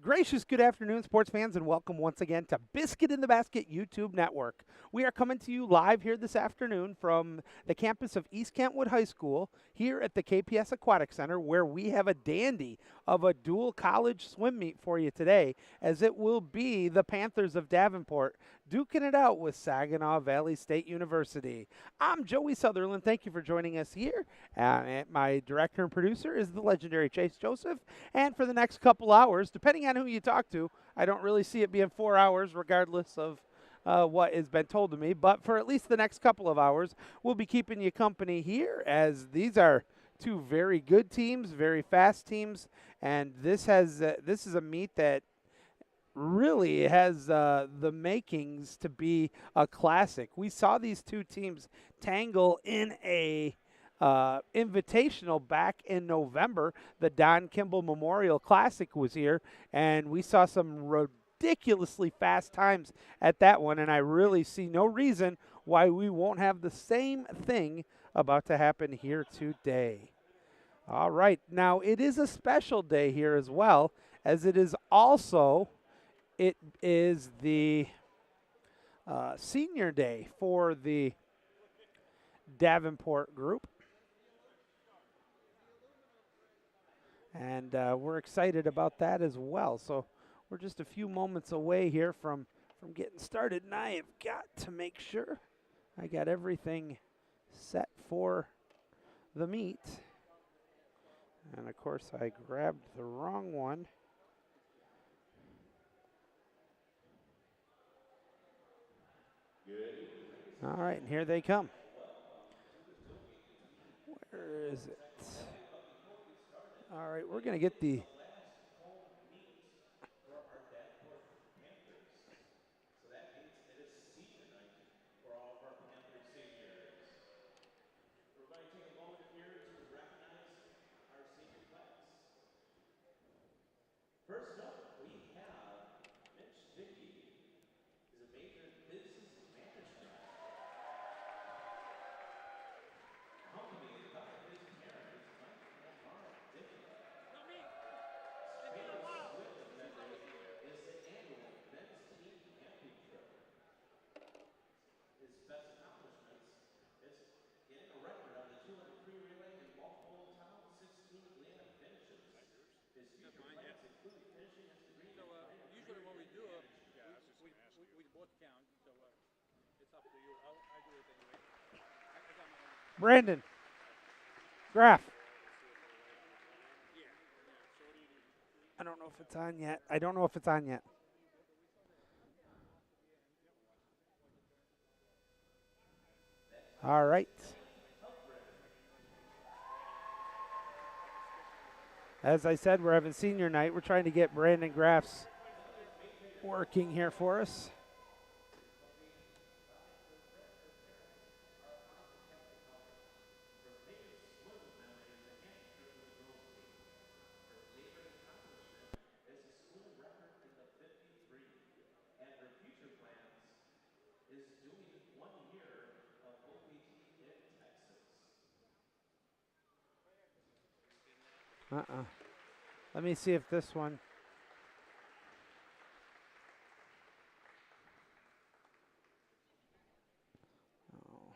Gracious good afternoon, sports fans, and welcome once again to Biscuit in the Basket YouTube Network. We are coming to you live here this afternoon from the campus of East Kentwood High School here at the KPS Aquatic Center, where we have a dandy of a dual college swim meet for you today, as it will be the Panthers of Davenport duking it out with Saginaw Valley State University. I'm Joey Sutherland. Thank you for joining us here. And my director and producer is the legendary Chase Joseph. And for the next couple hours, depending on who you talk to, I don't really see it being 4 hours regardless of what has been told to me. But for at least the next couple of hours, we'll be keeping you company here, as these are two very good teams, very fast teams. And this is a meet that really has the makings to be a classic. We saw these two teams tangle in a invitational back in November. The Don Kimball Memorial Classic was here, and we saw some ridiculously fast times at that one, and I really see no reason why we won't have the same thing about to happen here today. All right, now it is a special day here as well, as it is the senior day for the Davenport group. And we're excited about that as well. So we're just a few moments away here from getting started, and I have got to make sure I got everything set for the meet. And, of course, I grabbed the wrong one. All right, and here they come. Where is it? All right, we're going to get the Brandon Graff. I don't know if it's on yet. All right. As I said, we're having senior night. We're trying to get Brandon Graff's working here for us. Let me see if this one. Oh.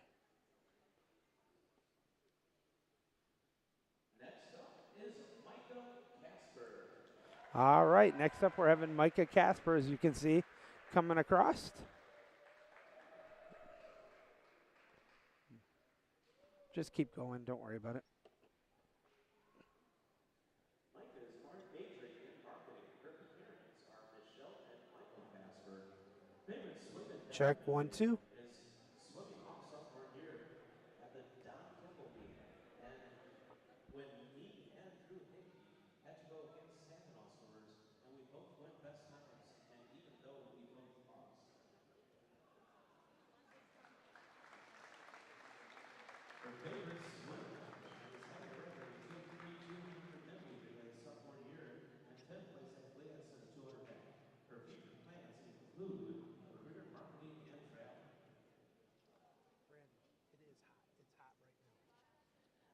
All right, next up we're having Micah Casper, as you can see, coming across. Just keep going, don't worry about it. Check 1, 2.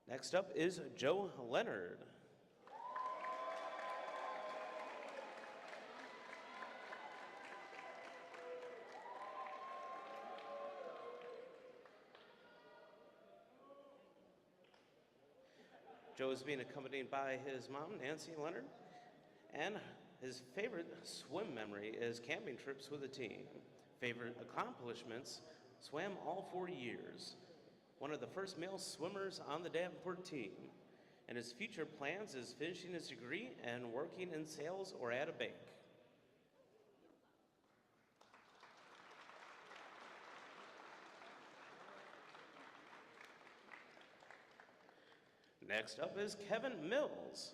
Next up is Joe Leonard. Joe is being accompanied by his mom, Nancy Leonard, and his favorite swim memory is camping trips with the team. Favorite accomplishments, swam all 4 years. One of the first male swimmers on the Davenport team. And his future plans is finishing his degree and working in sales or at a bank. Next up is Kevin Mills.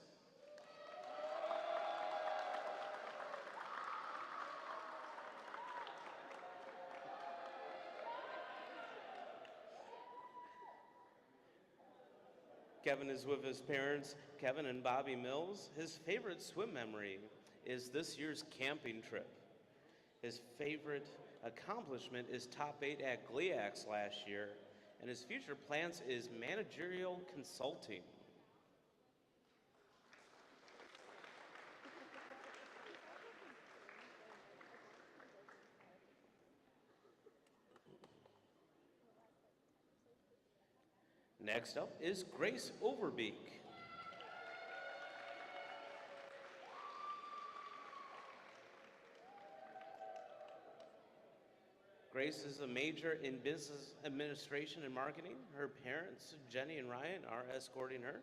Kevin is with his parents, Kevin and Bobby Mills. His favorite swim memory is this year's camping trip. His favorite accomplishment is top 8 at GLIACS last year, and his future plans is managerial consulting. Next up is Grace Overbeek. Grace is a major in business administration and marketing. Her parents, Jenny and Ryan, are escorting her.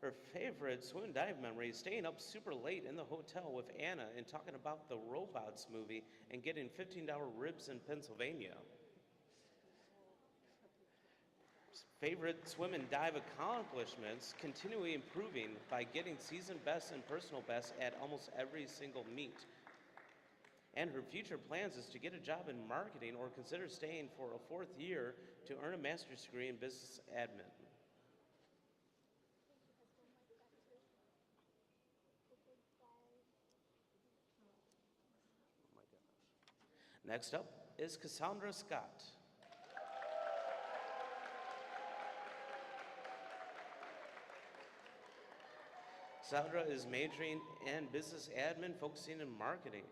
Her favorite swim and dive memory is staying up super late in the hotel with Anna and talking about the Robots movie and getting $15 ribs in Pennsylvania. Favorite swim and dive accomplishments, continually improving by getting season best and personal best at almost every single meet. And her future plans is to get a job in marketing or consider staying for a 4th year to earn a master's degree in business admin. Next up is Cassandra Scott. Cassandra is majoring in business admin, focusing in marketing.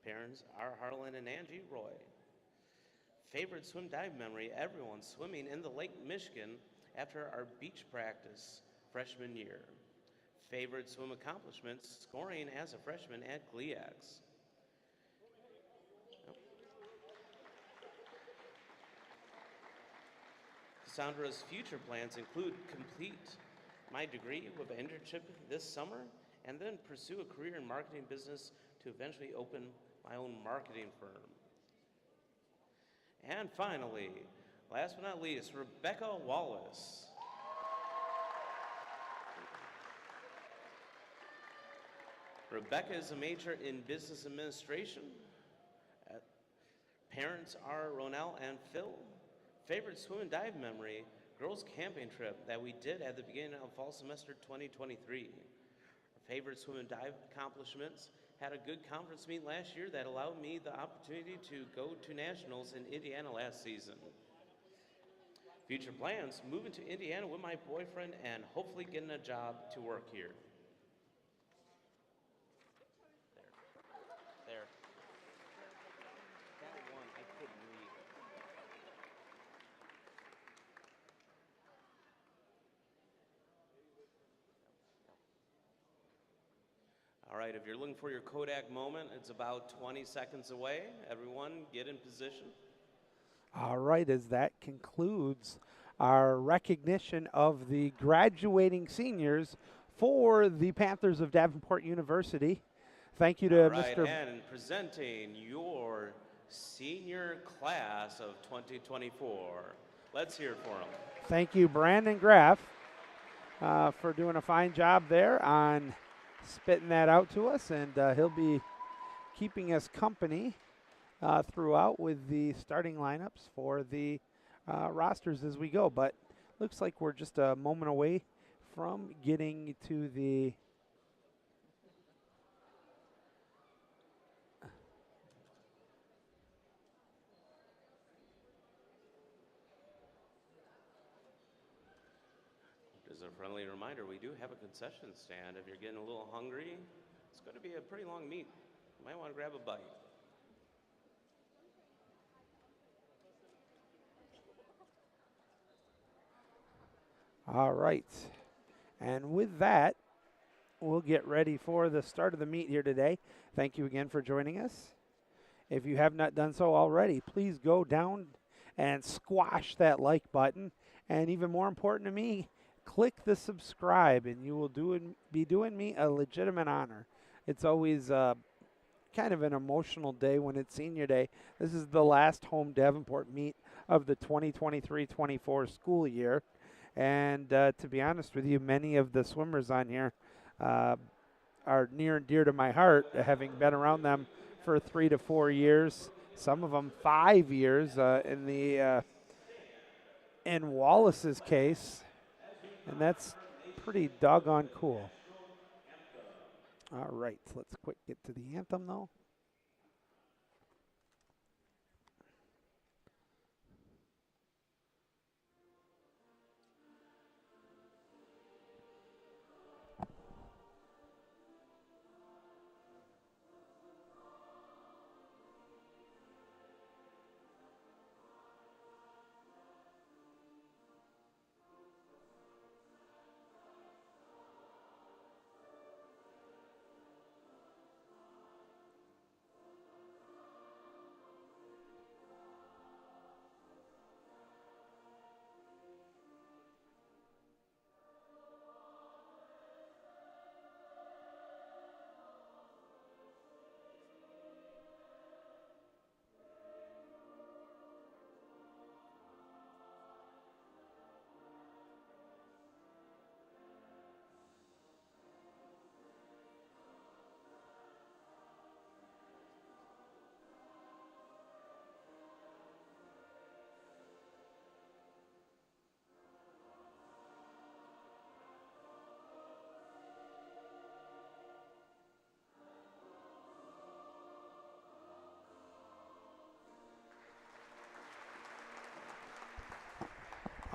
Parents are Harlan and Angie Roy. Favorite swim dive memory, everyone swimming in the Lake Michigan after our beach practice freshman year. Favorite swim accomplishments, scoring as a freshman at GLIACS. Cassandra's future plans include complete my degree with an internship this summer and then pursue a career in marketing business to eventually open my own marketing firm. And finally, last but not least, Rebecca Wallace. Rebecca is a major in business administration. Parents are Ronell and Phil. Favorite swim and dive memory, girls camping trip that we did at the beginning of fall semester 2023. Favorite swim and dive accomplishments, had a good conference meet last year that allowed me the opportunity to go to nationals in Indiana last season. Future plans, moving to Indiana with my boyfriend and hopefully getting a job to work here. There. That one I couldn't read. All right, if you're looking for your Kodak moment, it's about 20 seconds away. Everyone, get in position. All right, as that concludes our recognition of the graduating seniors for the Panthers of Davenport University. Thank you to All right, Mr. and presenting your senior class of 2024. Let's hear it for them. Thank you, Brandon Graff, for doing a fine job there on spitting that out to us, and he'll be keeping us company throughout with the starting lineups for the rosters as we go. But looks like we're just a moment away from getting to the Just a friendly reminder, we do have a concession stand. If you're getting a little hungry, it's going to be a pretty long meet. You might want to grab a bite. All right. And with that, we'll get ready for the start of the meet here today. Thank you again for joining us. If you have not done so already, please go down and squash that like button. And even more important to me, click the subscribe, and you will be doing me a legitimate honor. It's always kind of an emotional day when it's senior day. This is the last home Davenport meet of the 2023-24 school year. And to be honest with you, many of the swimmers on here are near and dear to my heart, having been around them for 3 to 4 years, some of them 5 years in Wallace's case, and that's pretty doggone cool. All right, let's quick get to the anthem though.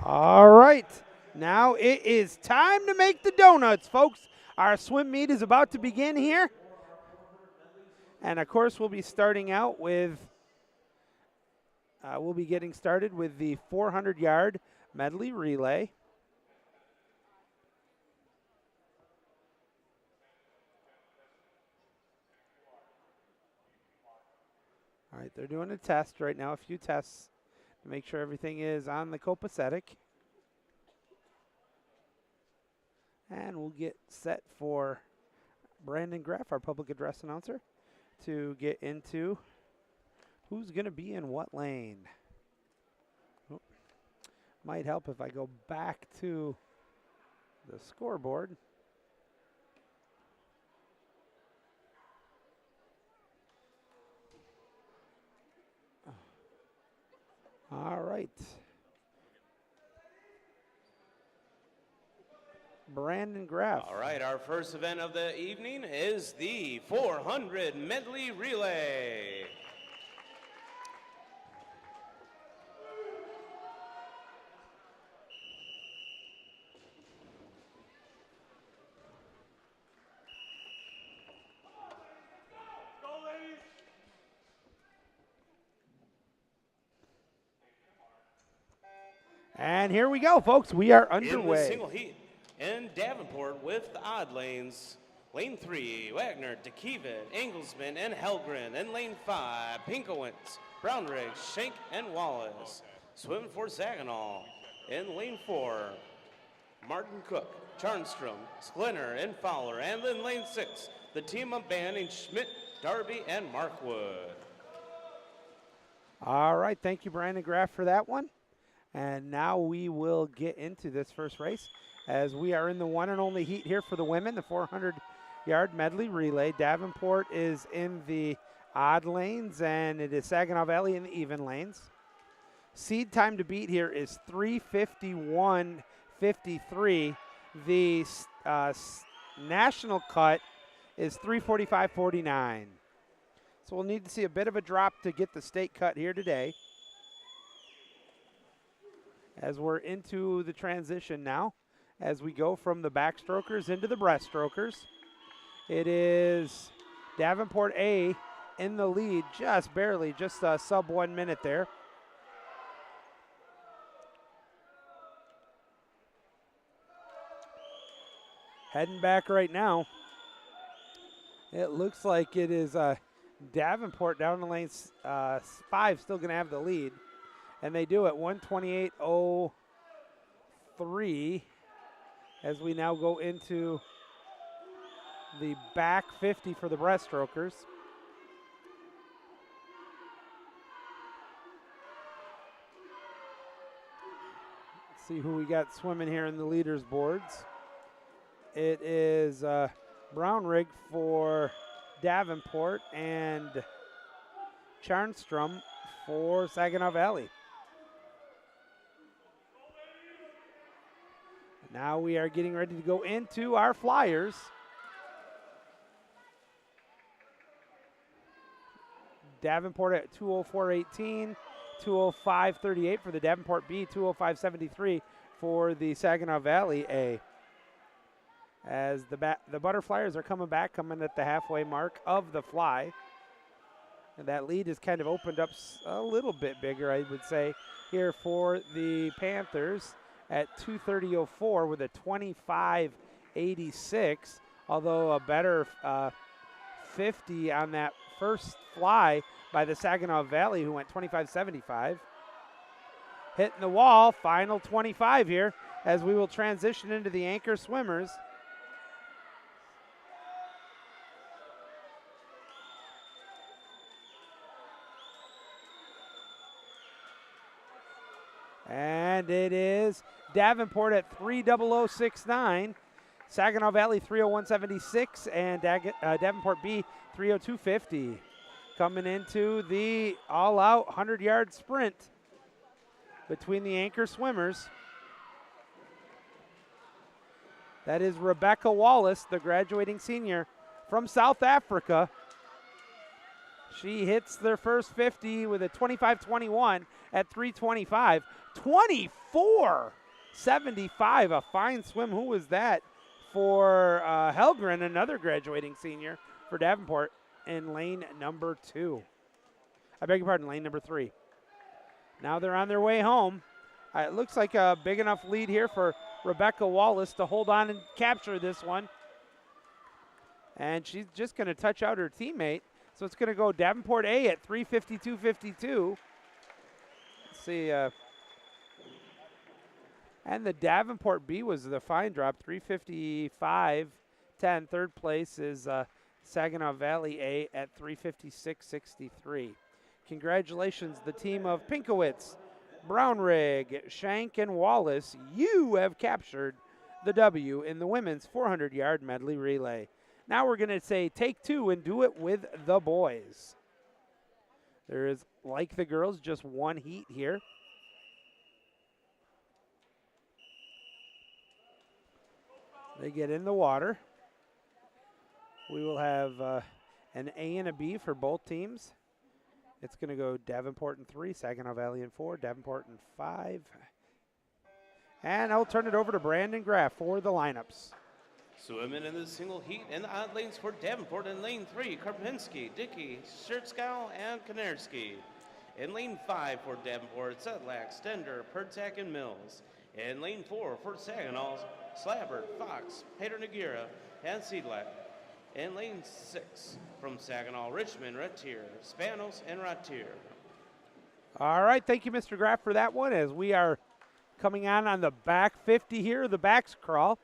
All right, now it is time to make the donuts, folks. Our swim meet is about to begin here. And of course, we'll be starting out with, we'll be getting started with the 400-yard medley relay. All right, they're doing a test right now, a few tests to make sure everything is on the copacetic. And we'll get set for Brandon Graff, our public address announcer, to get into who's going to be in what lane. Oh, might help if I go back to the scoreboard. All right. Brandon Graff. All right, our first event of the evening is the 400 medley relay. And here we go, folks. We are In the underway. single heat in Davenport with the odd lanes. Lane 3, Wagner, DeKeevan, Engelsman, and Helgren. In lane 5, Pinkowitz, Brownrigg, Schenk, and Wallace. Swimming for Saginaw. In lane 4, Martin Cook, Charnstrom, Sklinner, and Fowler. And in lane 6, the team of Banning, Schmidt, Darby, and Markwood. All right, thank you, Brandon Graff, for that one. And now we will get into this first race as we are in the one and only heat here for the women, the 400-yard medley relay. Davenport is in the odd lanes, and it is Saginaw Valley in the even lanes. Seed time to beat here is 3:51.53. The national cut is 3:45.49. So we'll need to see a bit of a drop to get the state cut here today. As we're into the transition now, as we go from the backstrokers into the breaststrokers. It is Davenport A in the lead, just barely, just a sub 1 minute there. Heading back right now. It looks like it is Davenport down the lane 5 still going to have the lead. And they do it 128.03 as we now go into the back 50 for the breaststrokers. Let's see who we got swimming here in the leaders boards. It is Brownrigg for Davenport and Charnstrom for Saginaw Valley. Now we are getting ready to go into our flyers. Davenport at 204.18, 205.38 for the Davenport B, 205.73 for the Saginaw Valley A. As the Butterflyers are coming back, coming at the halfway mark of the fly. And that lead has kind of opened up a little bit bigger, I would say, here for the Panthers at 2:30.04 with a 25.86, although a better 50 on that first fly by the Saginaw Valley, who went 25.75. Hitting the wall, final 25 here, as we will transition into the anchor swimmers. And it is Davenport at 3:00.69, Saginaw Valley 3:01.76, and Davenport B 3:02.50. Coming into the all-out 100-yard sprint between the anchor swimmers. That is Rebecca Wallace, the graduating senior from South Africa. She hits their first 50 with a 25.21 at 3:25. 24.75, a fine swim. Who was that? For Helgren, another graduating senior for Davenport in lane number 2. I beg your pardon, lane number 3. Now they're on their way home. It looks like a big enough lead here for Rebecca Wallace to hold on and capture this one. And she's just going to touch out her teammate. So it's going to go Davenport A at 3:52.52. Let's see. And the Davenport B was the fine drop, 3:55.10. Third place is Saginaw Valley A at 3:56.63. Congratulations, the team of Pinkowitz, Brownrigg, Shank, and Wallace. You have captured the W in the women's 400-yard medley relay. Now we're going to say take 2 and do it with the boys. There is, like the girls, just one heat here. They get in the water. We will have an A and a B for both teams. It's going to go Davenport in 3, Saginaw Valley in 4, Davenport in 5. And I'll turn it over to Brandon Graff for the lineups. Swimming in the single heat in the odd lanes for Davenport in lane 3, Karpinski, Dickey, Schertzkow, and Konarski. In lane 5 for Davenport, Sedlak, Stender, Pertak, and Mills. In lane 4 for Saginaw, Slabbert, Fox, Pater Nagira, and Seedlak. In lane 6 from Saginaw, Richmond, Ratier, Spanos, and Ratier. All right, thank you, Mr. Graff, for that one, as we are coming on the back 50 here, the backs crawl.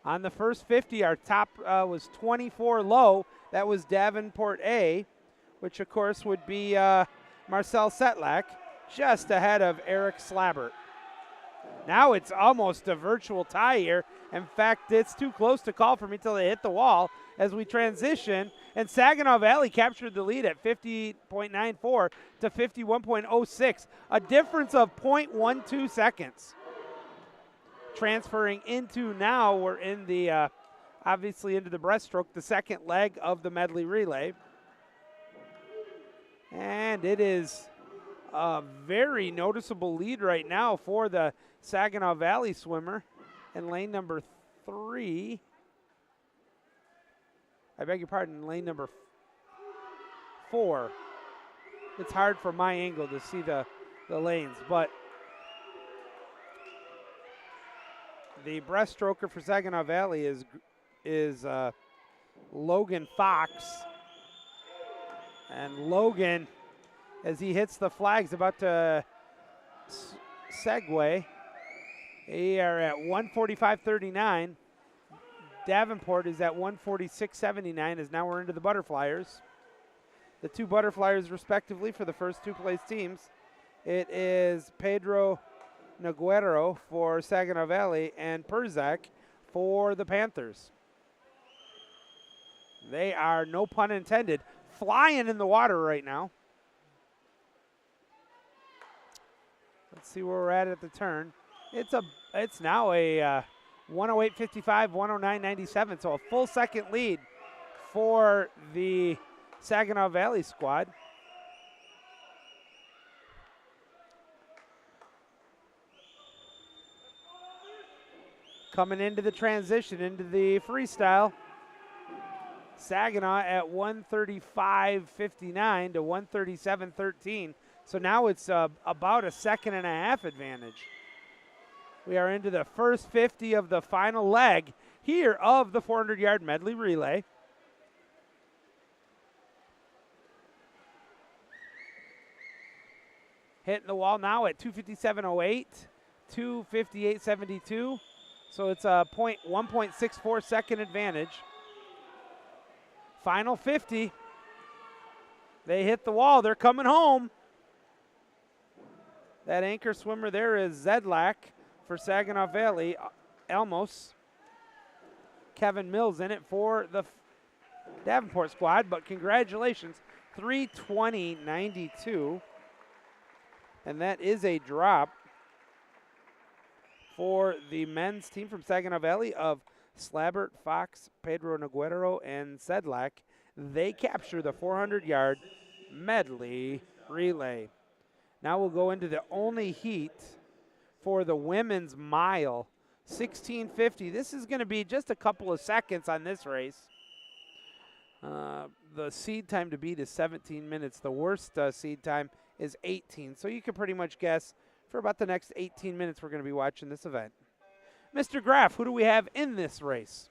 On the first 50, our top was 24 low. That was Davenport A, which, of course, would be Marcel Setlak, just ahead of Eric Slabbert. Now it's almost a virtual tie here. In fact, it's too close to call for me till they hit the wall as we transition. And Saginaw Valley captured the lead at 50.94 to 51.06, a difference of 0.12 seconds. Transferring into now, we're in the, obviously into the breaststroke, the second leg of the medley relay. And it is a very noticeable lead right now for the Saginaw Valley swimmer in lane number 3. I beg your pardon, lane number 4. It's hard from my angle to see the lanes, but the breaststroker for Saginaw Valley is Logan Fox. And Logan, as he hits the flags, about to segue. They are at 145.39. Davenport is at 146.79 as now we're into the butterflyers. The two butterflyers respectively for the first two place teams. It is Pedro Noguero for Saginaw Valley and Perzak for the Panthers. They are, no pun intended, flying in the water right now. Let's see where we're at the turn. It's now a 108.55, 109.97, so a full second lead for the Saginaw Valley squad. Coming into the transition, into the freestyle. Saginaw at 135.59 to 137.13. So now it's about a second and a half advantage. We are into the first 50 of the final leg here of the 400-yard medley relay. Hitting the wall now at 257.08, 258.72. So it's a 1.64 second advantage. Final 50. They hit the wall. They're coming home. That anchor swimmer there is Zedlak for Saginaw Valley. Elmos. Kevin Mills in it for the Davenport squad, but congratulations. 320.92. And that is a drop for the men's team from Saginaw Valley of Slabbert, Fox, Pedro Noguero, and Sedlak. They capture the 400-yard medley relay. Now we'll go into the only heat for the women's mile, 16:50. This is going to be just a couple of seconds on this race. The seed time to beat is 17 minutes. The worst seed time is 18. So you can pretty much guess for about the next 18 minutes we're going to be watching this event. Mr. Graff, who do we have in this race?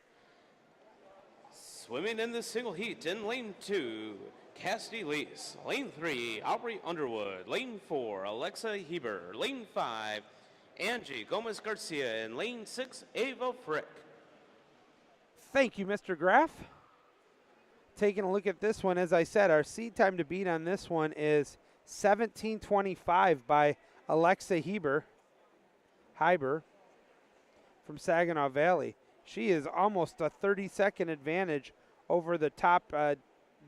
Swimming in the single heat in lane 2, Cassidy Lease. Lane 3, Aubrey Underwood. Lane 4, Alexa Heber. Lane 5, Angie Gomez Garcia. And lane 6, Ava Frick. Thank you, Mr. Graff. Taking a look at this one, as I said, our seed time to beat on this one is 17:25 by Alexa Heber from Saginaw Valley. She is almost a 30-second advantage over the top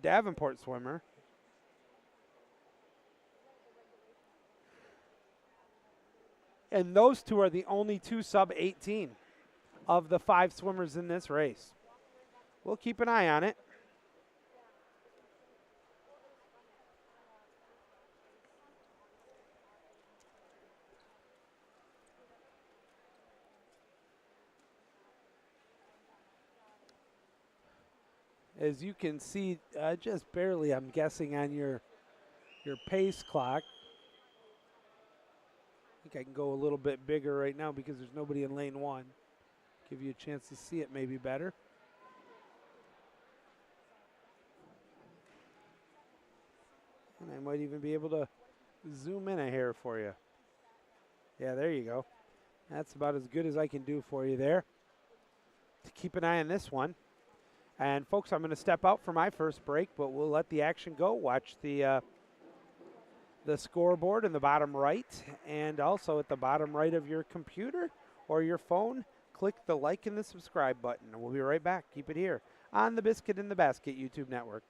Davenport swimmer. And those two are the only two sub-18 of the 5 swimmers in this race. We'll keep an eye on it. As you can see, just barely, I'm guessing, on your pace clock. I think I can go a little bit bigger right now because there's nobody in lane 1. Give you a chance to see it maybe better. And I might even be able to zoom in a hair for you. Yeah, there you go. That's about as good as I can do for you there. To keep an eye on this one. And folks, I'm going to step out for my first break, but we'll let the action go. Watch the scoreboard in the bottom right, and also at the bottom right of your computer or your phone, click the like and the subscribe button. And we'll be right back. Keep it here on the Biscuit in the Basket YouTube network.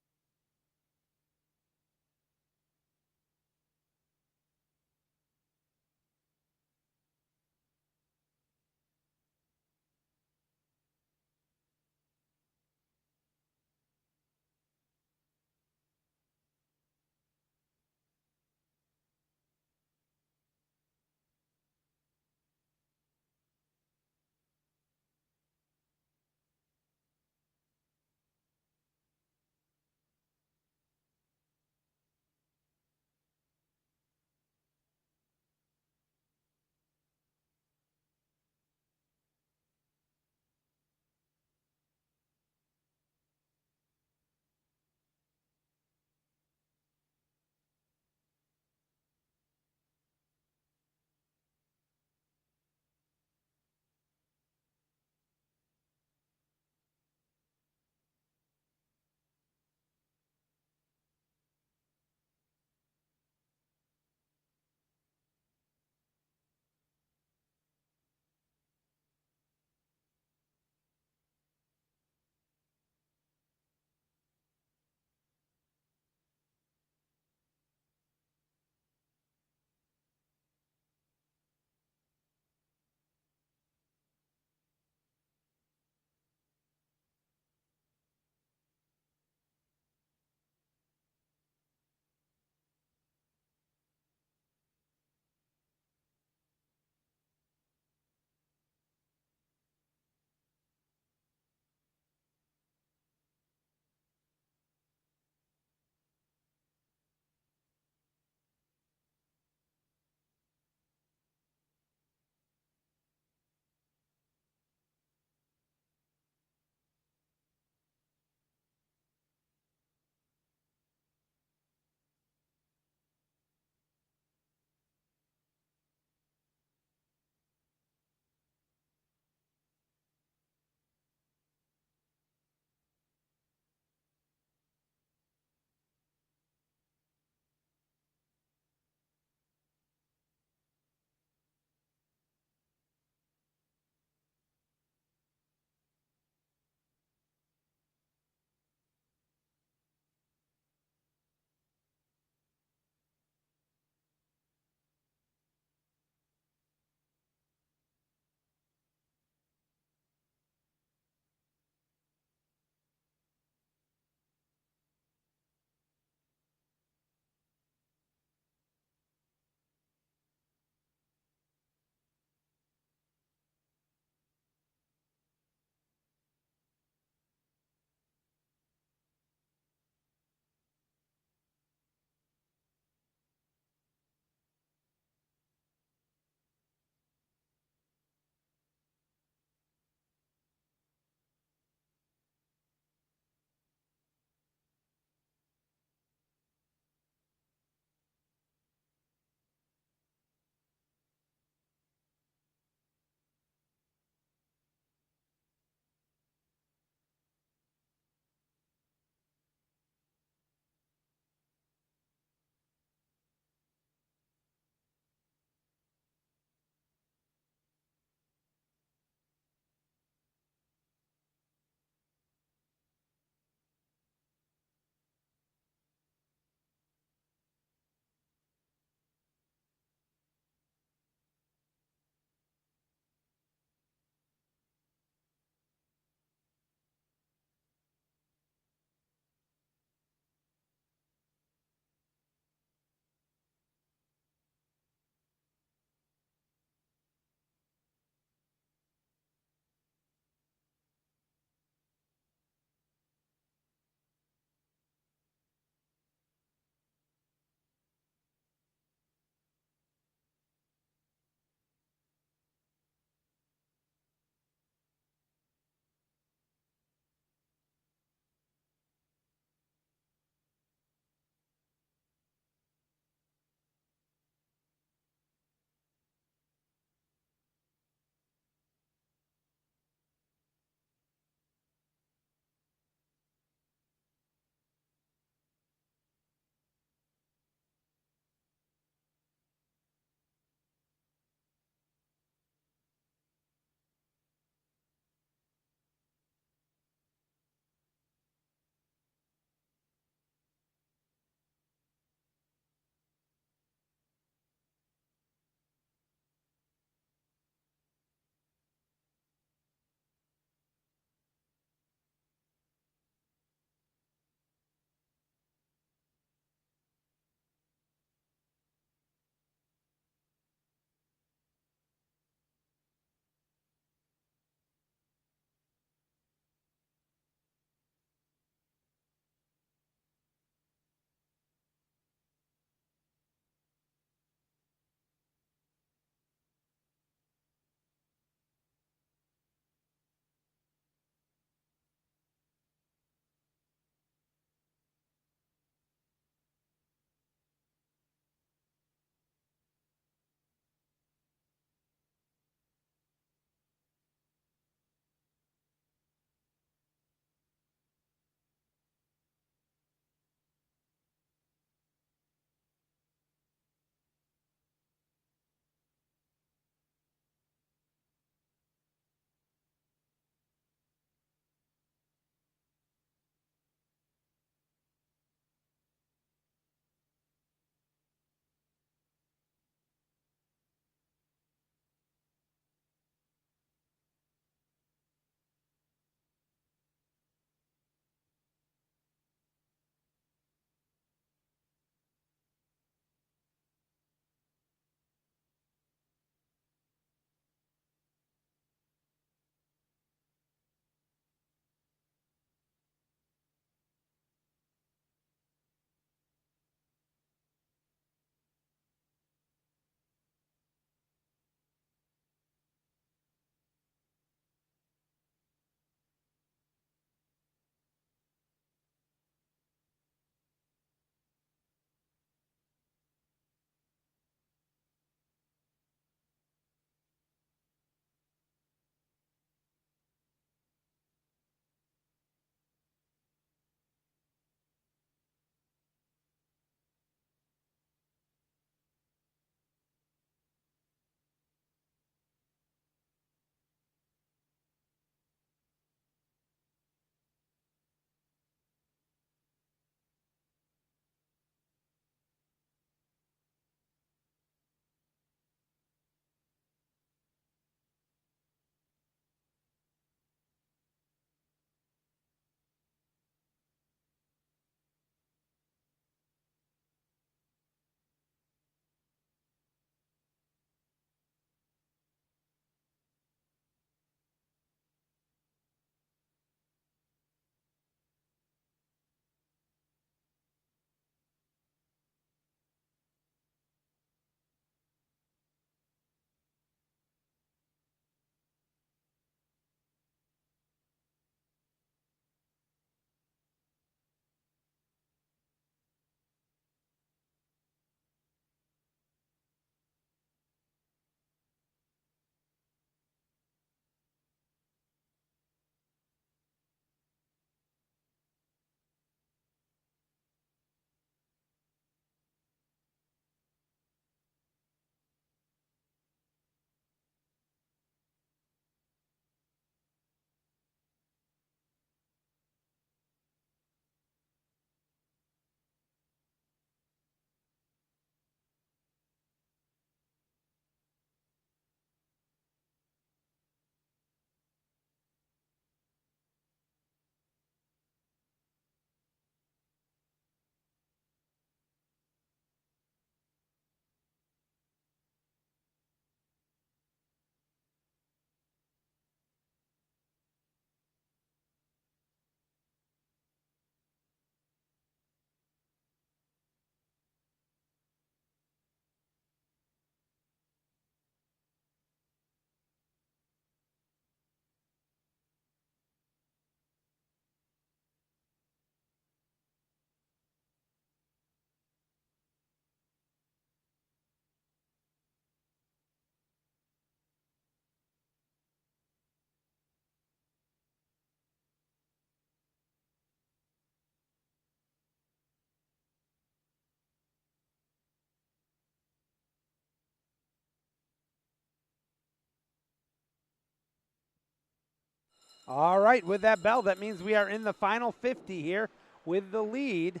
All right, with that bell, that means we are in the final 50 here with the lead.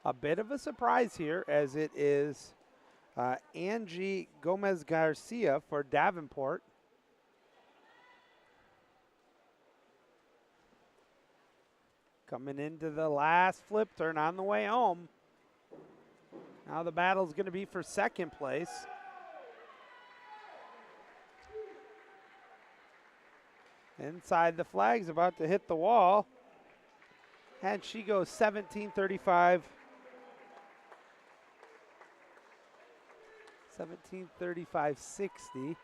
A bit of a surprise here as it is Angie Gomez Garcia for Davenport. Coming into the last flip turn on the way home. Now the battle's going to be for second place. Inside the flag's about to hit the wall. And she goes 17:35. 17:35.60.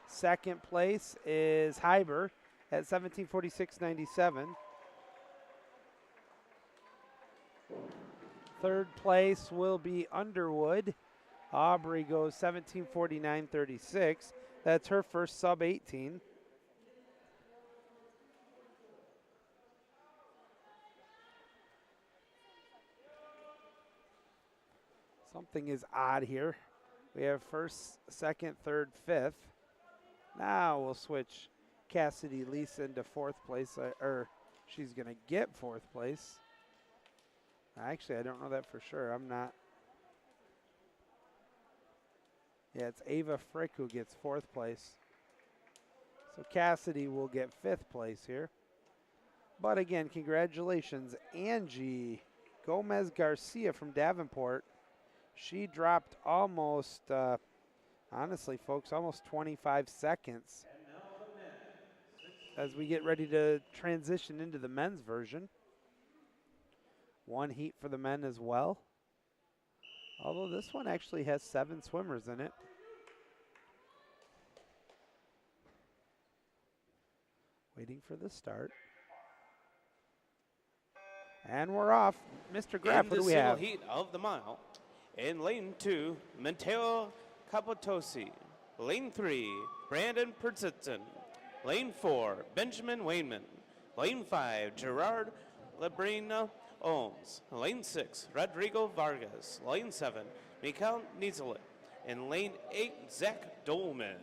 Second place is Hyber at 17:46.97. Third place will be Underwood. Aubrey goes 17:49.36. That's her first sub 18. Something is odd here. We have first, second, third, fifth. Now we'll switch Cassidy Lisa into fourth place, or she's going to get fourth place. Actually, I don't know that for sure. I'm not. Yeah, it's Ava Frick who gets fourth place. So Cassidy will get fifth place here. But again, congratulations, Angie Gomez Garcia from Davenport. She dropped almost, honestly, folks, almost 25 seconds as we get ready to transition into the men's version. One heat for the men as well. Although this one actually has 7 swimmers in it. Waiting for the start. And we're off. Mr. Graff, what do we have? In the single heat of the mile, in lane 2, Mateo Capotosi. Lane 3, Brandon Persitzen. Lane 4, Benjamin Wayman. Lane 5, Gerard Labrina Ohms. Lane 6, Rodrigo Vargas. Lane 7, Mikael Nieselet. And lane 8, Zach Dolman.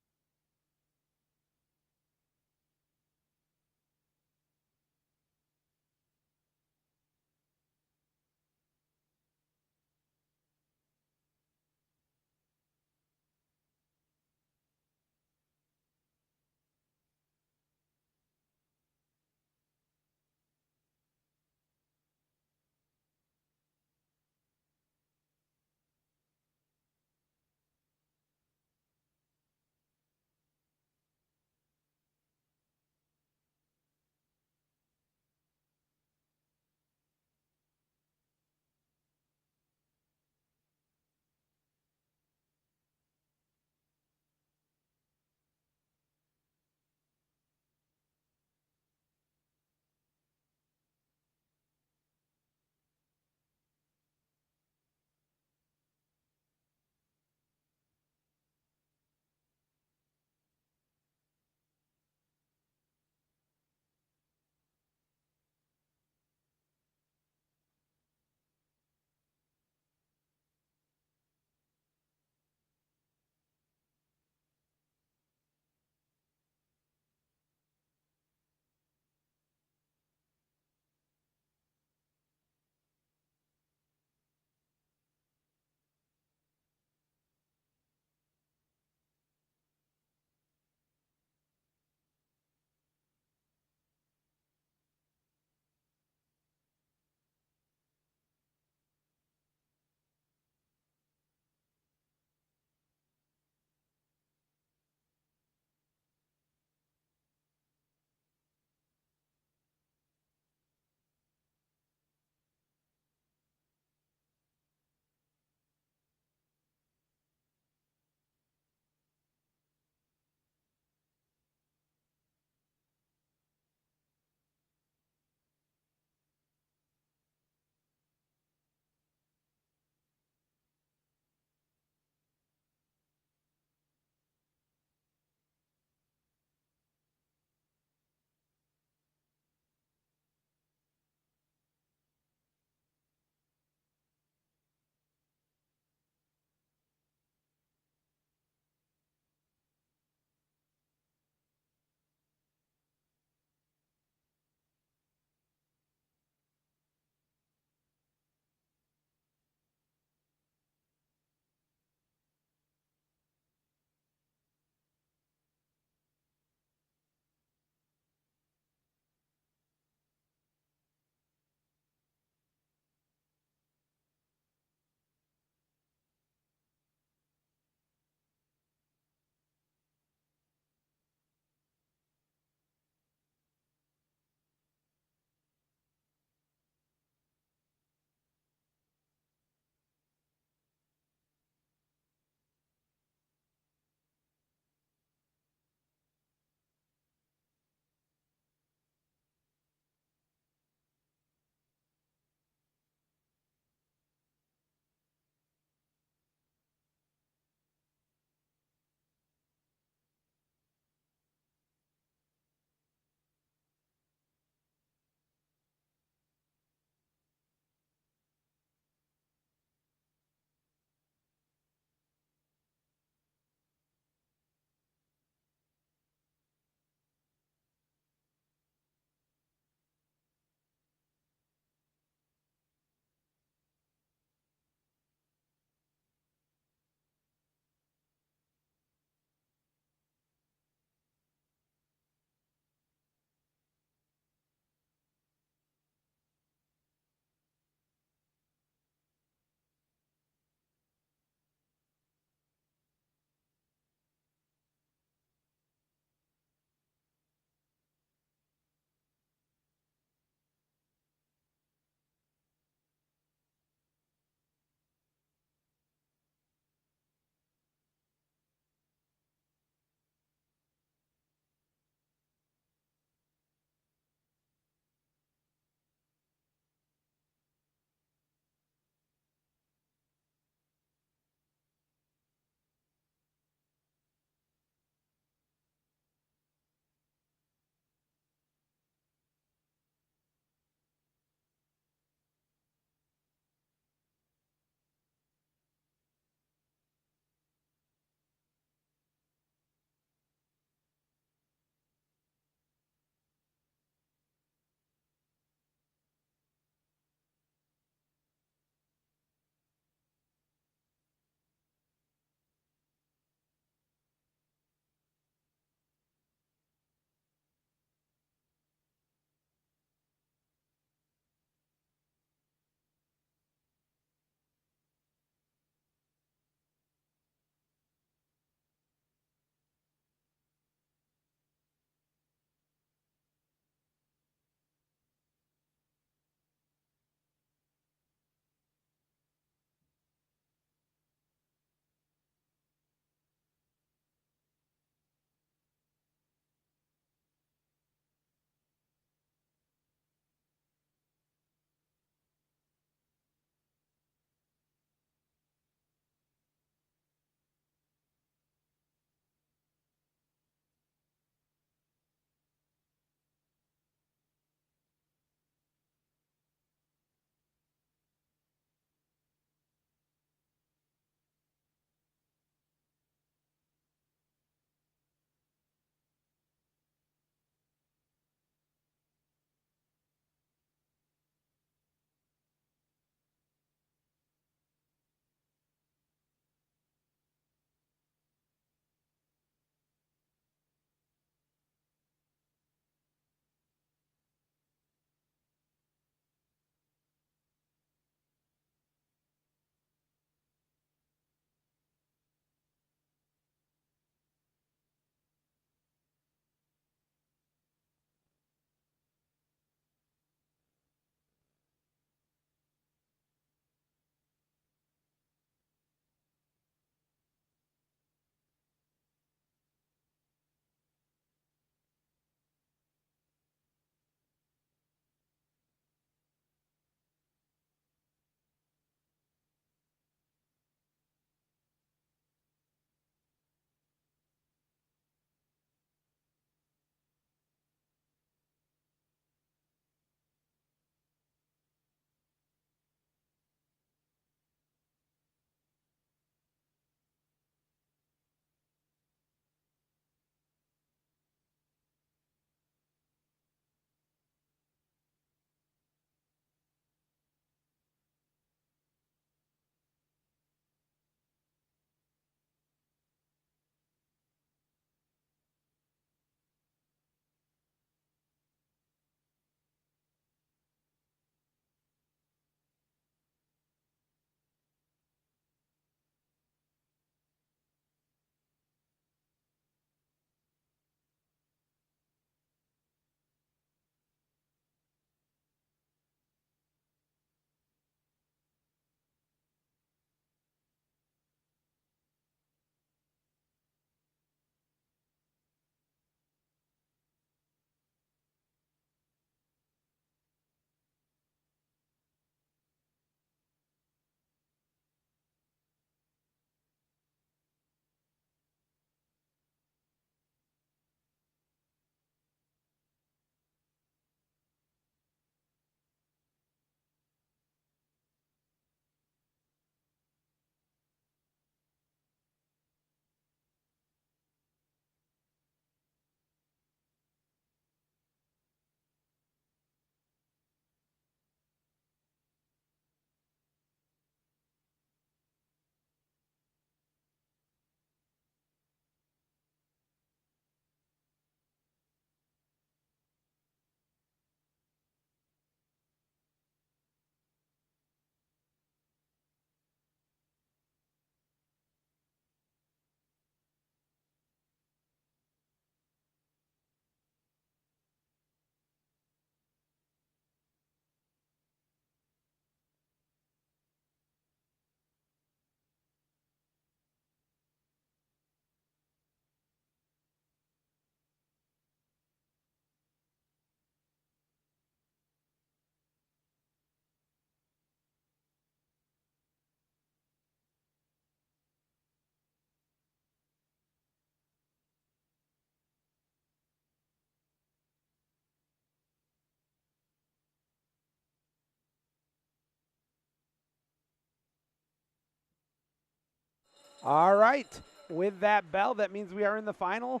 All right, with that bell, that means we are in the final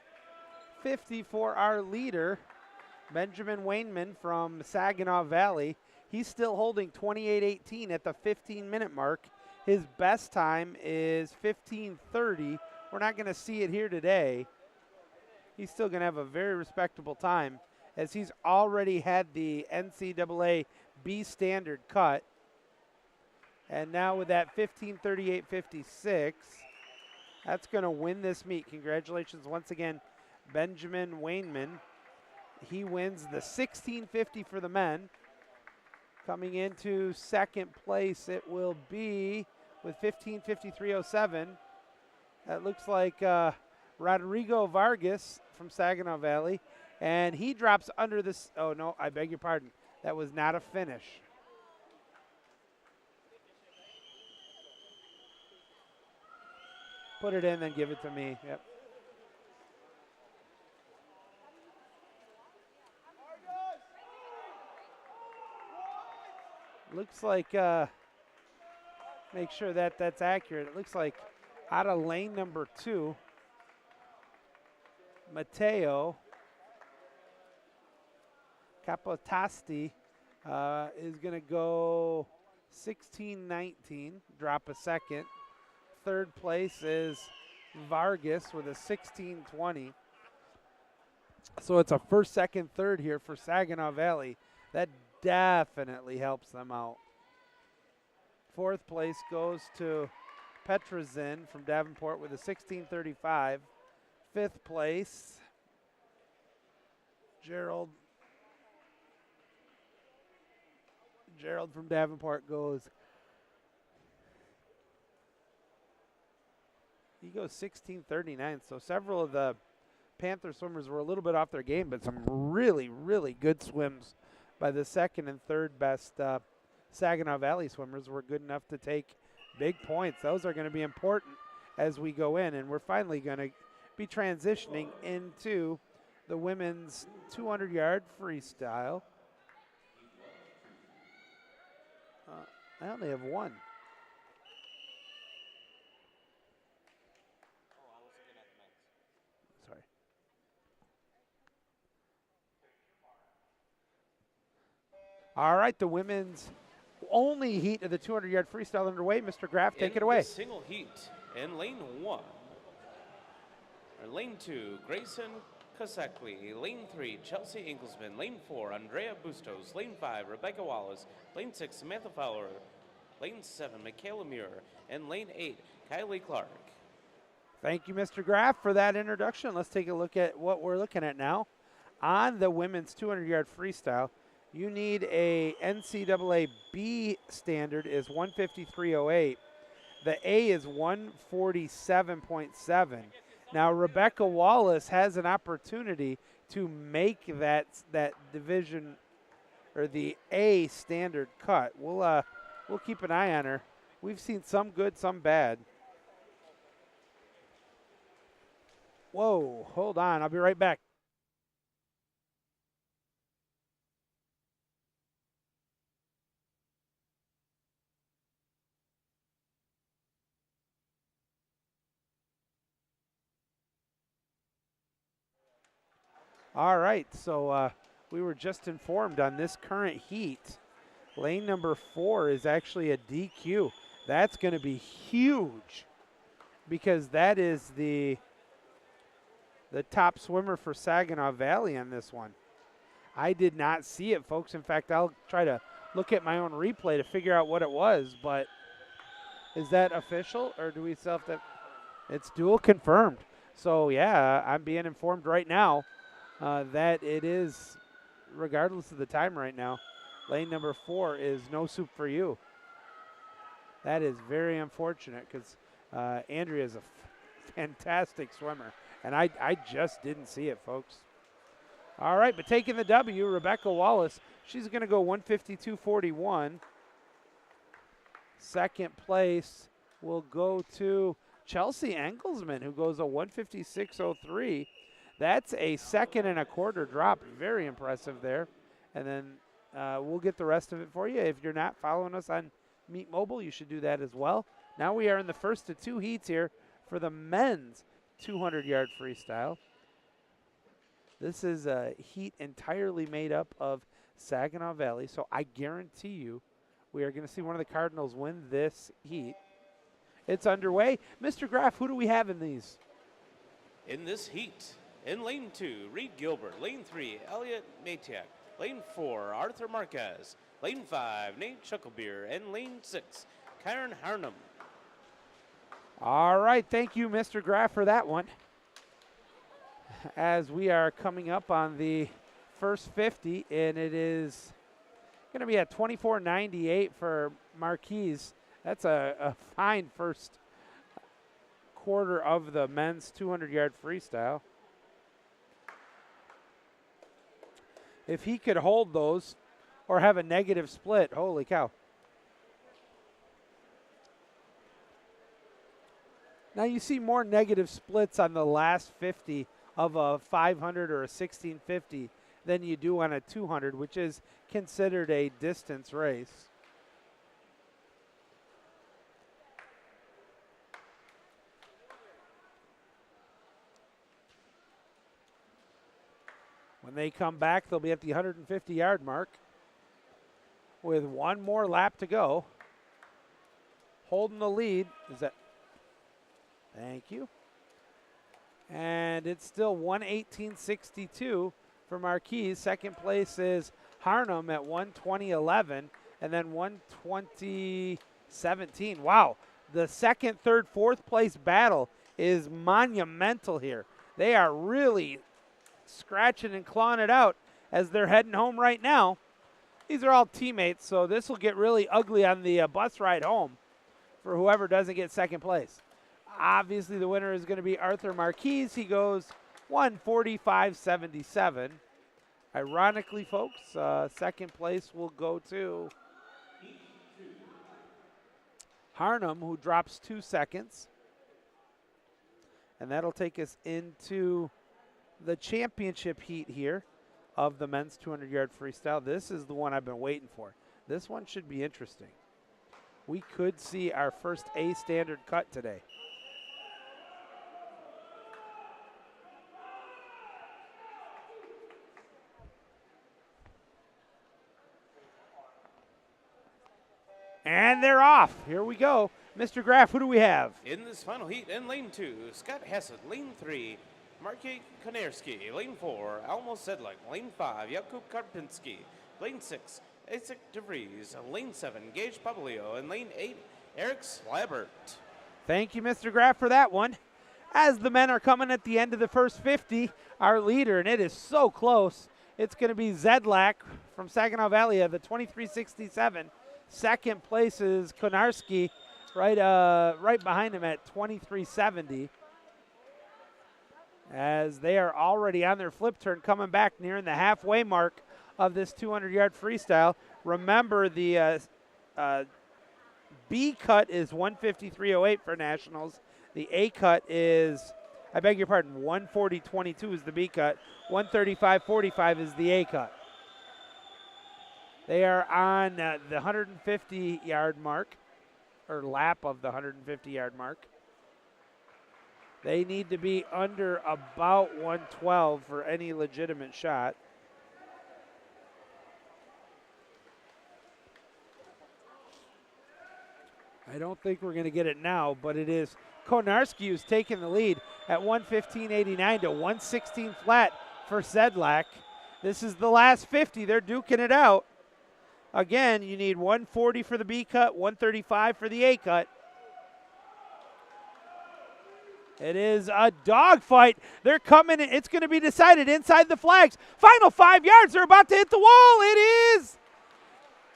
50 for our leader, Benjamin Wainman from Saginaw Valley. He's still holding 28-18 at the 15-minute mark. His best time is 15:30. We're not going to see it here today. He's still going to have a very respectable time as he's already had the NCAA B standard cut. And now with that 15:38.56, that's going to win this meet. Congratulations once again, Benjamin Wainman. He wins the 1650 for the men. Coming into second place, it will be with 15:53.07. That looks like Rodrigo Vargas from Saginaw Valley. And he drops under this. Oh, no, I beg your pardon. That was not a finish. Put it in, then give it to me. Yep. Looks like, make sure that that's accurate. It looks like out of lane number 2, Mateo Capotasti is going to go 16:19, drop a second. Third place is Vargas with a 16:20. So it's a first, second, third here for Saginaw Valley. That definitely helps them out. Fourth place goes to Petrazin from Davenport with a 16:35. Fifth place, Gerald from Davenport goes. He goes 16:39. So several of the Panther swimmers were a little bit off their game, but some really, really good swims by the second and third best Saginaw Valley swimmers were good enough to take big points. Those are going to be important as we go in, and we're finally going to be transitioning into the women's 200-yard freestyle. I only have one. Sorry. All right, the women's only heat of the 200-yard freestyle underway. Mr. Graff, take it away. In the single heat in lane 1. Or lane 2, Grayson Kosekli. Lane 3, Chelsea Inglesman. Lane 4, Andrea Bustos. Lane 5, Rebecca Wallace. Lane 6, Samantha Fowler. Lane 7, Michaela Muir. And lane 8, Kylie Clark. Thank you, Mr. Graff, for that introduction. Let's take a look at what we're looking at now. On the women's 200-yard freestyle, you need a NCAA B standard is 153.08. The A is 147.7. Now, Rebecca Wallace has an opportunity to make that division or the A standard cut. We'll keep an eye on her. We've seen some good, some bad. Whoa, hold on. I'll be right back. All right, so we were just informed on this current heat. Lane number 4 is actually a DQ. That's going to be huge because that is the top swimmer for Saginaw Valley on this one. I did not see it, folks. In fact, I'll try to look at my own replay to figure out what it was, but is that official or do we still have to? It's dual confirmed. So, yeah, I'm being informed right now that it is, regardless of the time right now, lane number 4 is no soup for you. That is very unfortunate because Andrea is a fantastic swimmer, and I just didn't see it, folks. All right, but taking the W, Rebecca Wallace, she's going to go 152.41. Second place will go to Chelsea Engelsman, who goes a 156.03. That's a 2 1/4 drop. Very impressive there. And then we'll get the rest of it for you. If you're not following us on Meet Mobile, you should do that as well. Now we are in the first of 2 heats here for the men's 200-yard freestyle. This is a heat entirely made up of Saginaw Valley, so I guarantee you we are going to see one of the Cardinals win this heat. It's underway. Mr. Graff, who do we have in these? In this heat, in lane 2, Reed Gilbert. Lane 3, Elliot Matiak. Lane 4, Arthur Marquez. Lane 5, Nate Chucklebeer. And lane 6, Kyron Harnum. All right, thank you, Mr. Graff, for that one. As we are coming up on the first 50, and it is going to be at 24.98 for Marquise. That's a fine first quarter of the men's 200-yard freestyle. If he could hold those or have a negative split, holy cow. Now you see more negative splits on the last 50 of a 500 or a 1650 than you do on a 200, which is considered a distance race. When they come back, they'll be at the 150-yard mark with one more lap to go. Holding the lead is that. Thank you. And it's still 1:18.62 for Marquise. Second place is Harnum at 1:20.11 and then 1:20.17. Wow. The second, third, fourth place battle is monumental here. They are really scratching and clawing it out as they're heading home right now. These are all teammates, so this will get really ugly on the bus ride home for whoever doesn't get second place. Obviously, the winner is going to be Arthur Marquise. He goes 1:45.77. Ironically, folks, second place will go to Harnum, who drops 2 seconds. And that'll take us into the championship heat here of the men's 200-yard freestyle. This is the one I've been waiting for. This one should be interesting. We could see our first A standard cut today. And they're off. Here we go. Mr. Graff, who do we have? In this final heat, in lane 2, Scott Hassett. Lane 3, Marky Konarski. Lane 4, Almo Sedlak. Lane 5, Jakub Karpinski. Lane 6, Isaac DeVries. Lane 7, Gage Pablio. And lane 8, Eric Slabert. Thank you, Mr. Graff, for that one. As the men are coming at the end of the first 50, our leader, and it is so close, it's going to be Zedlak from Saginaw Valley at the 23.67. Second place is Konarski, right behind him at 23.70. As they are already on their flip turn, coming back nearing the halfway mark of this 200-yard freestyle. Remember, the B cut is 153.08 for nationals. The A cut is, I beg your pardon, 140.22 is the B cut. 135.45 is the A cut. They are on the 150-yard mark, or lap of the 150-yard mark. They need to be under about 112 for any legitimate shot. I don't think we're going to get it now, but it is Konarski who's taking the lead at 115.89 to 116 flat for Zedlak. This is the last 50. They're duking it out. Again, you need 140 for the B cut, 135 for the A cut. It is a dogfight. They're coming. It's going to be decided inside the flags. Final 5 yards. They're about to hit the wall. It is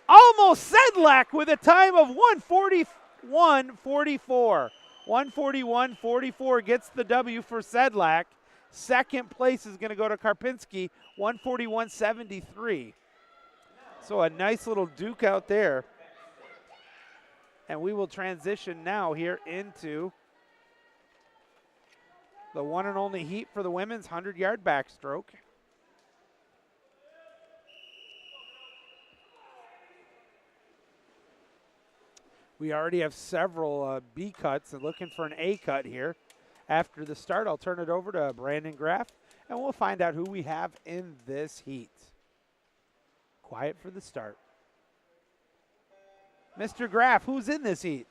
almost Zedlak with a time of 141.44. 141.44 gets the W for Zedlak. Second place is going to go to Karpinski, 141.73. So a nice little duke out there. And we will transition now here into the one and only heat for the women's 100-yard backstroke. We already have several B cuts and looking for an A cut here. After the start, I'll turn it over to Brandon Graff, and we'll find out who we have in this heat. Quiet for the start. Mr. Graff, who's in this heat?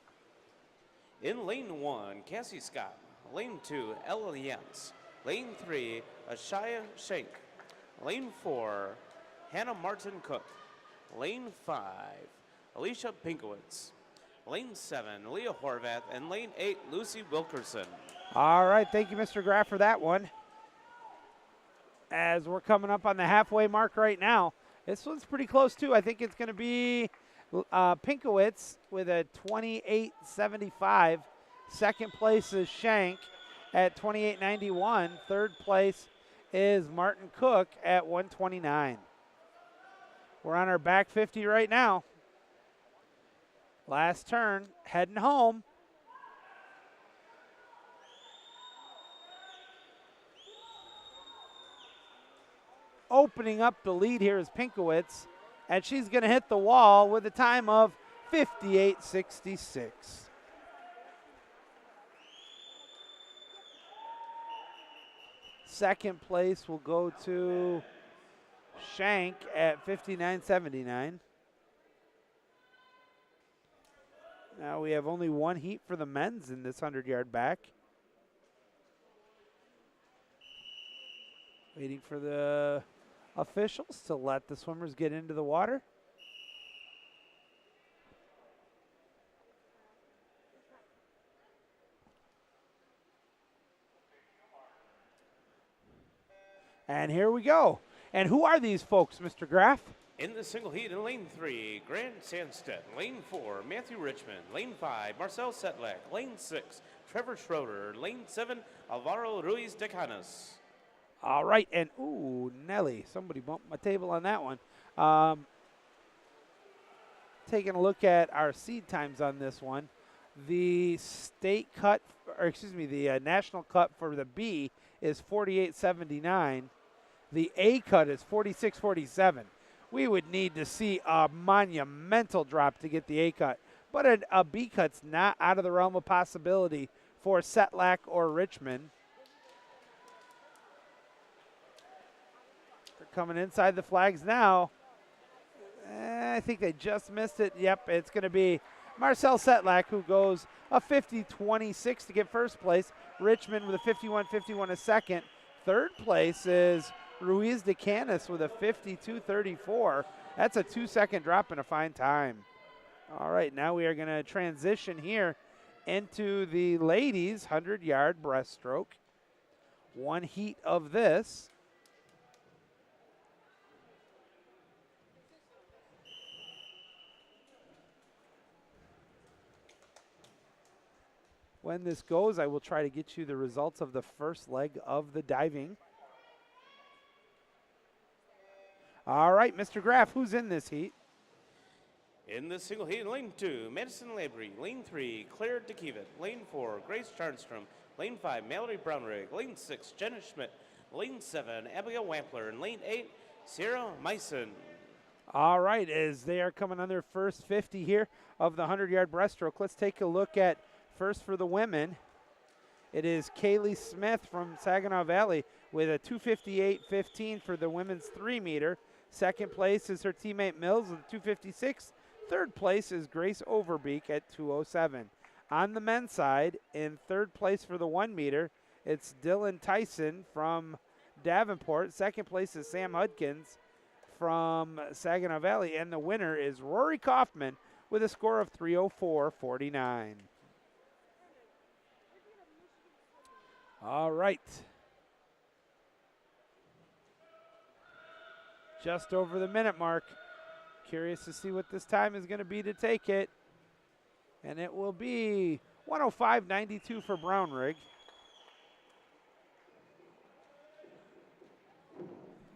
In lane 1, Cassie Scott. Lane 2, Ella Yentz. Lane 3, Ashaya Shank. Lane 4, Hannah Martin Cook. Lane 5, Alicia Pinkowitz. Lane 7, Leah Horvath. And lane 8, Lucy Wilkerson. All right, thank you, Mr. Graff, for that one. As we're coming up on the halfway mark right now, this one's pretty close, too. I think it's going to be Pinkowitz with a 28.75. Second place is Shank at 28.91. Third place is Martin Cook at 129. We're on our back 50 right now. Last turn, heading home. Opening up the lead here is Pinkowitz, and she's going to hit the wall with a time of 58.66. Second place will go to Shank at 59.79. Now we have only one heat for the men's in this 100-yard back. Waiting for the officials to let the swimmers get into the water. And here we go. And who are these folks, Mr. Graff? In the single heat in lane 3, Grant Sandstedt. Lane 4, Matthew Richmond. Lane 5, Marcel Setlak. Lane 6, Trevor Schroeder. Lane 7, Alvaro Ruiz de Canas. All right, and ooh, Nelly, somebody bumped my table on that one. Taking a look at our seed times on this one. The state cut, or excuse me, the national cut for the B is 48.79. The A cut is 46.47. We would need to see a monumental drop to get the A cut, but a B cut's not out of the realm of possibility for Setlak or Richmond. They're coming inside the flags now. I think they just missed it. Yep, it's going to be Marcel Setlak, who goes a 50.26 to get first place. Richmond with a 51.51 a second. Third place is Ruiz de Canas with a 52.34. That's a 2-second drop and a fine time. All right, now we are going to transition here into the ladies' 100-yard breaststroke. One heat of this. When this goes, I will try to get you the results of the first leg of the diving. All right, Mr. Graff, who's in this heat? In the single heat in lane 2, Madison Labrie. Lane 3, Claire DeKevitt. Lane 4, Grace Charnstrom. Lane 5, Mallory Brownrigg. Lane 6, Jenna Schmidt. Lane 7, Abigail Wampler. And lane 8, Sarah Meisen. All right, as they are coming on their first 50 here of the 100-yard breaststroke, let's take a look at first for the women. It is Kaylee Smith from Saginaw Valley with a 258.15 for the women's 3-meter. Second place is her teammate Mills with a 256. Third place is Grace Overbeek at 207. On the men's side, in third place for the 1-meter, it's Dylan Tyson from Davenport. Second place is Sam Hudkins from Saginaw Valley. And the winner is Rory Kaufman with a score of 304.49. All right. Just over the minute mark. Curious to see what this time is going to be to take it. And it will be 105.92 for Brownrigg.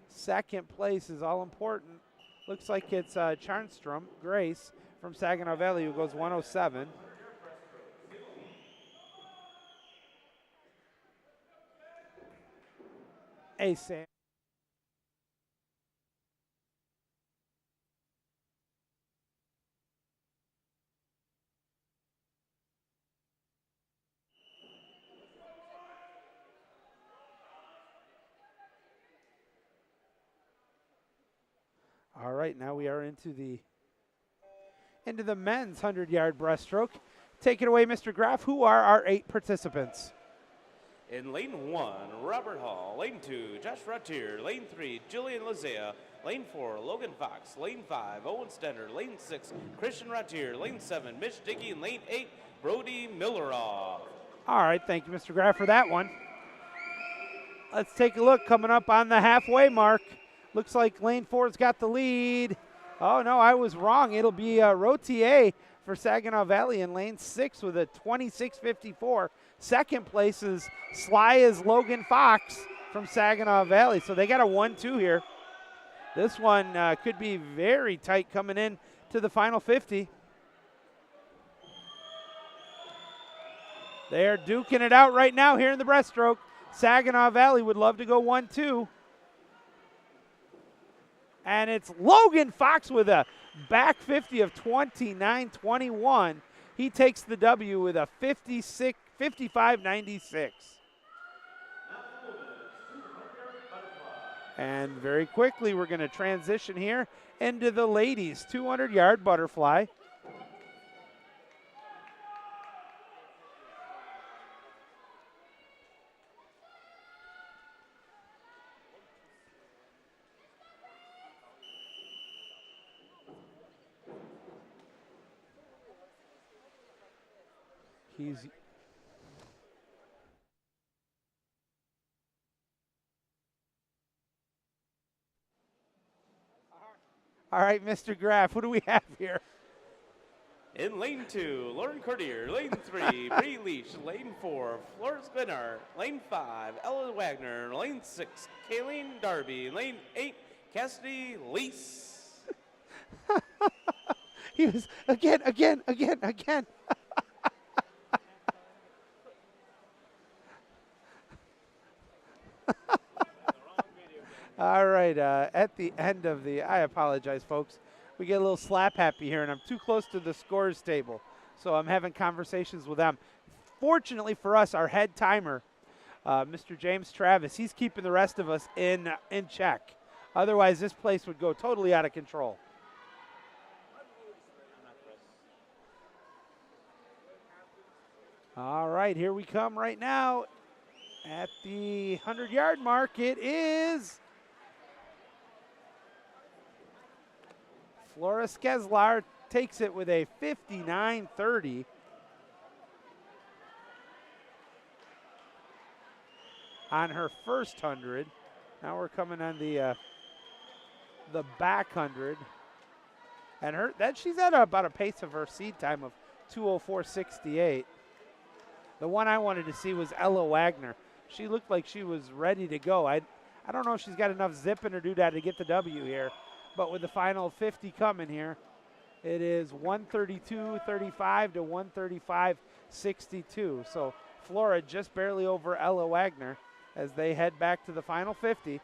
Second place is all important. Looks like it's Charnstrom, Grace, from Saginaw Valley, who goes 107. Hey, Sam. All right, now we are into the men's 100-yard breaststroke. Take it away, Mr. Graff. Who are our 8 participants? In lane 1, Robert Hall. Lane 2, Josh Rotier. Lane 3, Julian Lazea. Lane 4, Logan Fox. Lane 5, Owen Stender. Lane 6, Christian Rotier. Lane 7, Mitch Dickey. And lane 8, Brody Milleroff. All right, thank you, Mr. Graff, for that one. Let's take a look coming up on the halfway mark. Looks like lane 4's got the lead. Oh, no, I was wrong. It'll be Rotier for Saginaw Valley in lane 6 with a 26.54. Second place is Sly as Logan Fox from Saginaw Valley. So they got a 1-2 here. This one could be very tight coming in to the final 50. They're duking it out right now here in the breaststroke. Saginaw Valley would love to go 1-2. And it's Logan Fox with a back 50 of 29.21. He takes the W with a 55.96. And very quickly, we're going to transition here into the ladies' 200-yard butterfly. All right, Mr. Graff, what do we have here? In lane 2, Lauren Cordier. Lane 3, Bree Leach. Lane 4, Florence Glenart. Lane 5, Ella Wagner. Lane 6, Kayleen Darby. Lane 8, Cassidy Lease. He was again. All right, at the end of the, I apologize, folks. We get a little slap happy here, and I'm too close to the scores table, so I'm having conversations with them. Fortunately for us, our head timer, Mr. James Travis, he's keeping the rest of us in check. Otherwise, this place would go totally out of control. All right, here we come right now. At the 100-yard mark, it is Flora Skezlar takes it with a 59.30. On her first 100. Now we're coming on the back 100. And she's at about a pace of her seed time of 2:04.68. The one I wanted to see was Ella Wagner. She looked like she was ready to go. I don't know if she's got enough zip in her doodad to get the W here. But with the final 50 coming here, it is 132.35 to 135.62. So Flora just barely over Ella Wagner as they head back to the final 50.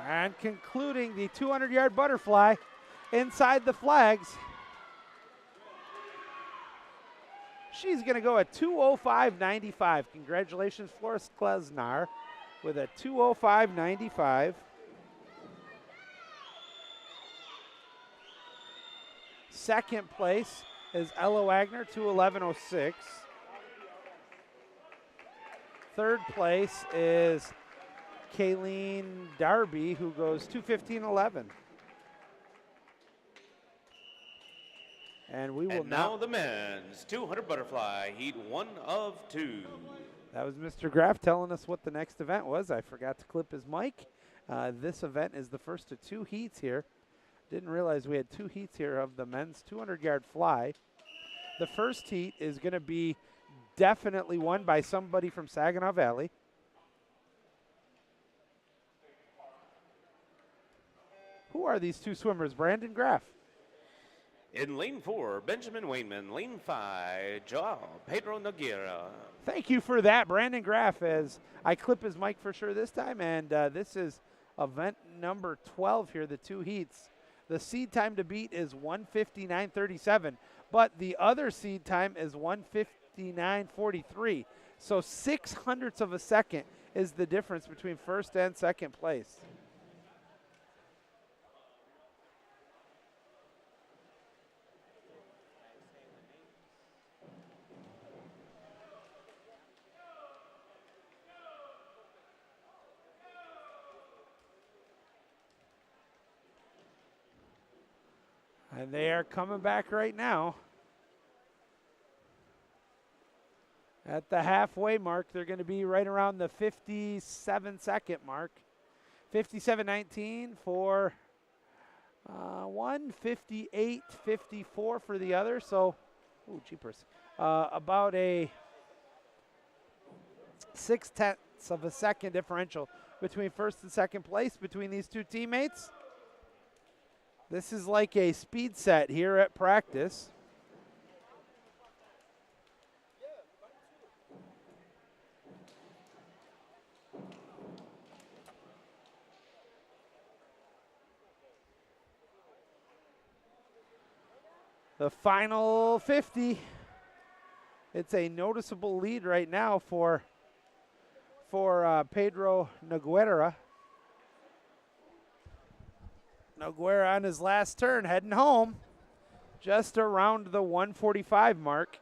And concluding the 200-yard butterfly inside the flags, she's going to go at 2:05.95. Congratulations, Florence Klesnar, with a 2:05.95. Second place is Ella Wagner, 2:11.06. Third place is Kayleen Darby, who goes 2:15.11. And we will now the men's 200 butterfly, heat 1 of 2. That was Mr. Graff telling us what the next event was. I forgot to clip his mic. This event is the first of 2 heats here. Didn't realize we had 2 heats here of the men's 200-yard fly. The first heat is going to be definitely won by somebody from Saginaw Valley. Who are these 2 swimmers? Brandon Graff. In lane 4, Benjamin Wainman. Lane 5, Joao Pedro Nogueira. Thank you for that, Brandon Graff, as I clip his mic for sure this time. And this is event number 12 here, the 2 heats. The seed time to beat is 1:59.37, but the other seed time is 1:59.43. So 0.06 of a second is the difference between first and second place. And they are coming back right now. At the halfway mark, they're going to be right around the 57-second mark. 57.19 for one, 58.54 for the other. So, ooh, jeepers. About a 0.6 of a second differential between first and second place between these two teammates. This is like a speed set here at practice. The final 50. It's a noticeable lead right now for Pedro Noguera. Noguera on his last turn, heading home, just around the 145 mark.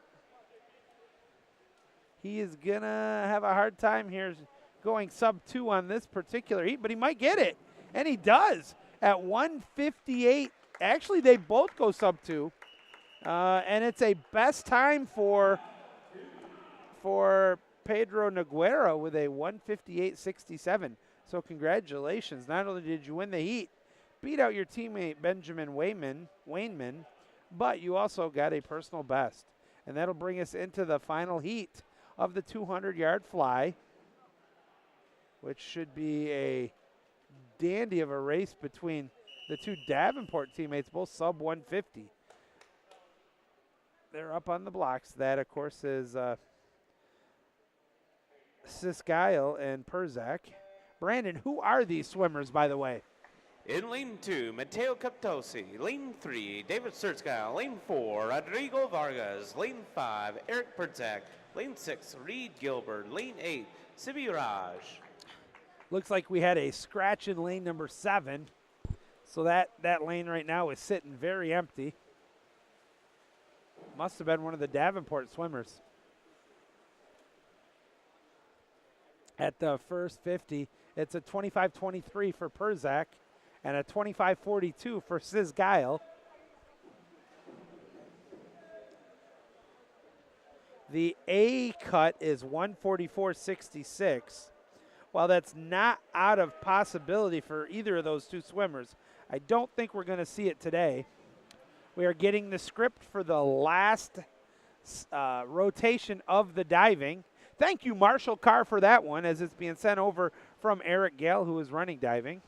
He is going to have a hard time here going sub-2 on this particular heat, but he might get it, and he does at 158. Actually, they both go sub-2, and it's a best time for Pedro Noguera with a 158.67. So congratulations. Not only did you win the heat, beat out your teammate Benjamin Wainman, but you also got a personal best. And that'll bring us into the final heat of the 200-yard fly, which should be a dandy of a race between the two Davenport teammates, both sub 150. They're up on the blocks. That, of course, is Siskyle and Perzak. Brandon, who are these swimmers, by the way? In lane 2, Mateo Captosi. Lane 3, David Surtzka. Lane 4, Rodrigo Vargas. Lane 5, Eric Perzak. Lane 6, Reed Gilbert. Lane 8, Sibi Raj. Looks like we had a scratch in lane number 7. So that lane right now is sitting very empty. Must have been one of the Davenport swimmers. At the first 50, it's a 25.23 for Perzak and a 25.42 for Siskyle. The A cut is 144.66. While that's not out of possibility for either of those two swimmers, I don't think we're going to see it today. We are getting the script for the last rotation of the diving. Thank you, Marshall Carr, for that one, as it's being sent over from Eric Gale, who is running diving.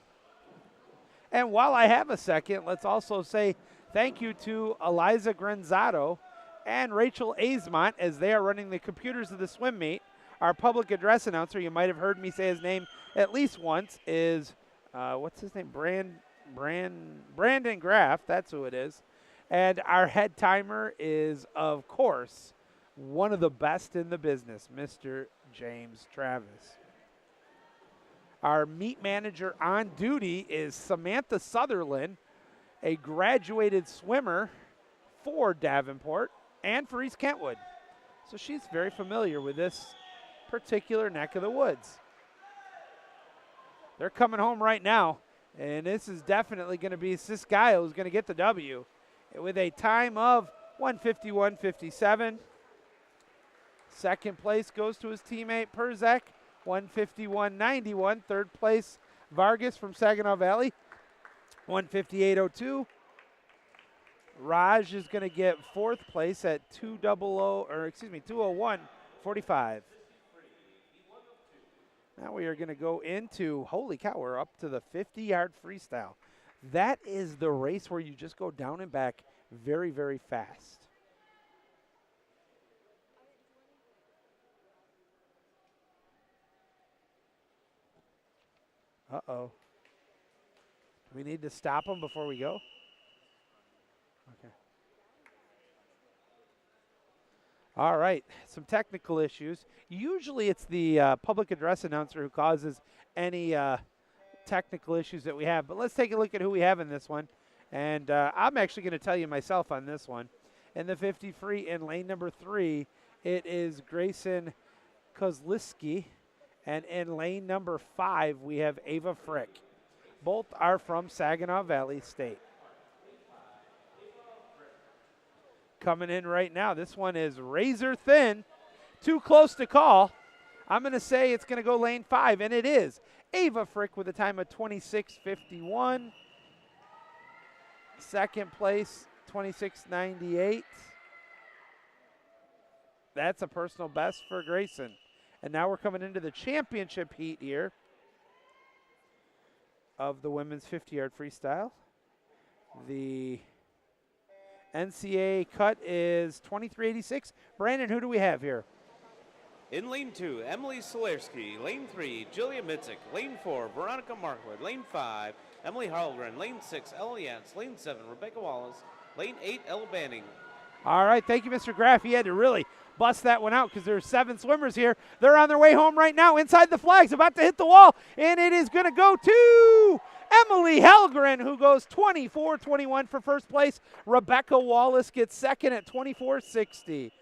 And while I have a second, let's also say thank you to Eliza Granzato and Rachel Azemont, as they are running the computers of the swim meet. Our public address announcer, you might have heard me say his name at least once, is, what's his name? Brandon Graff, that's who it is. And our head timer is, of course, one of the best in the business, Mr. James Travis. Our meet manager on duty is Samantha Sutherland, a graduated swimmer for Davenport and for East Kentwood. So she's very familiar with this particular neck of the woods. They're coming home right now, and this is definitely going to be Siskyle who's going to get the W with a time of 151.57. Second place goes to his teammate Perzak, 151.91. Third place, Vargas from Saginaw Valley, 158.02. Raj is going to get fourth place at 201.45. Now we are going to go into, holy cow, we're up to the 50-yard freestyle. That is the race where you just go down and back very, very fast. Uh-oh. Do we need to stop them before we go? Okay. All right, some technical issues. Usually it's the public address announcer who causes any technical issues that we have, but let's take a look at who we have in this one. And I'm actually going to tell you myself on this one. In the 50 free in lane number 3, it is Grayson Kozliski. And in lane number 5, we have Ava Frick. Both are from Saginaw Valley State. Coming in right now, this one is razor thin, too close to call. I'm going to say it's going to go lane 5, and it is. Ava Frick with a time of 26:51. Second place, 26:98. That's a personal best for Grayson. And now we're coming into the championship heat here of the women's 50-yard freestyle. The NCAA cut is 23:86. Brandon, who do we have here? In lane 2, Emily Solarski. Lane 3, Julia Mitzik. Lane 4, Veronica Markwood. Lane 5, Emily Harlgren. Lane 6, Ella Yance. Lane 7, Rebecca Wallace. Lane 8, Ella Banning. All right, thank you, Mr. Graff. He had to really bust that one out because there's 7 swimmers here. They're on their way home right now inside the flags, about to hit the wall, and it is going to go to Emily Helgren, who goes 24:21 for first place. Rebecca Wallace gets second at 24:60.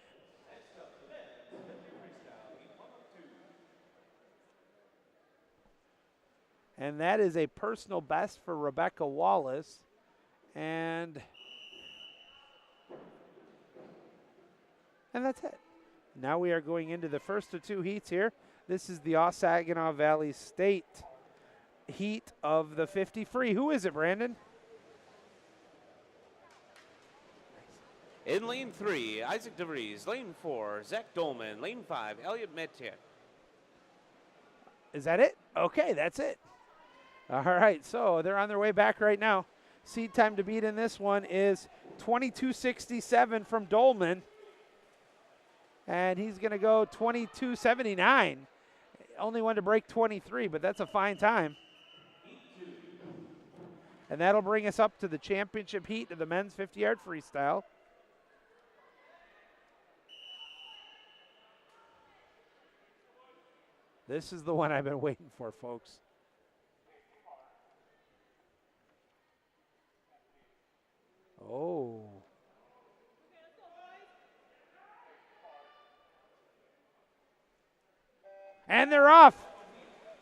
And that is a personal best for Rebecca Wallace. And that's it. Now we are going into the first of 2 heats here. This is the Saginaw Valley State heat of the 50 free. Who is it, Brandon? In lane 3, Isaac DeVries. Lane 4, Zach Dolman. Lane 5, Elliot Metier. Is that it? Okay, that's it. All right, so they're on their way back right now. Seed time to beat in this one is 22:67 from Dolman. And he's going to go 22:79. Only one to break 23, but that's a fine time. And that'll bring us up to the championship heat of the men's 50-yard freestyle. This is the one I've been waiting for, folks. Oh. And they're off.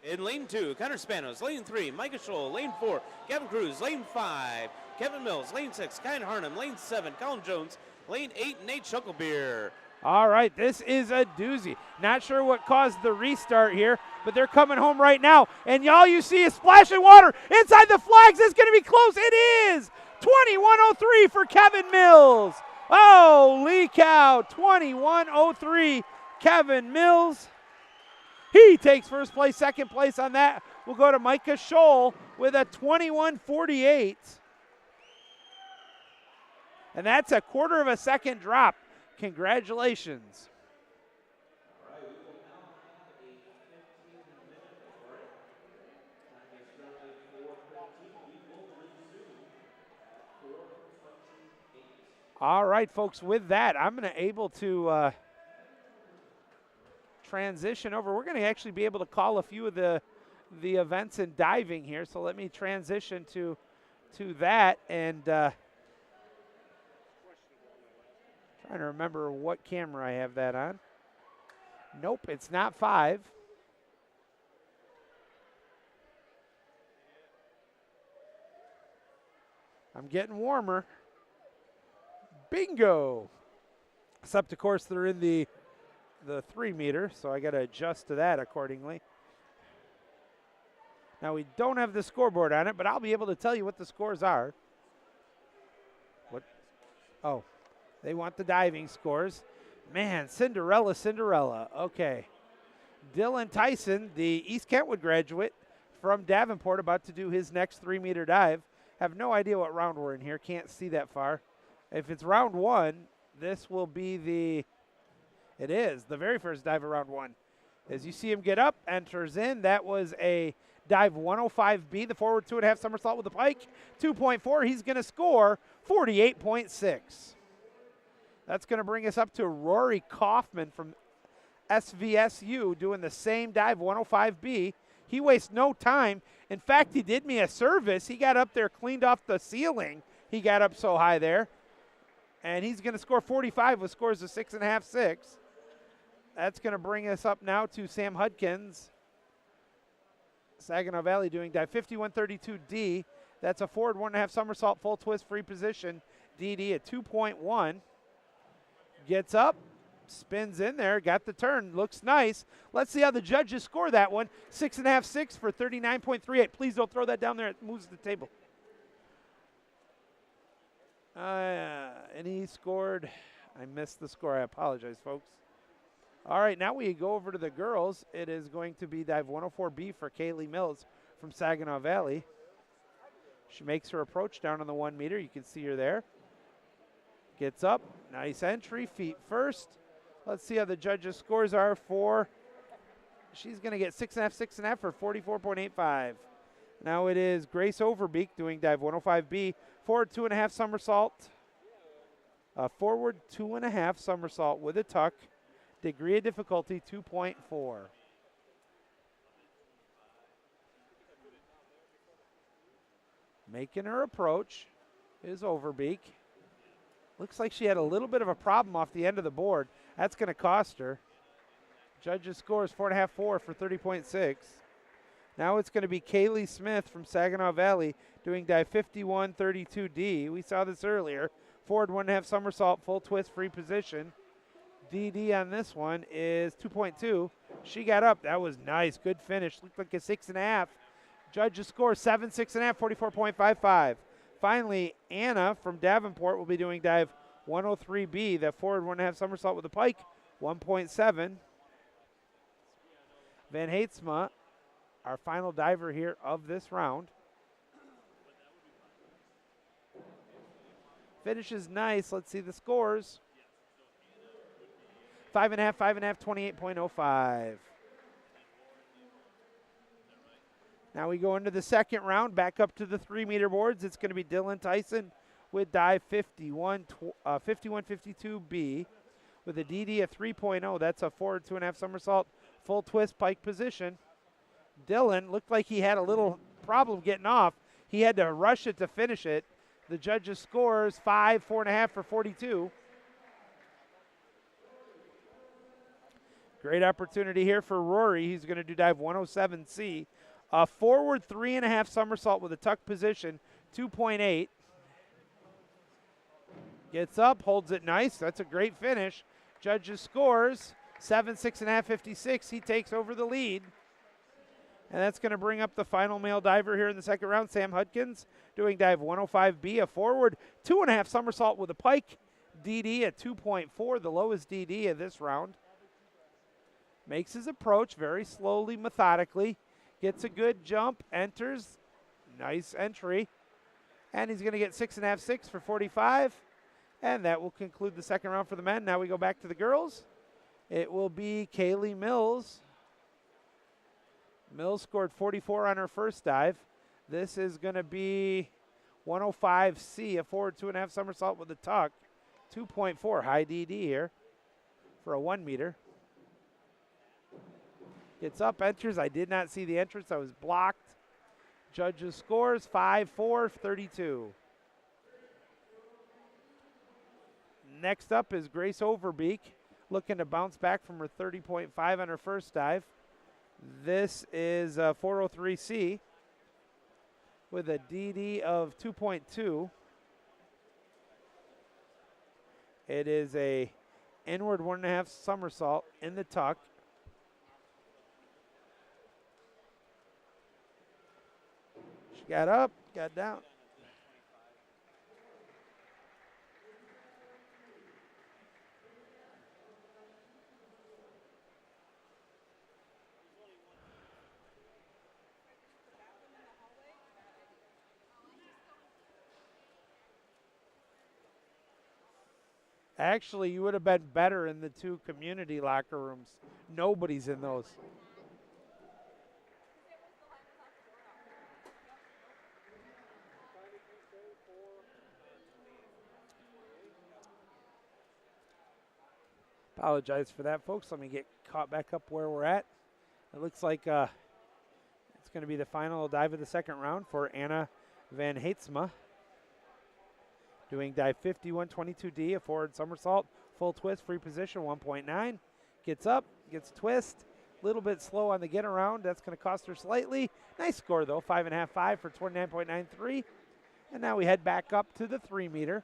In lane 2, Connor Spanos. Lane 3, Micah Scholl. Lane 4, Kevin Cruz. Lane 5, Kevin Mills. Lane 6, Kyan Harnum. Lane 7, Colin Jones. Lane 8, Nate Shucklebeer. All right, this is a doozy. Not sure what caused the restart here, but they're coming home right now. And all you see is splashing water inside the flags. It's going to be close. It is 21:03 for Kevin Mills. Holy cow, 21:03, Kevin Mills. He takes first place. Second place on that will go to Micah Scholl with a 21:48. And that's a quarter of a second drop. Congratulations. All right, folks, with that, I'm going to able to transition over. We're going to actually be able to call a few of the events in diving here. So let me transition to that, and trying to remember what camera I have that on. Nope, it's not 5. I'm getting warmer. Bingo. Except, of course, they're in the 3 meter, so I got to adjust to that accordingly. Now, we don't have the scoreboard on it, but I'll be able to tell you what the scores are. What? Oh, they want the diving scores. Man, Cinderella. Okay. Dylan Tyson, the East Kentwood graduate from Davenport, about to do his next 3 meter dive. Have no idea what round we're in here. Can't see that far. If it's round 1, this will be the very first dive of round 1. As you see him get up, enters in. That was a dive 105B, the forward 2.5 somersault with the pike, 2.4. He's going to score 48.6. That's going to bring us up to Rory Kaufman from SVSU doing the same dive, 105B. He wastes no time. In fact, he did me a service. He got up there, cleaned off the ceiling. He got up so high there. And he's going to score 45 with scores of 6.5, 6. That's going to bring us up now to Sam Hudkins, Saginaw Valley, doing dive 5132D. That's a forward 1.5 somersault, full twist, free position. DD at 2.1. Gets up, spins in there, got the turn, looks nice. Let's see how the judges score that one. 6.5, 6 for 39.38. Please don't throw that down there. It moves the table. And he scored. I missed the score. I apologize, folks. All right, now we go over to the girls. It is going to be dive 104B for Kaylee Mills from Saginaw Valley. She makes her approach down on the 1 meter. You can see her there. Gets up. Nice entry. Feet first. Let's see how the judges' scores are for. She's going to get 6.5, 6.5 for 44.85. Now it is Grace Overbeek doing dive 105B. Forward 2.5 somersault. Forward 2.5 somersault with a tuck. Degree of difficulty 2.4. Making her approach is Overbeek. Looks like she had a little bit of a problem off the end of the board. That's going to cost her. Judges scores 4.5, 4 for 30.6. Now it's going to be Kaylee Smith from Saginaw Valley doing dive 5132D. We saw this earlier. Forward 1.5 somersault, full twist, free position. DD on this one is 2.2. She got up. That was nice. Good finish. Looked like a 6.5. Judges score 7, 6.5, 44.55. Finally, Anna from Davenport will be doing dive 103B, the forward 1.5 somersault with a pike, 1.7. Van Heetsma, our final diver here of this round. Finishes nice. Let's see the scores. 5.5, 5.5, 28.05. Now we go into the second round, back up to the 3 meter boards. It's going to be Dylan Tyson with dive 5152B with a DD of 3.0. That's a forward 2.5 somersault, full twist, pike position. Dylan looked like he had a little problem getting off. He had to rush it to finish it. The judges scores 5, 4.5 for 42. Great opportunity here for Rory. He's going to do dive 107C. A forward 3.5 somersault with a tuck position, 2.8. Gets up, holds it nice. That's a great finish. Judges scores 7, 6.5, 56. He takes over the lead. And that's going to bring up the final male diver here in the second round, Sam Hudkins, doing dive 105B, a forward 2.5 somersault with a pike. DD at 2.4, the lowest DD of this round. Makes his approach very slowly, methodically. Gets a good jump, enters. Nice entry. And he's going to get 6.5, 6 for 45. And that will conclude the second round for the men. Now we go back to the girls. It will be Kaylee Mills. Mills scored 44 on her first dive. This is going to be 105C, a forward 2.5 somersault with a tuck. 2.4, high DD here for a 1 meter. Gets up, enters. I did not see the entrance. I was blocked. Judges scores 5, 4, 32. Next up is Grace Overbeek, looking to bounce back from her 30.5 on her first dive. This is 403C with a DD of 2.2. It is a inward 1.5 somersault in the tuck. She got up, got down. Actually, you would have been better in the 2 community locker rooms. Nobody's in those. Apologize for that, folks. Let me get caught back up where we're at. It looks like it's going to be the final dive of the second round for Anna Van Heetsma. Doing dive 5122D, a forward somersault, full twist, free position, 1.9. Gets up, gets a twist. A little bit slow on the get around. That's going to cost her slightly. Nice score, though, 5.5 for 29.93. And now we head back up to the 3 meter.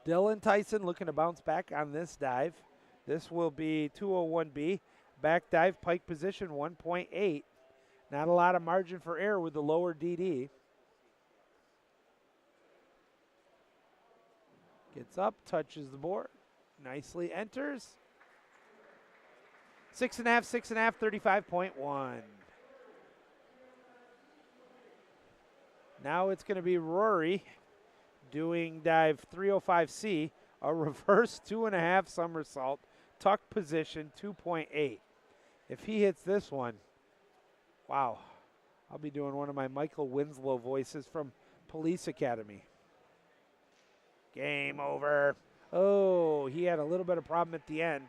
Dylan Tyson looking to bounce back on this dive. This will be 201B. Back dive, pike position 1.8. Not a lot of margin for error with the lower DD. Gets up, touches the board. Nicely enters. 6.5, 6.5, 35.1. Now it's going to be Rory doing dive 305C, a reverse 2.5 somersault, tuck position 2.8. If he hits this one, wow, I'll be doing one of my Michael Winslow voices from Police Academy. Game over. Oh, he had a little bit of problem at the end.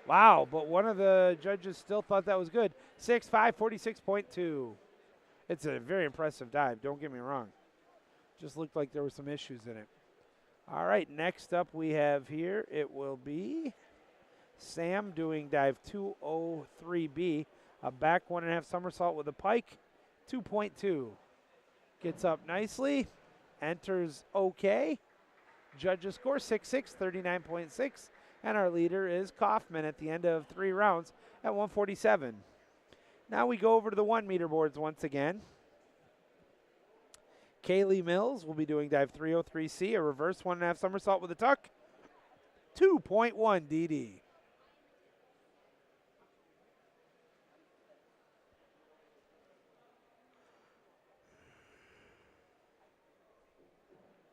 Wow, but one of the judges still thought that was good. 6.5, 46.2. It's a very impressive dive, don't get me wrong. Just looked like there were some issues in it. All right, next up we have here, it will be Sam doing dive 203B, a back 1.5 somersault with a pike, 2.2. Gets up nicely, enters okay. Judges score 6.6, 39.6, and our leader is Kaufman at the end of 3 rounds at 147. Now we go over to the 1 meter boards once again. Kaylee Mills will be doing dive 303C, a reverse 1.5 somersault with a tuck, 2.1 DD.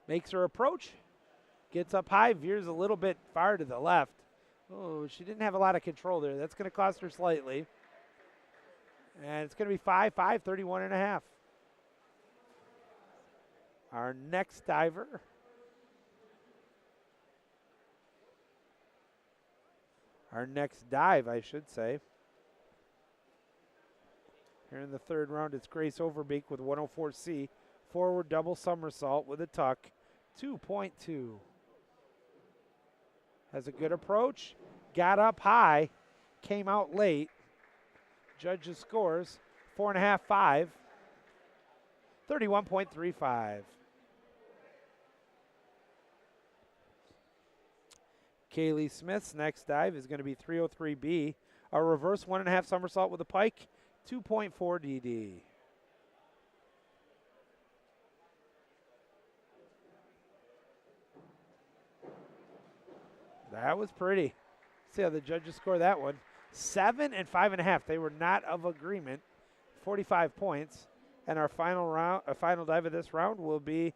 Makes her approach, gets up high, veers a little bit far to the left. Oh, she didn't have a lot of control there. That's going to cost her slightly. And it's going to be 5.5, 31.5. Our next diver. Our next dive, I should say. Here in the 3rd round, it's Grace Overbeek with 104C. Forward double somersault with a tuck, 2.2. Has a good approach, got up high, came out late. Judges scores 4.5, 5, 31.35. Kaylee Smith's next dive is going to be 303B, a reverse 1.5 somersault with a pike, 2.4 DD. That was pretty. See how the judges score that one. 7 and 5.5. They were not of agreement. 45 points. And our final dive of this round will be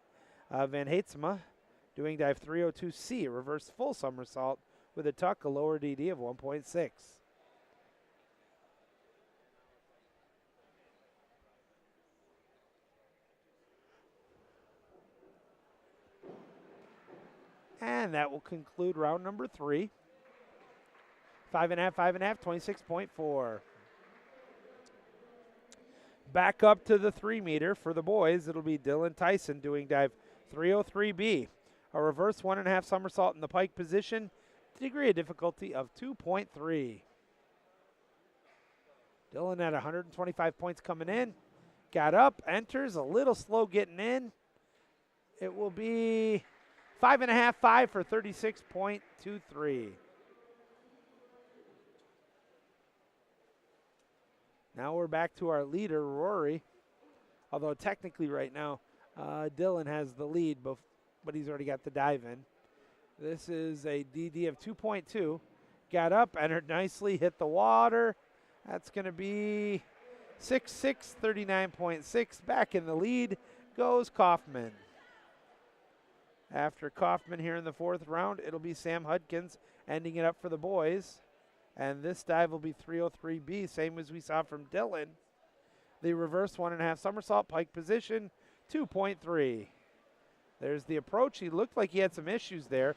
Van Heetsma doing dive 302C, a reverse full somersault with a tuck, a lower DD of 1.6. And that will conclude round number 3. 5.5, 5.5, 26.4. Back up to the 3 meter for the boys. It'll be Dylan Tyson doing dive 303B, a reverse 1.5 somersault in the pike position, degree of difficulty of 2.3. Dylan at 125 points coming in. Got up, enters, a little slow getting in. It will be 5.5, 5 for 36.23. Now we're back to our leader, Rory. Although technically right now, Dylan has the lead, but he's already got the dive in. This is a DD of 2.2. Got up, entered nicely, hit the water. That's going to be 6.6, 39.6. Back in the lead goes Kaufman. After Kaufman here in the 4th round, it'll be Sam Hudkins ending it up for the boys. And this dive will be 303B, same as we saw from Dylan. The reverse 1.5 somersault, pike position, 2.3. There's the approach. He looked like he had some issues there.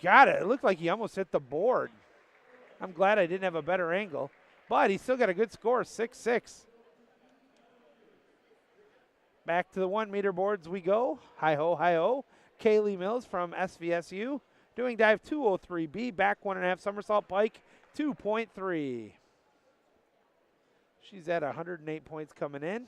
Got it. It looked like he almost hit the board. I'm glad I didn't have a better angle. But he still got a good score, 6-6. Back to the 1 meter boards we go. Hi-ho, hi-ho. Kaylee Mills from SVSU doing dive 203B, back 1.5 somersault pike, 2.3. She's at 108 points coming in.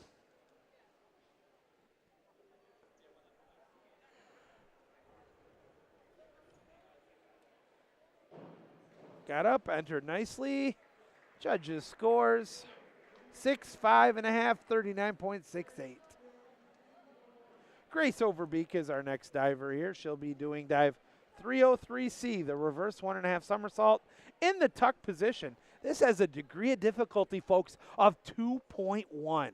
Got up, entered nicely. Judges scores 6.5.5, 39.68. Grace Overbeek is our next diver here. She'll be doing dive 303C, the reverse 1.5 somersault in the tuck position. This has a degree of difficulty, folks, of 2.1.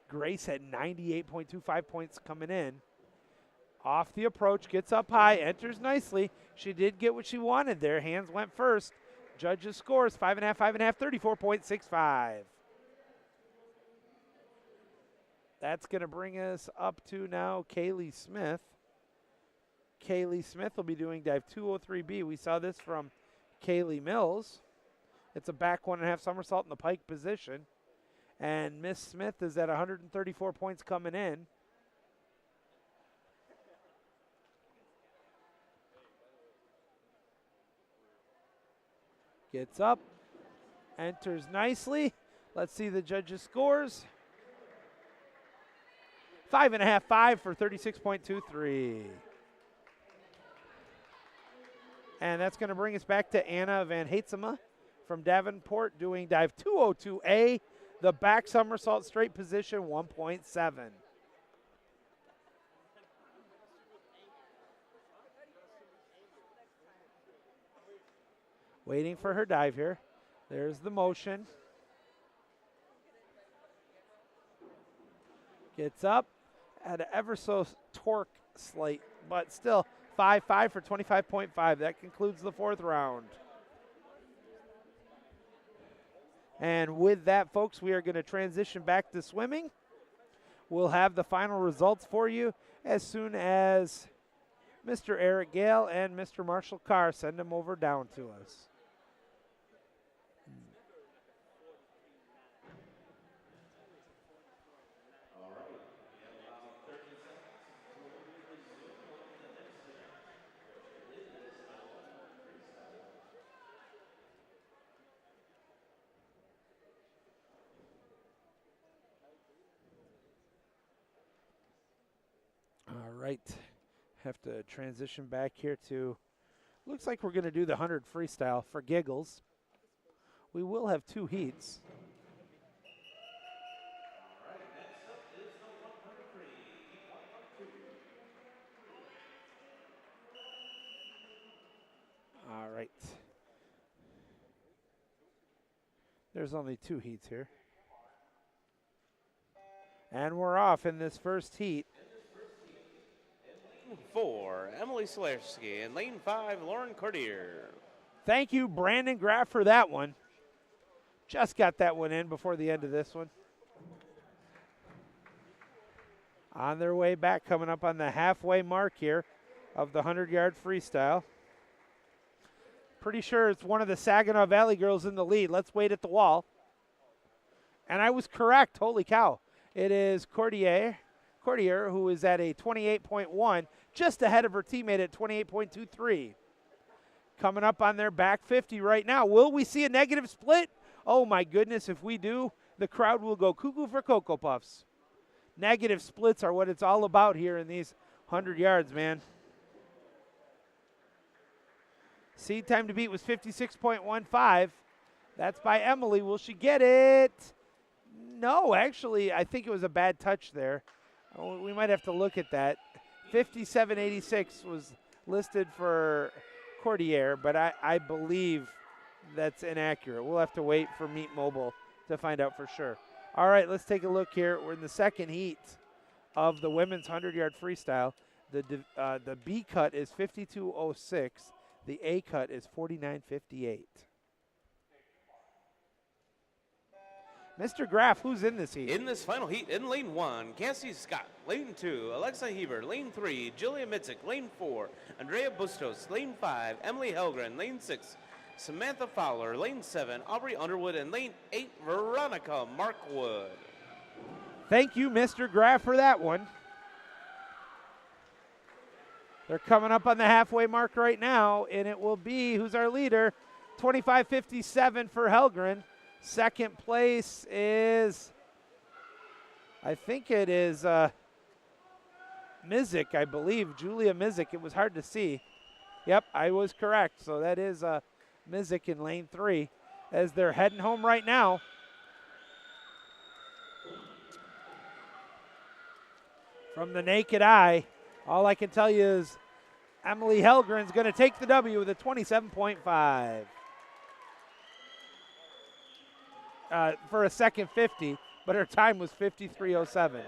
Grace had 98.25 points coming in. Off the approach, gets up high, enters nicely. She did get what she wanted there. Hands went first. Judges scores 5.5, 5.5, 34.65. That's going to bring us up to now Kaylee Smith. Kaylee Smith will be doing dive 203B. We saw this from Kaylee Mills. It's a back 1.5 somersault in the pike position. And Miss Smith is at 134 points coming in. Gets up, enters nicely. Let's see the judges' scores. 5.5, 5 for 36.23. And that's going to bring us back to Anna Van Heetsema from Davenport doing dive 202A, the back somersault straight position, 1.7. Waiting for her dive here. There's the motion. Gets up at an ever so torque slight, but still 5.5 for 25.5. That concludes the 4th round. And with that, folks, we are going to transition back to swimming. We'll have the final results for you as soon as Mr. Eric Gale and Mr. Marshall Carr send them over down to us. All right, have to transition back here to, looks like we're going to do the 100 freestyle for giggles. We will have 2 heats. All right. There's only 2 heats here. And we're off in this first heat. 4, Emily Solarsky, and lane 5, Lauren Cordier. Thank you, Brandon Graff, for that one. Just got that one in before the end of this one. On their way back, coming up on the halfway mark here of the 100-yard freestyle. Pretty sure it's one of the Saginaw Valley girls in the lead. Let's wait at the wall. And I was correct. Holy cow. It is Cordier, who is at a 28.1, just ahead of her teammate at 28.23. Coming up on their back 50 right now. Will we see a negative split? Oh, my goodness. If we do, the crowd will go cuckoo for Cocoa Puffs. Negative splits are what it's all about here in these 100 yards, man. Seed time to beat was 56.15. That's by Emily. Will she get it? No, actually, I think it was a bad touch there. Oh, we might have to look at that. 57.86 was listed for Cordier, but I believe that's inaccurate. We'll have to wait for Meet Mobile to find out for sure. All right, let's take a look here. We're in the second heat of the women's 100-yard freestyle. The B cut is 52.06. The A cut is 49.58. Mr. Graff, who's in this heat? In this final heat, in lane 1, Cassie Scott. Lane 2, Alexa Heber. Lane 3, Julia Mitzik. Lane 4, Andrea Bustos. Lane 5, Emily Helgren. Lane 6, Samantha Fowler. Lane 7, Aubrey Underwood. And lane 8, Veronica Markwood. Thank you, Mr. Graff, for that one. They're coming up on the halfway mark right now, and it will be, who's our leader? 25:57 for Helgren. Second place is, I think it is Mizik, I believe, Julia Mizik. It was hard to see. Yep, I was correct. So that is Mizik in lane 3 as they're heading home right now. From the naked eye, all I can tell you is Emily Helgren's going to take the W with a 27.5. For a second 50, but her time was 53:07.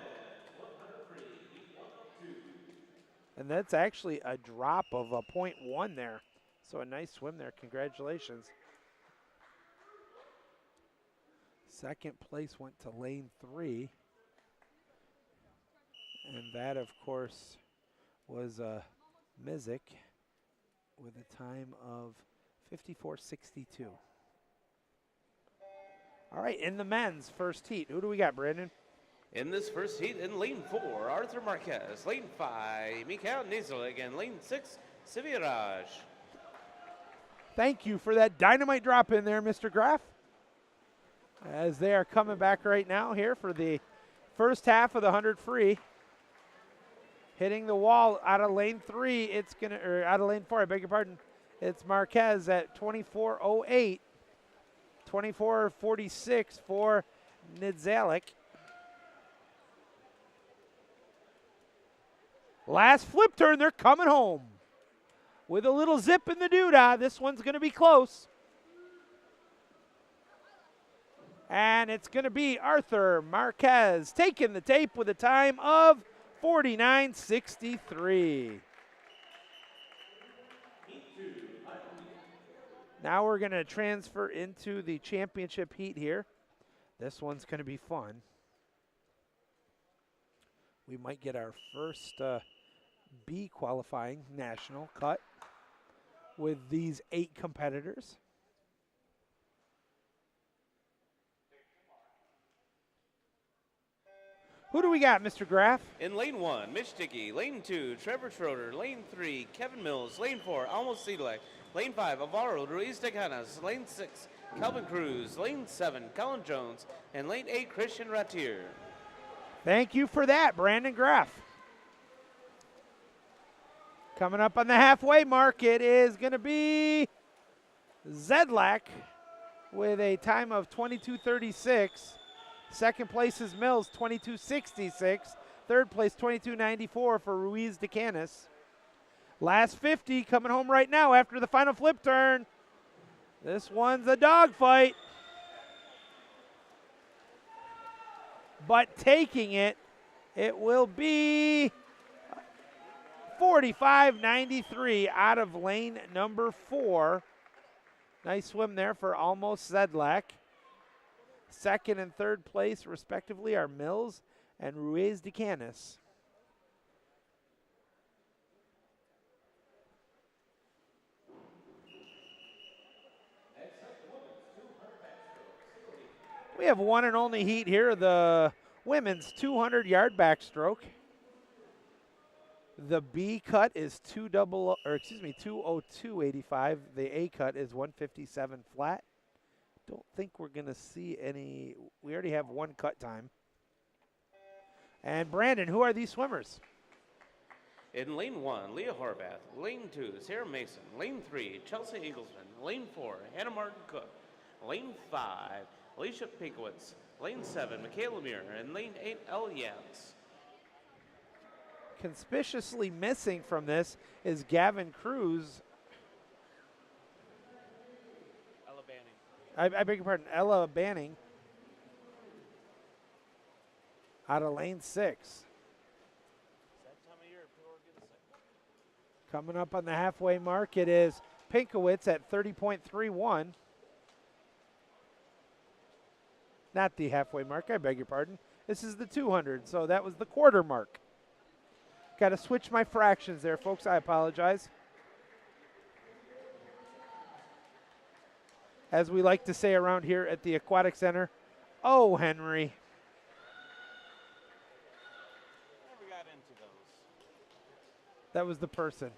And that's actually a drop of a 0.1 there. So a nice swim there. Congratulations. Second place went to lane 3. And that, of course, was Mizik with a time of 54:62. All right, in the men's first heat, who do we got, Brandon? In this first heat, in lane 4, Arthur Marquez. Lane 5, Mikhail Nizelik. And lane 6, Sivya Raj. Thank you for that dynamite drop in there, Mr. Graff. As they are coming back right now here for the first half of the 100 free. Hitting the wall out of lane 3, it's gonna, or out of lane 4, I beg your pardon. It's Marquez at 24:08. 24:46 for Nidzalik. Last flip turn, they're coming home. With a little zip in the doodah, this one's going to be close. And it's going to be Arthur Marquez taking the tape with a time of 49:63. Now we're going to transfer into the championship heat here. This one's going to be fun. We might get our first B qualifying national cut with these 8 competitors. Who do we got, Mr. Graff? In lane 1, Mitch Dickey. Lane 2, Trevor Schroeder. Lane 3, Kevin Mills. Lane 4, Almo Sedlak. Lane 5, Alvaro Ruiz de Canas. Lane 6, Calvin Cruz. Lane 7, Colin Jones. And lane 8, Christian Ratier. Thank you for that, Brandon Graff. Coming up on the halfway mark, it is going to be Zedlak with a time of 22:36. Second place is Mills, 22:66. Third place, 22:94 for Ruiz de Canas. Last 50 coming home right now after the final flip turn. This one's a dogfight. But taking it, it will be 45:93 out of lane number 4. Nice swim there for Almost Zedlak. Second and third place, respectively, are Mills and Ruiz de Canas. We have one and only heat here, the women's 200-yard backstroke. The B cut is 2:02.85. The A cut is 1:57 flat. Don't think we're going to see any. We already have one cut time. And Brandon, who are these swimmers? In lane 1, Leah Horvath. Lane 2, Sarah Mason. Lane 3, Chelsea Eaglesman. Lane 4, Hannah Martin Cook. Lane 5, Alicia Pinkowitz. Lane 7, Michaela Muir. And lane 8, Elle Yance. Conspicuously missing from this is Gavin Cruz. Ella Banning. I beg your pardon, Ella Banning. Out of lane 6. Coming up on the halfway mark, it is Pinkowitz at 30.31. Not the halfway mark, I beg your pardon. This is the 200, so that was the quarter mark. Got to switch my fractions there, folks. I apologize. As we like to say around here at the Aquatic Center, oh, Henry. Never got into those. That was the person.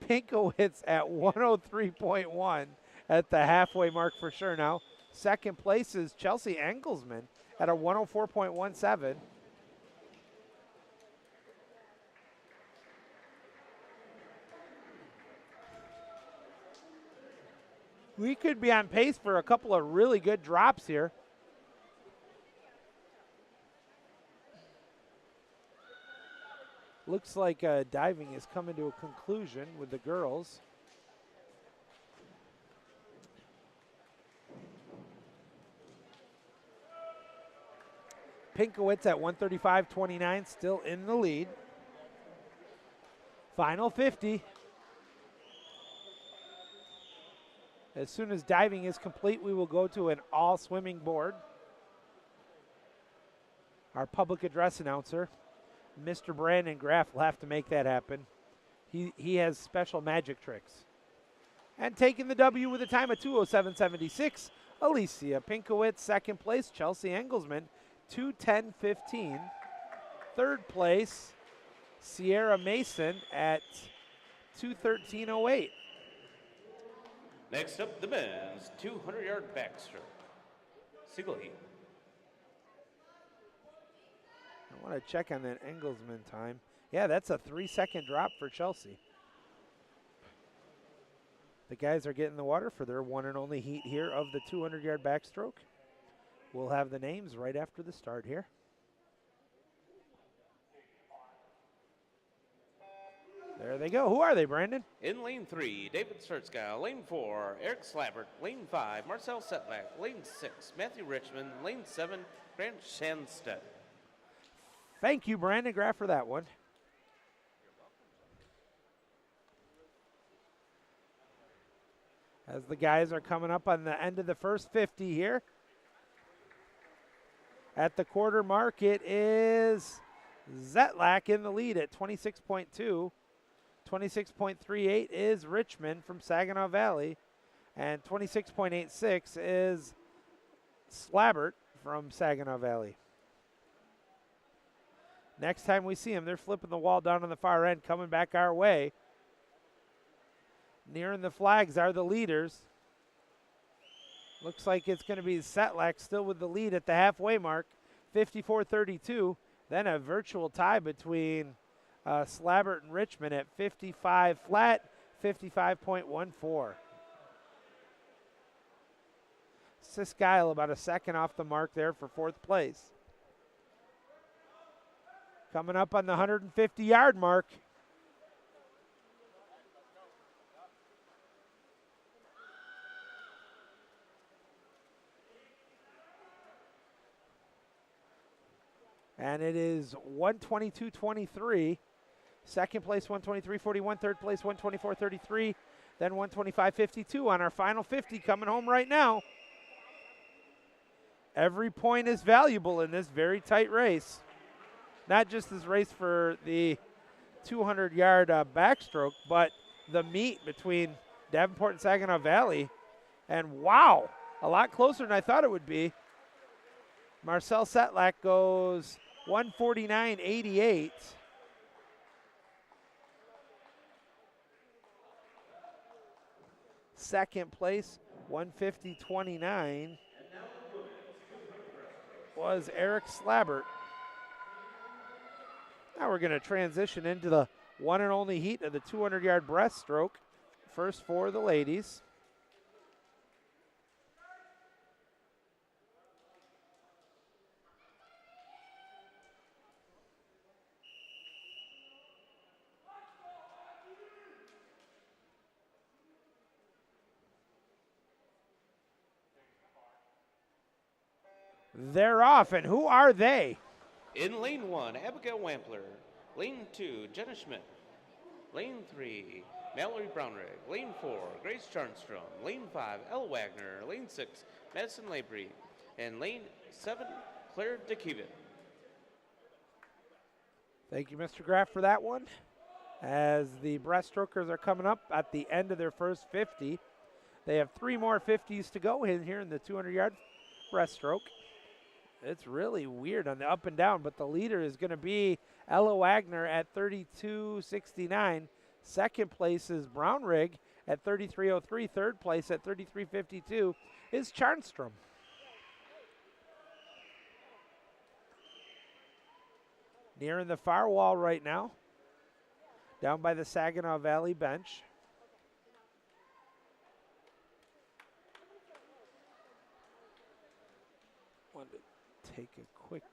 Pinkowitz at 103.1 at the halfway mark for sure now. Second place is Chelsea Engelsman at a 104.17. We could be on pace for a couple of really good drops here. Looks like diving is coming to a conclusion with the girls. Pinkowitz at 135.29, still in the lead. Final 50. As soon as diving is complete, we will go to an all swimming board. Our public address announcer, Mr. Brandon Graff, will have to make that happen. He has special magic tricks. And taking the W with a time of 2:07.76, Alicia Pinkowitz. Second place, Chelsea Engelsman, 2:10.15. Third place, Sierra Mason at 2:13.08. Next up, the men's 200-yard backstroke. Single heat. I want to check on that Engelsman time. Yeah, that's a 3-second drop for Chelsea. The guys are getting the water for their one and only heat here of the 200-yard backstroke. We'll have the names right after the start here. There they go. Who are they, Brandon? In lane 3, David Surtzka. Lane 4, Eric Slabbert. Lane 5, Marcel Setlack. Lane 6, Matthew Richmond. Lane 7, Grant Shanstead. Thank you, Brandon Graff, for that one. As the guys are coming up on the end of the first 50 here. At the quarter mark, it is Zetlak in the lead at 26.2. 26.38 is Richmond from Saginaw Valley. And 26.86 is Slabbert from Saginaw Valley. Next time we see them, they're flipping the wall down on the far end, coming back our way. Nearing the flags are the leaders. Looks like it's going to be Setlack still with the lead at the halfway mark, 54-32. Then a virtual tie between Slabbert and Richmond at 55 flat, 55.14. Siskyle about a second off the mark there for fourth place. Coming up on the 150-yard mark. And it is 122.23. Second place 123.41. Third place 124.33. Then 125.52 on our final 50 coming home right now. Every point is valuable in this very tight race. Not just this race for the 200-yard backstroke, but the meet between Davenport and Saginaw Valley. And wow, a lot closer than I thought it would be. Marcel Setlack goes 149.88. Second place, 150.29, was Eric Slabbert. Now we're going to transition into the one and only heat of the 200-yard breaststroke. First for the ladies. They're off, and who are they? In lane 1, Abigail Wampler. Lane 2, Jenna Schmidt. Lane 3, Mallory Brownrigg. Lane 4, Grace Charnstrom. Lane 5, Elle Wagner. Lane 6, Madison Labrie. And lane 7, Claire DeKeven. Thank you, Mr. Graff, for that one. As the breaststrokers are coming up at the end of their first 50. They have 3 more 50s to go in here in the 200-yard breaststroke. It's really weird on the up and down, but the leader is going to be Ella Wagner at 32.69. Second place is Brownrigg at 33.03. Third place at 33.52 is Charnstrom. Nearing the far wall right now, down by the Saginaw Valley bench. Wanted to take a quick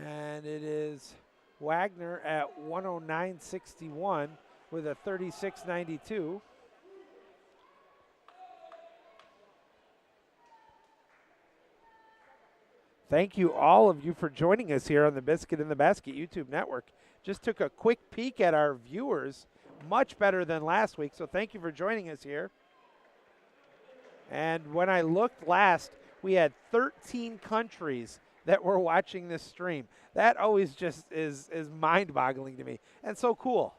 and it is Wagner at 109.61 with a 36.92. Thank you, all of you, for joining us here on the Biscuit in the Basket YouTube network. Just took a quick peek at our viewers. Much better than last week, so thank you for joining us here. And when I looked last, we had 13 countries that were watching this stream. That always just is mind-boggling to me, and so cool.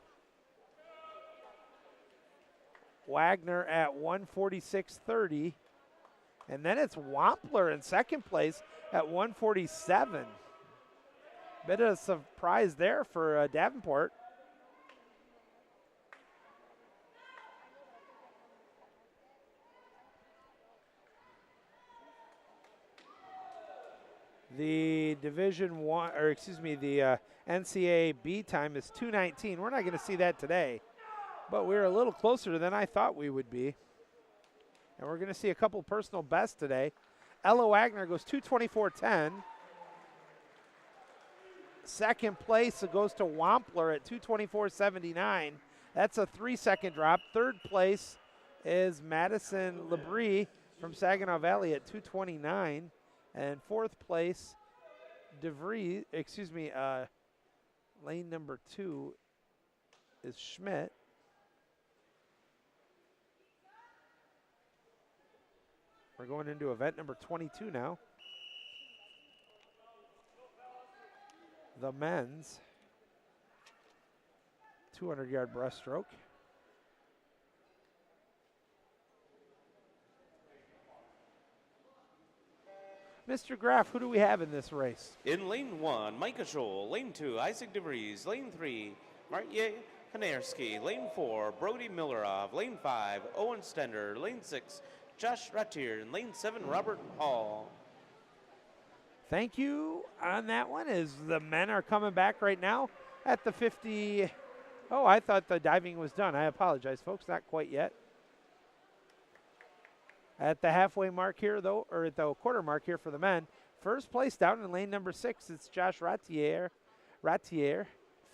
Wagner at 146.30. And then it's Wampler in second place at 147. Bit of a surprise there for Davenport. The Division One, or excuse me, the NCAA B time is 2:19. We're not going to see that today, but we're a little closer than I thought we would be. And we're going to see a couple personal bests today. Ella Wagner goes 2:24.10. Second place, it goes to Wampler at 2:24.79. That's a 3-second drop. Third place is Madison Labrie from Saginaw Valley at 2:29. And fourth place, DeVries, lane number 2 is Schmidt. We're going into event number 22 now. The men's 200-yard breaststroke. Mr. Graff, who do we have in this race? In lane 1, Micah Scholl. Lane 2, Isaac DeVries. Lane 3, Martje Kanarski. Lane 4, Brody Millerov. Lane 5, Owen Stender. Lane 6, Josh Ratier. And lane 7, Robert Hall. Thank you on that one as the men are coming back right now at the 50. Oh, I thought the diving was done. I apologize, folks. Not quite yet. At the halfway mark here, though, or at the quarter mark here for the men, first place down in lane number 6, it's Josh Ratier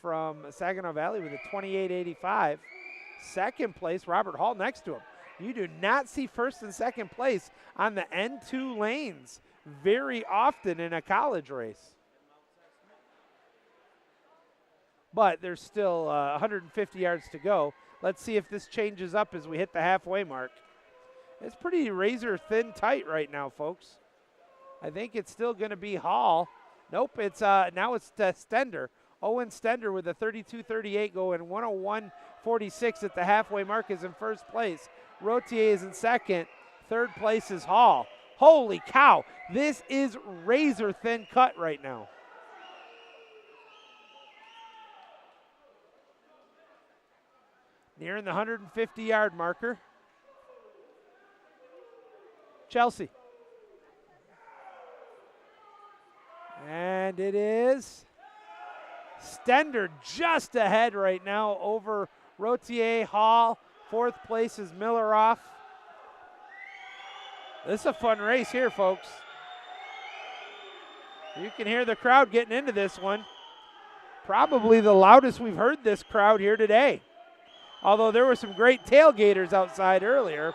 from Saginaw Valley with a 28.85. Second place, Robert Hall next to him. You do not see first and second place on the N2 lanes very often in a college race. But there's still 150 yards to go. Let's see if this changes up as we hit the halfway mark. It's pretty razor thin tight right now, folks. I think it's still going to be Hall. Nope, it's now it's Stender. Owen Stender with a 32.38 going 101.46 at the halfway mark is in first place. Rotier is in second. Third place is Hall. Holy cow, this is razor thin cut right now. Nearing the 150-yard marker. Chelsea. And it is Stender just ahead right now over Rotier. Hall. Fourth place is Milleroff. This is a fun race here, folks. You can hear the crowd getting into this one. Probably the loudest we've heard this crowd here today. Although there were some great tailgaters outside earlier.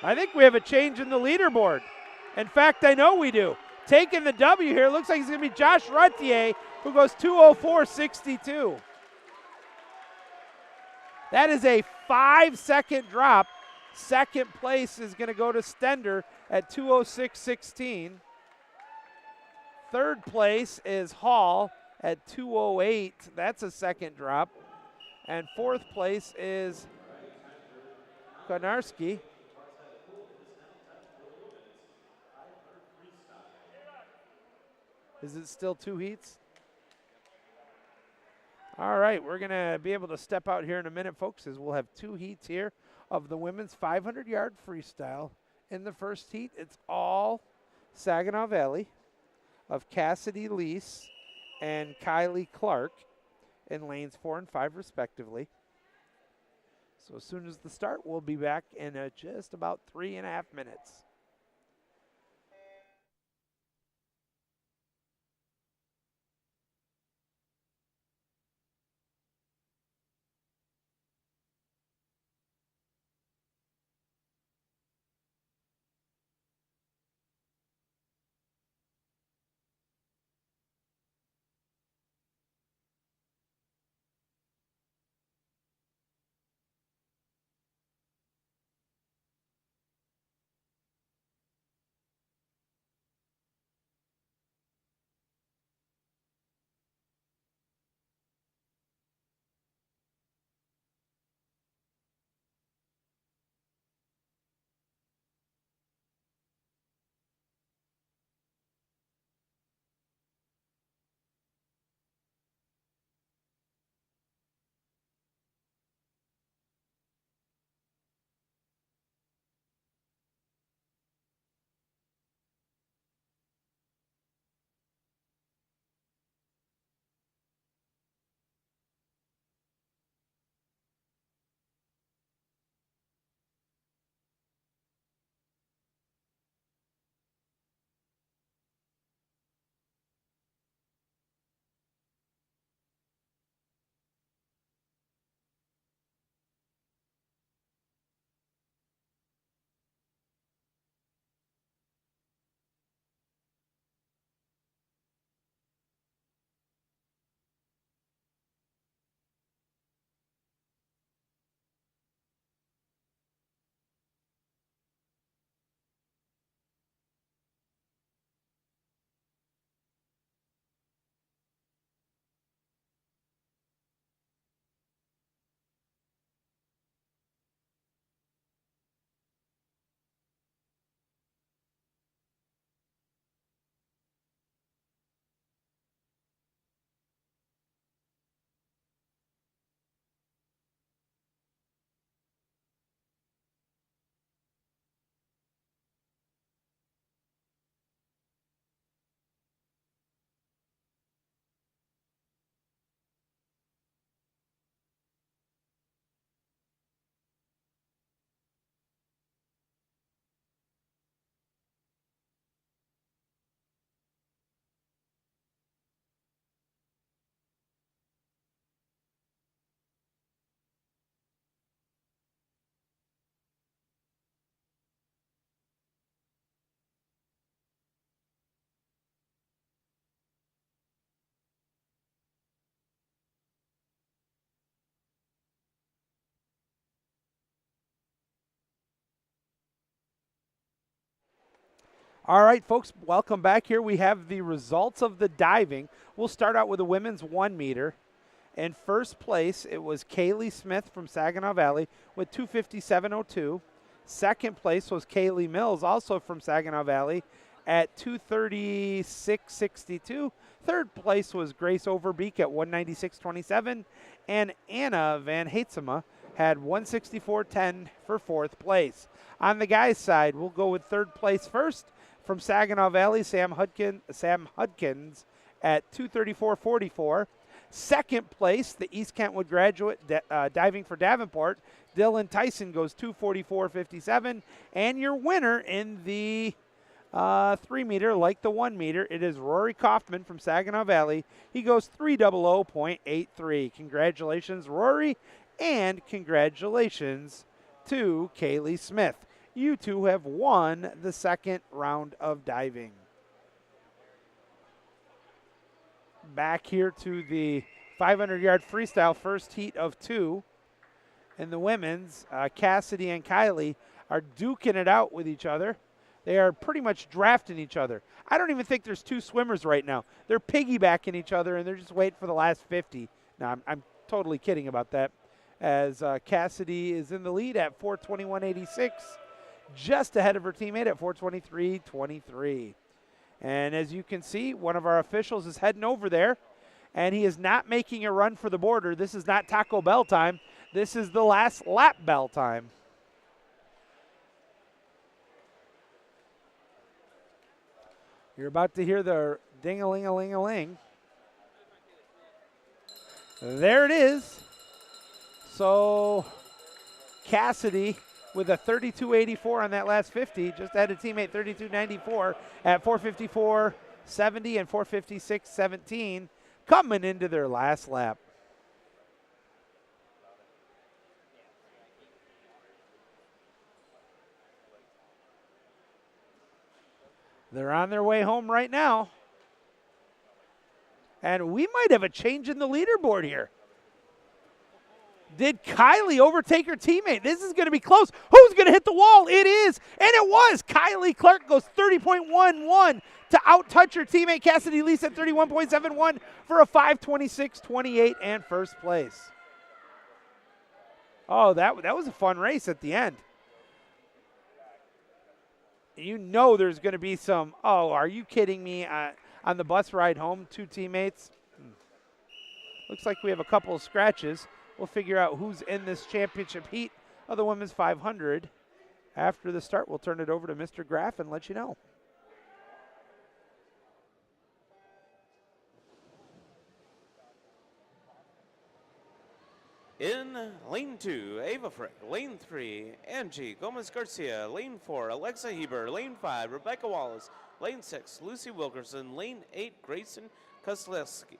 I think we have a change in the leaderboard. In fact, I know we do. taking the W here. Looks like it's going to be Josh Ruttier, who goes 2:04.62. That is a 5-second drop. Second place is going to go to Stender at 2:06.16. Third place is Hall at 2:08. That's a second drop. And fourth place is Konarski. Is it still 2 heats? All right, we're going to be able to step out here in a minute, folks, as we'll have 2 heats here of the women's 500-yard freestyle. In the first heat, it's all Saginaw Valley of Cassidy Lease and Kylie Clark in lanes 4 and 5, respectively. So as soon as the start, we'll be back in just about 3.5 minutes. All right, folks, welcome back. Here we have the results of the diving. We'll start out with the women's 1 meter. In first place, it was Kaylee Smith from Saginaw Valley with 2:57.02. Second place was Kaylee Mills, also from Saginaw Valley, at 2:36.62. Third place was Grace Overbeek at 1:96.27. And Anna Van Heetsema had 1:64.10 for fourth place. On the guys' side, we'll go with third place first. From Saginaw Valley, Sam Hudkins at 2:34.44. Second place, the East Kentwood graduate diving for Davenport, Dylan Tyson goes 2:44.57. And your winner in the 3 meter, like the 1 meter, it is Rory Kaufman from Saginaw Valley. He goes 3:00.83. Congratulations, Rory, and congratulations to Kaylee Smith. You two have won the second round of diving. back here to the 500-yard freestyle, first heat of 2. In the women's, Cassidy and Kylie are duking it out with each other. They are pretty much drafting each other. I don't even think there's 2 swimmers right now. They're piggybacking each other, and they're just waiting for the last 50. Now, I'm totally kidding about that, as Cassidy is in the lead at 4:21.86, just ahead of her teammate at 4:23.23. And as you can see, one of our officials is heading over there, and he is not making a run for the border. This is not Taco Bell time. This is the last lap bell time. You're about to hear the ding-a-ling-a-ling-a-ling. There it is. So Cassidy with a 32.84 on that last 50, just had a teammate 32.94 at 4:54.70 and 4:56.17 coming into their last lap. They're on their way home right now. And we might have a change in the leaderboard here. Did Kylie overtake her teammate? This is going to be close. Who's going to hit the wall? It is, and it was. Kylie Clark goes 30.11 to out-touch her teammate Cassidy Lease at 31.71 for a 5:26.28 and first place. Oh, that was a fun race at the end. You know there's going to be some, oh, are you kidding me? On the bus ride home, 2 teammates. Looks like we have a couple of scratches. We'll figure out who's in this championship heat of the women's 500. After the start, we'll turn it over to Mr. Graff and let you know. In lane 2, Ava Frick. Lane 3, Angie Gomez-Garcia. Lane 4, Alexa Heber. Lane 5, Rebecca Wallace. Lane 6, Lucy Wilkerson. Lane 8, Grayson Kozlowski.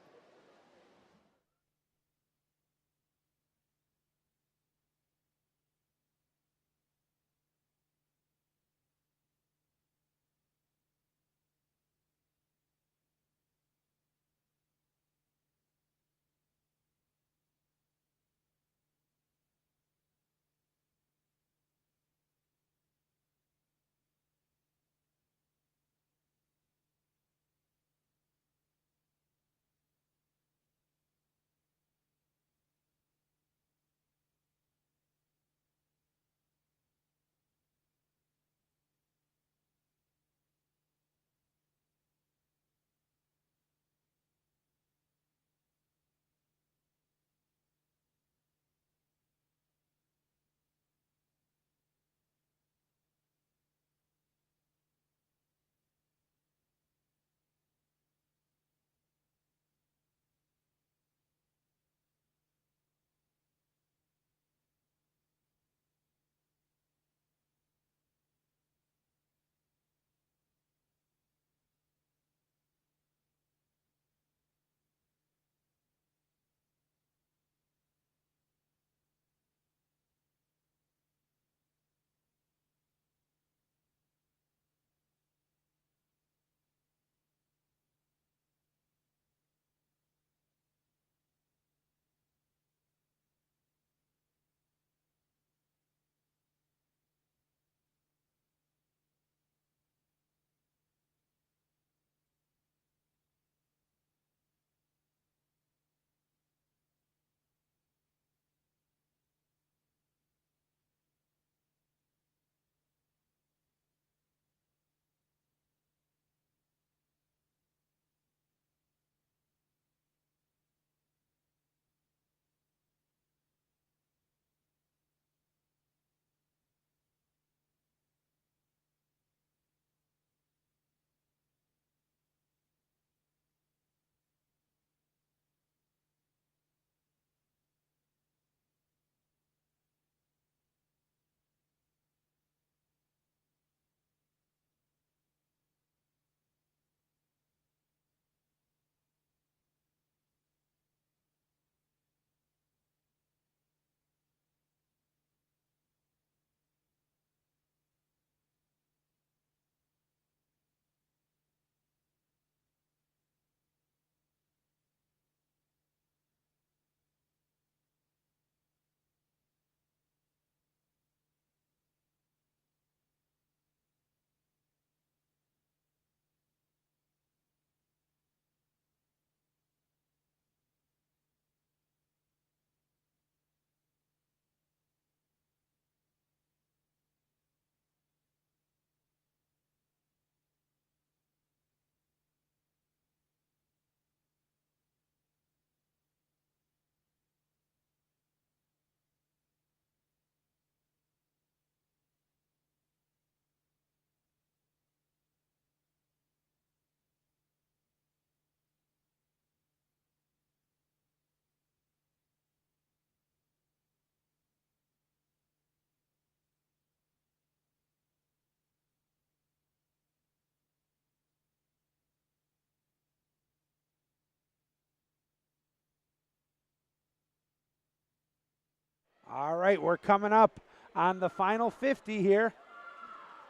All right, we're coming up on the final 50 here.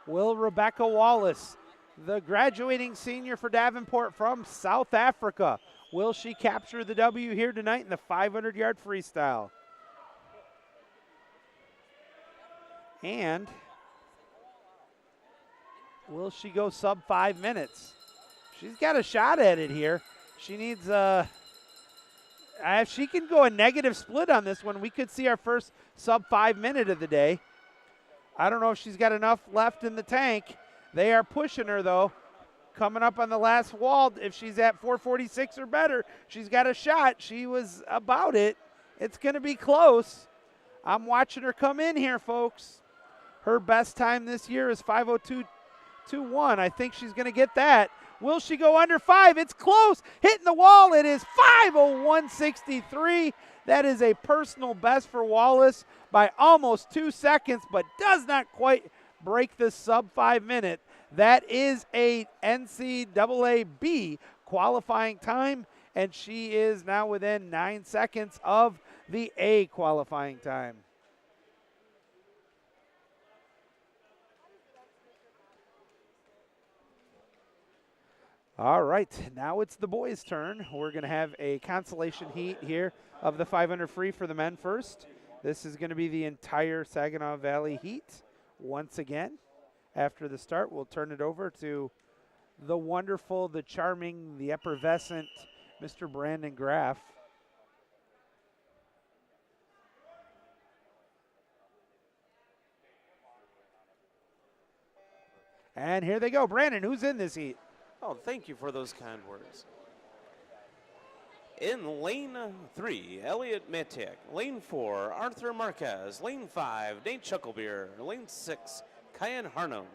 Will Rebecca Wallace, the graduating senior for Davenport from South Africa, will she capture the W here tonight in the 500-yard freestyle? And will she go sub 5 minutes? She's got a shot at it here. She needs if she can go a negative split on this one, we could see our first sub 5 minute of the day. I don't know if she's got enough left in the tank. They are pushing her, though. Coming up on the last wall, if she's at 4:46 or better, she's got a shot. She was about it. It's going to be close. I'm watching her come in here, folks. Her best time this year is 5:02.21. I think she's going to get that. Will she go under 5? It's close. Hitting the wall. It is 5:01.63. That is a personal best for Wallace by almost 2 seconds, but does not quite break the sub 5 minute. That is a NCAA B qualifying time, and she is now within 9 seconds of the A qualifying time. All right, now it's the boys' turn. We're going to have a consolation heat here of the 500 free for the men first. This is going to be the entire Saginaw Valley heat once again. After the start, we'll turn it over to the wonderful, the charming, the effervescent Mr. Brandon Graff. And here they go. Brandon, who's in this heat? Oh, thank you for those kind words. In lane 3, Elliot Matic. Lane 4, Arthur Marquez. Lane 5, Nate Chucklebeer. Lane 6, Kyan Harnum.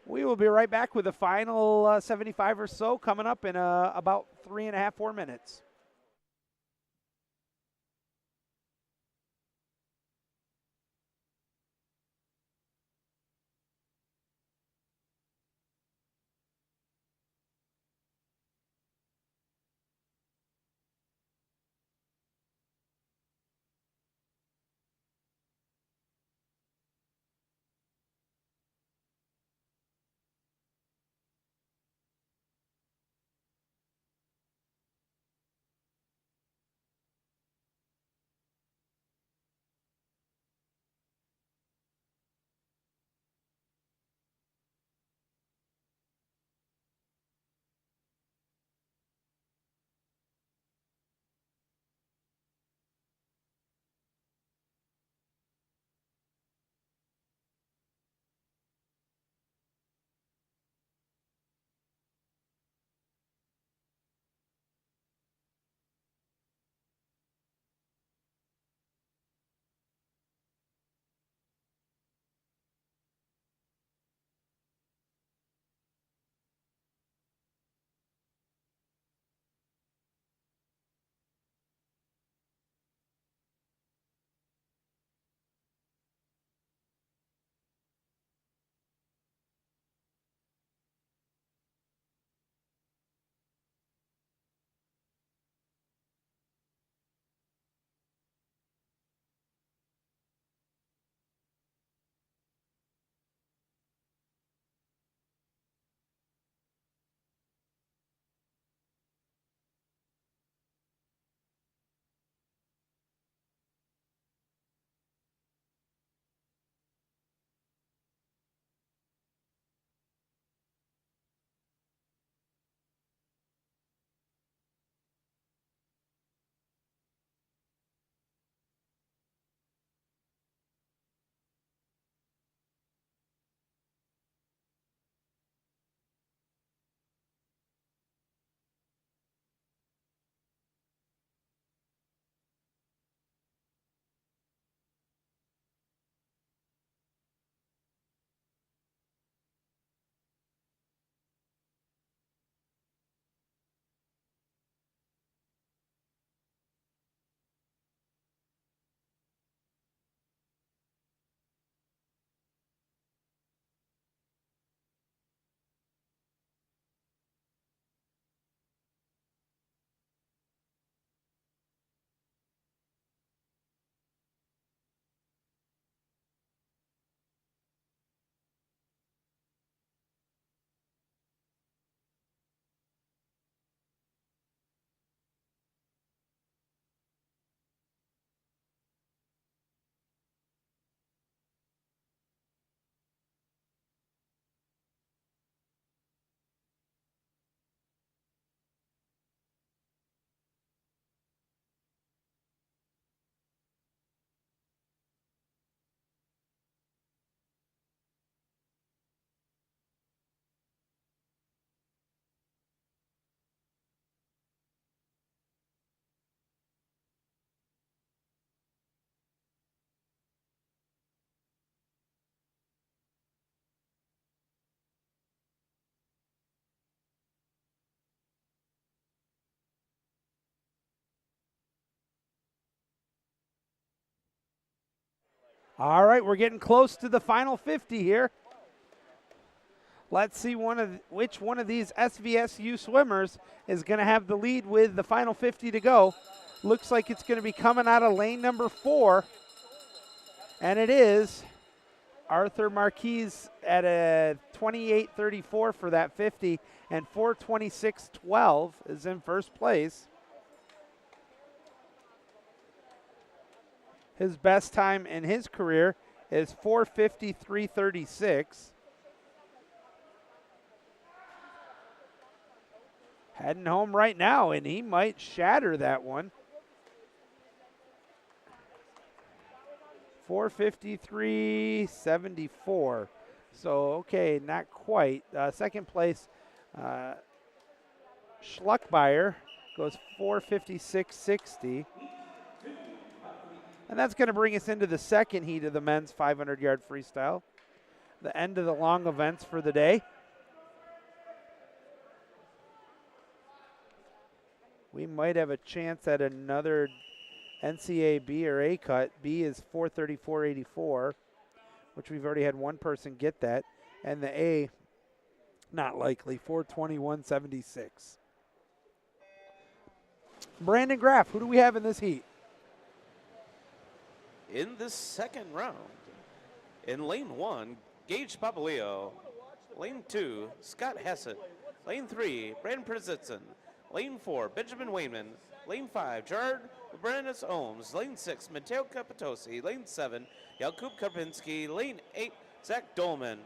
We will be right back with the final 75 or so coming up in about 3.5, 4 minutes. All right, we're getting close to the final 50 here. Let's see which one of these SVSU swimmers is going to have the lead with the final 50 to go. Looks like it's going to be coming out of lane number 4. And it is Arthur Marquise at a 28:34 for that 50, and 4:26.12 is in first place. His best time in his career is 4:53.36. Heading home right now, and he might shatter that one. 4:53.74. So, okay, not quite. Second place, Schluckbeyer goes 4:56.60. And that's going to bring us into the second heat of the men's 500-yard freestyle, the end of the long events for the day. We might have a chance at another NCAA B or A cut. B is 4:34.84, which we've already had one person get that. And the A, not likely, 4:21.76. Brandon Graff, who do we have in this heat? In the second round, in lane 1, Gage Papaleo. Lane 2, Scott Hassett. Lane 3, Brandon Przitson. Lane 4, Benjamin Wayman. Lane 5, Gerard Brandis Ohms. Lane 6, Mateo Capitosi. Lane 7, Jakub Karpinski. Lane 8, Zach Dolman.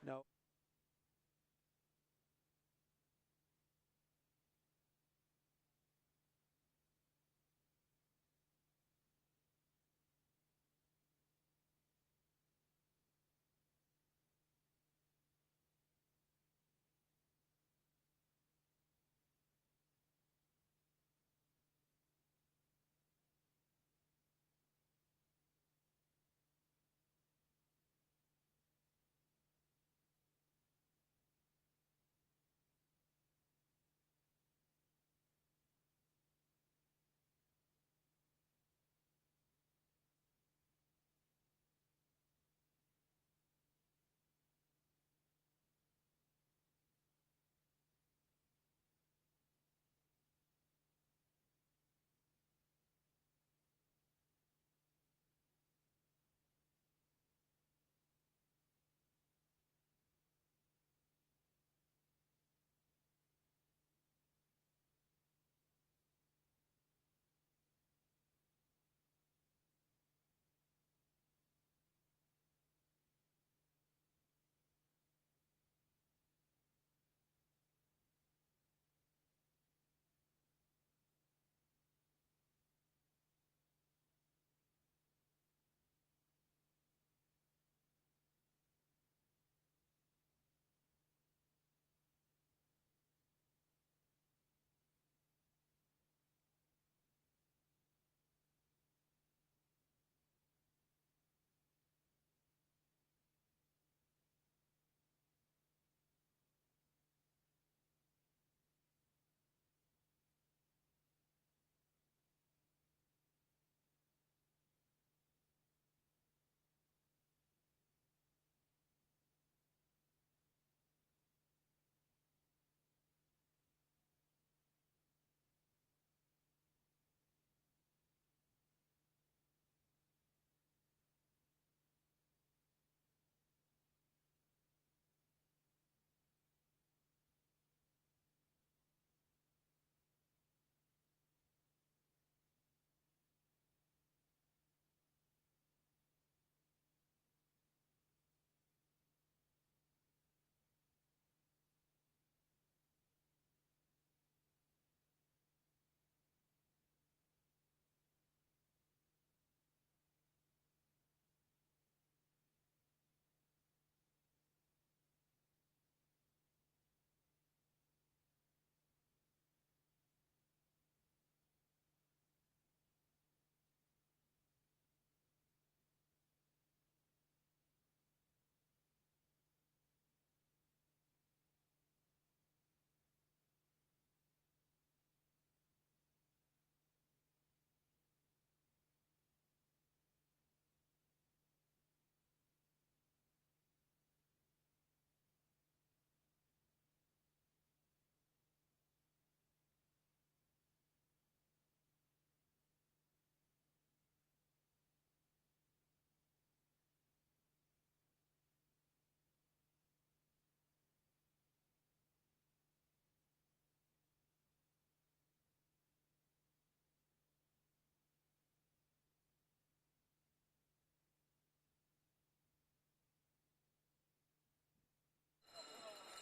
No.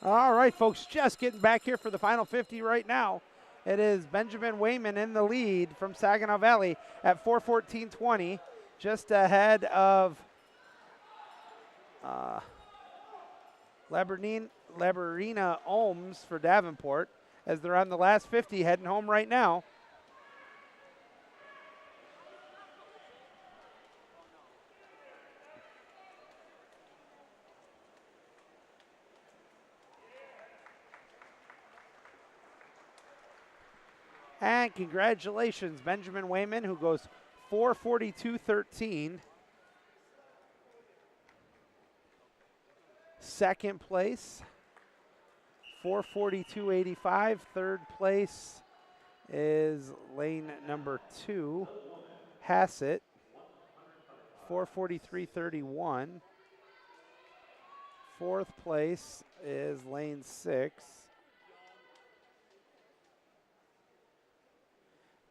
All right, folks, just getting back here for the final 50 right now. It is Benjamin Wayman in the lead from Saginaw Valley at 4:14.20, just ahead of Labarina Ohms for Davenport as they're on the last 50 heading home right now. And congratulations, Benjamin Wayman, who goes 4:42.13. Second place, 4:42.85. Third place is lane number 2, Hassett, 4:43.31. Fourth place is lane 6,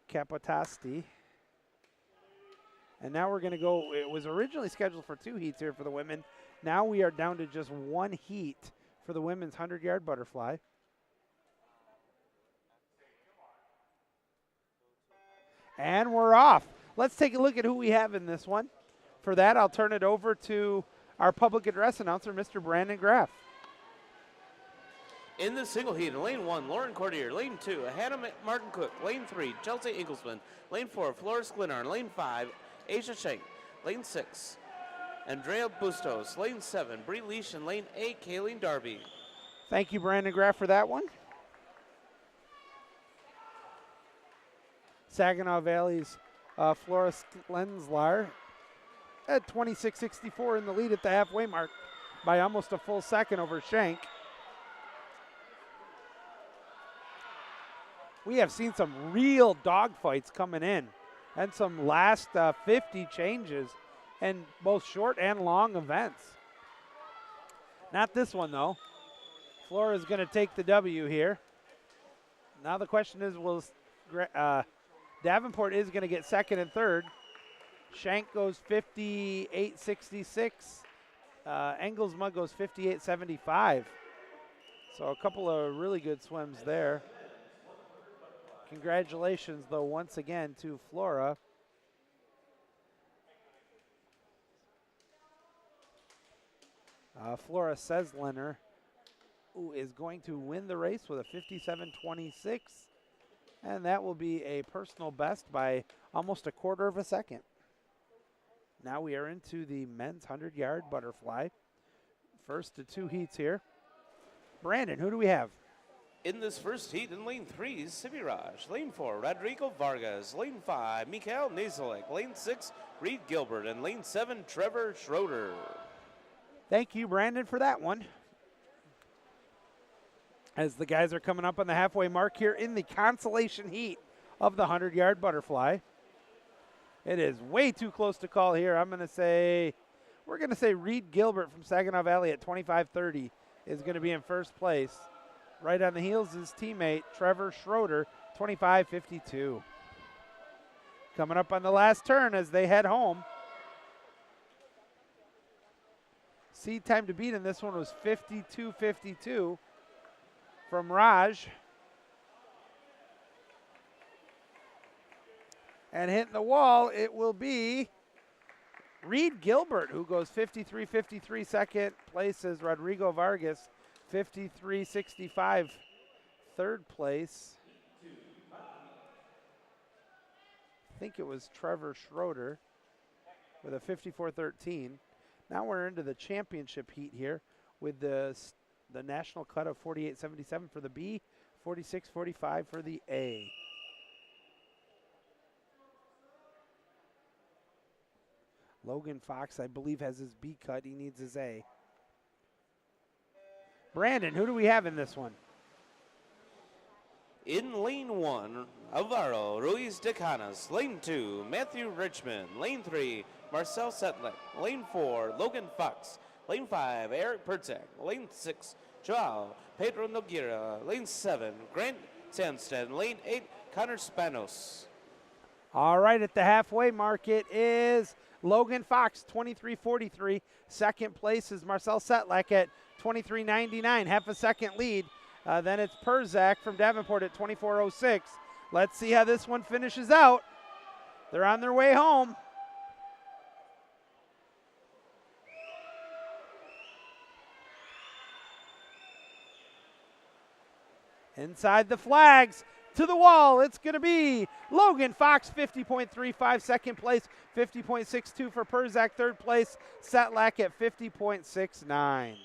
Capotasti. And now we're going to go, it was originally scheduled for 2 heats here for the women. Now we are down to just 1 heat for the women's 100-yard butterfly. And we're off. Let's take a look at who we have in this one. For that, I'll turn it over to our public address announcer, Mr. Brandon Graff. In the single heat, in lane 1, Lauren Cordier. Lane 2, Hannah Martin Cook. Lane 3, Chelsea Inglesman. Lane 4, Flores Glenarn. Lane 5, Asia Shank. Lane 6, Andrea Bustos. Lane 7, Bree Leash. And lane 8, Kayleen Darby. Thank you, Brandon Graff, for that one. Saginaw Valley's Flores Lenslar at 26.64 in the lead at the halfway mark by almost a full second over Shank. We have seen some real dogfights coming in and some last 50 changes in both short and long events. Not this one, though. Flora is going to take the W here. Now the question is, will Davenport is going to get second and third. Shank goes 58.66. Engelsma goes 58.75. So a couple of really good swims there. Congratulations, though, once again to Flora. Flora Sesliner, who is going to win the race with a 57.26. And that will be a personal best by almost a quarter of a second. Now we are into the men's 100-yard butterfly. First to 2 heats here. Brandon, who do we have? In this first heat, in lane 3, Sibiraj. Lane 4, Rodrigo Vargas. Lane 5, Mikhail Nazalek. Lane 6, Reed Gilbert. And lane 7, Trevor Schroeder. Thank you, Brandon, for that one. As the guys are coming up on the halfway mark here in the consolation heat of the 100-yard butterfly. It is way too close to call here. We're going to say Reed Gilbert from Saginaw Valley at 25.30 is going to be in first place. Right on the heels is teammate Trevor Schroeder, 25.52. Coming up on the last turn as they head home. Seed time to beat in this one was 52.52 from Raj. And hitting the wall, it will be Reed Gilbert, who goes 53.53. Second place is Rodrigo Vargas, 53.65. Third place, I think it was Trevor Schroeder with a 54.13. Now we're into the championship heat here with the national cut of 48.77 for the B, 46.45 for the A. Logan Fox, I believe, has his B cut. He needs his A. Brandon, who do we have in this one? In lane 1, Alvaro Ruiz de Canas. Lane 2, Matthew Richmond. Lane 3, Marcel Setlick. Lane 4, Logan Fox. Lane 5, Eric Pertzak. Lane 6, Joao Pedro Noguera. Lane 7, Grant Sandstead. Lane 8, Connor Spanos. All right, at the halfway mark, it is Logan Fox, 23:43. Second place is Marcel Setlak at 23:99, half a second lead. Then it's Perzak from Davenport at 24:06. Let's see how this one finishes out. They're on their way home. Inside the flags, to the wall, it's going to be Logan Fox, 50.35, second place, 50.62 for Perzak, third place, Setlak at 50.69.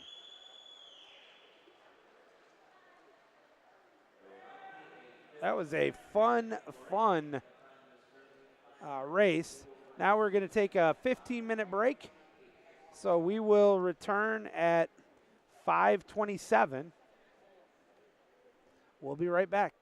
That was a fun race. Now we're going to take a 15-minute break. So we will return at 5:27. We'll be right back.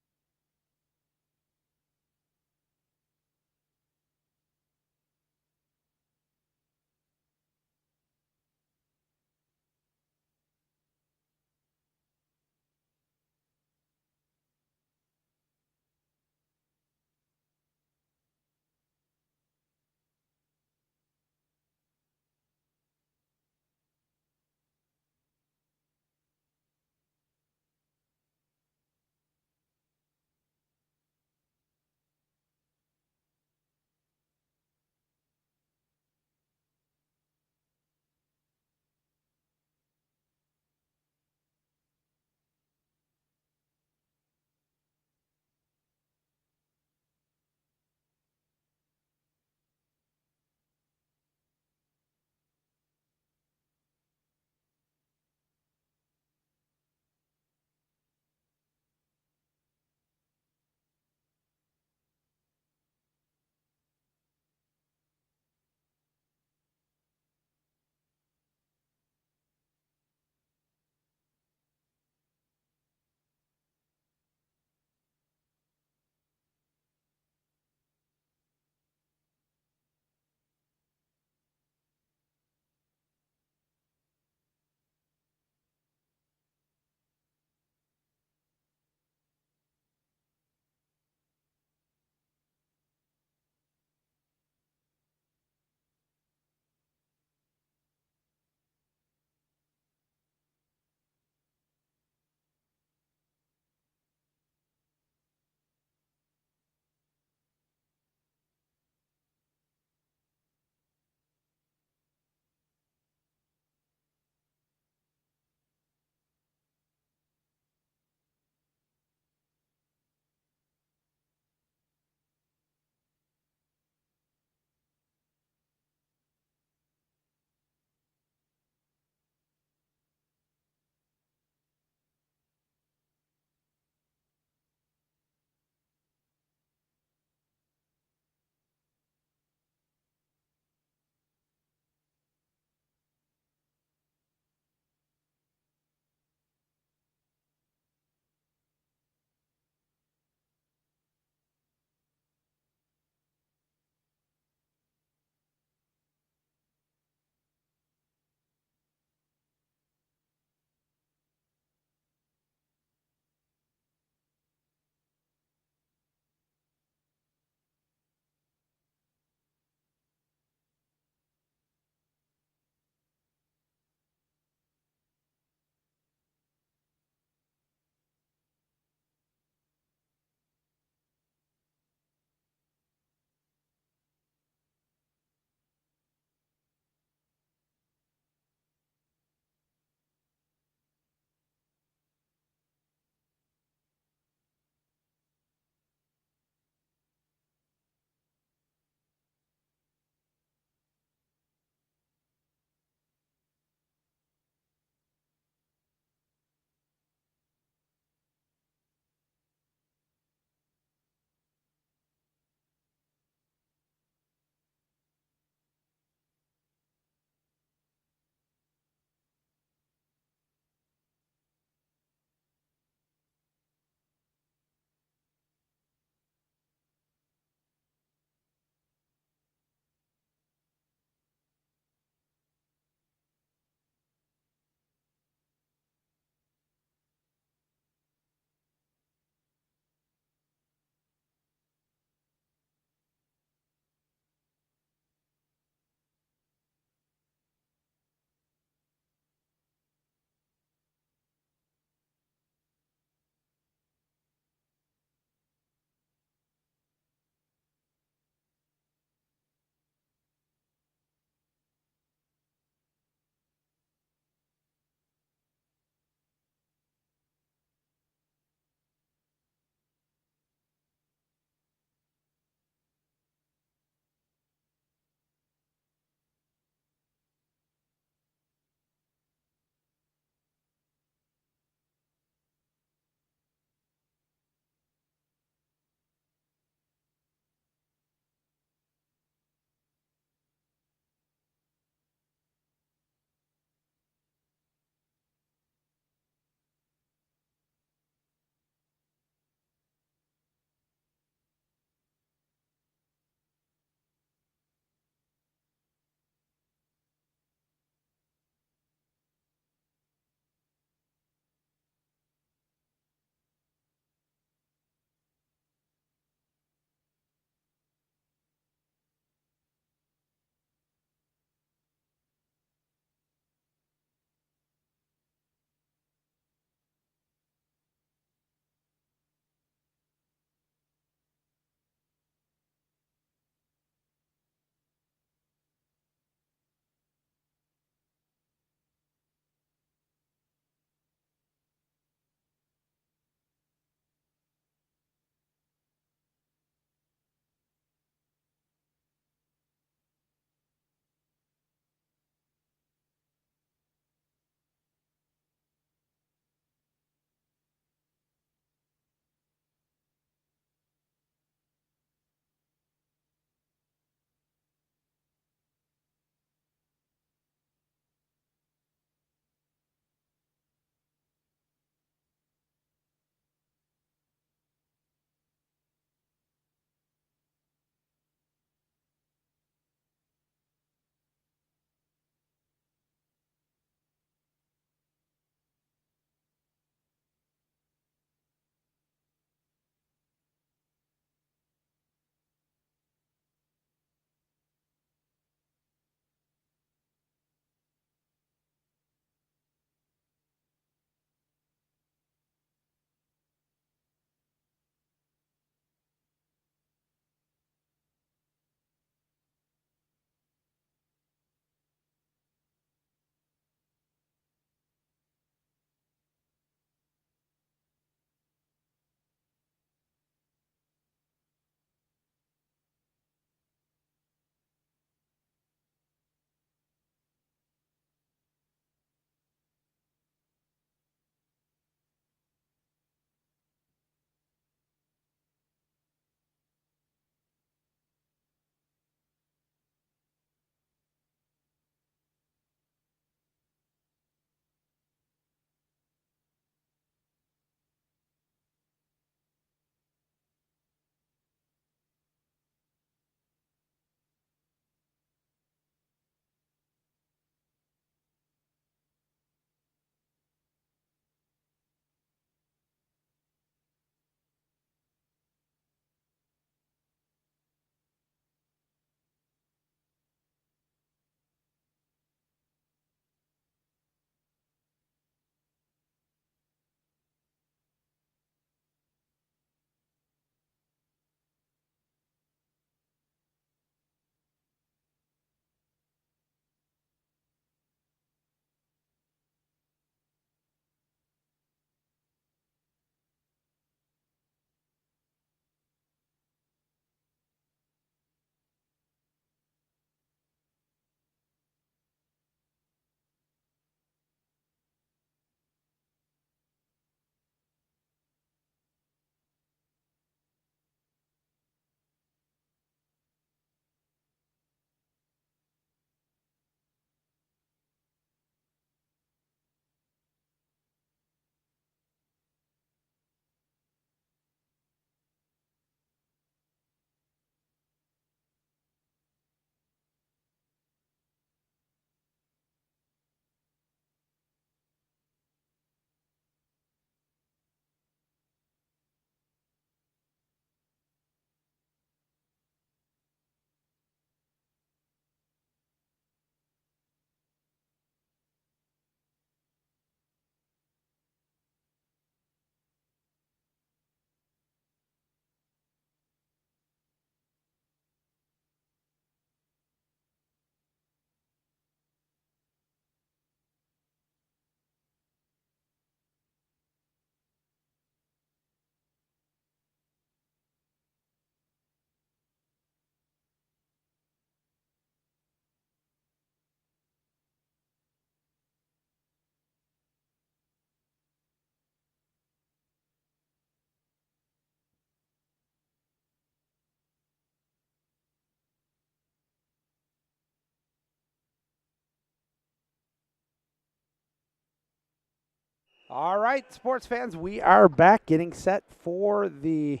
All right, sports fans, we are back getting set for the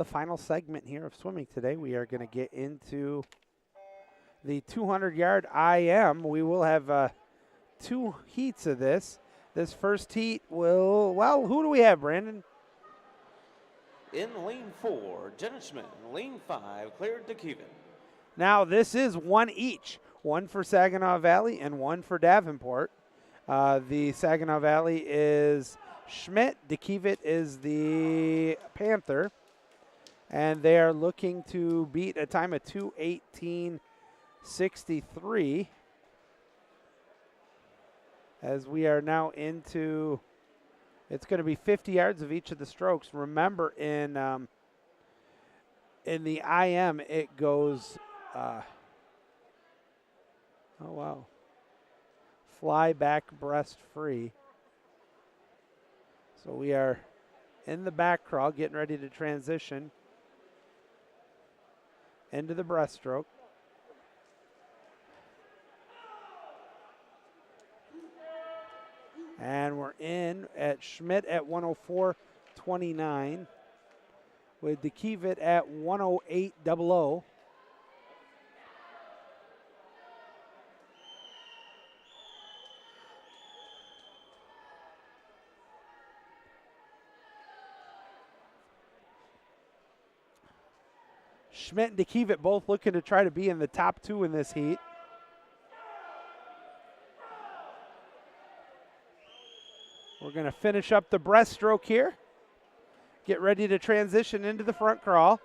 final segment here of swimming today. We are going to get into the 200-yard IM. We will have 2 heats of this. This first heat will, well, who do we have, Brandon? In lane 4, Jenna Schmidt. Lane 5, Claire DeKeven. Now, this is one each, one for Saginaw Valley and one for Davenport. The Saginaw Valley is Schmidt. DeKeven is the Panther. And they are looking to beat a time of 2:18.63. As we are now into, it's going to be 50 yards of each of the strokes. Remember, in the IM, it goes, oh, wow. Fly back breast free. So we are in the back crawl, getting ready to transition into the breaststroke. And we're in at Schmidt at 104.29 with DeKeven at 108.00. Schmidt and DeKeven both looking to try to be in the top 2 in this heat. We're going to finish up the breaststroke here. Get ready to transition into the front crawl.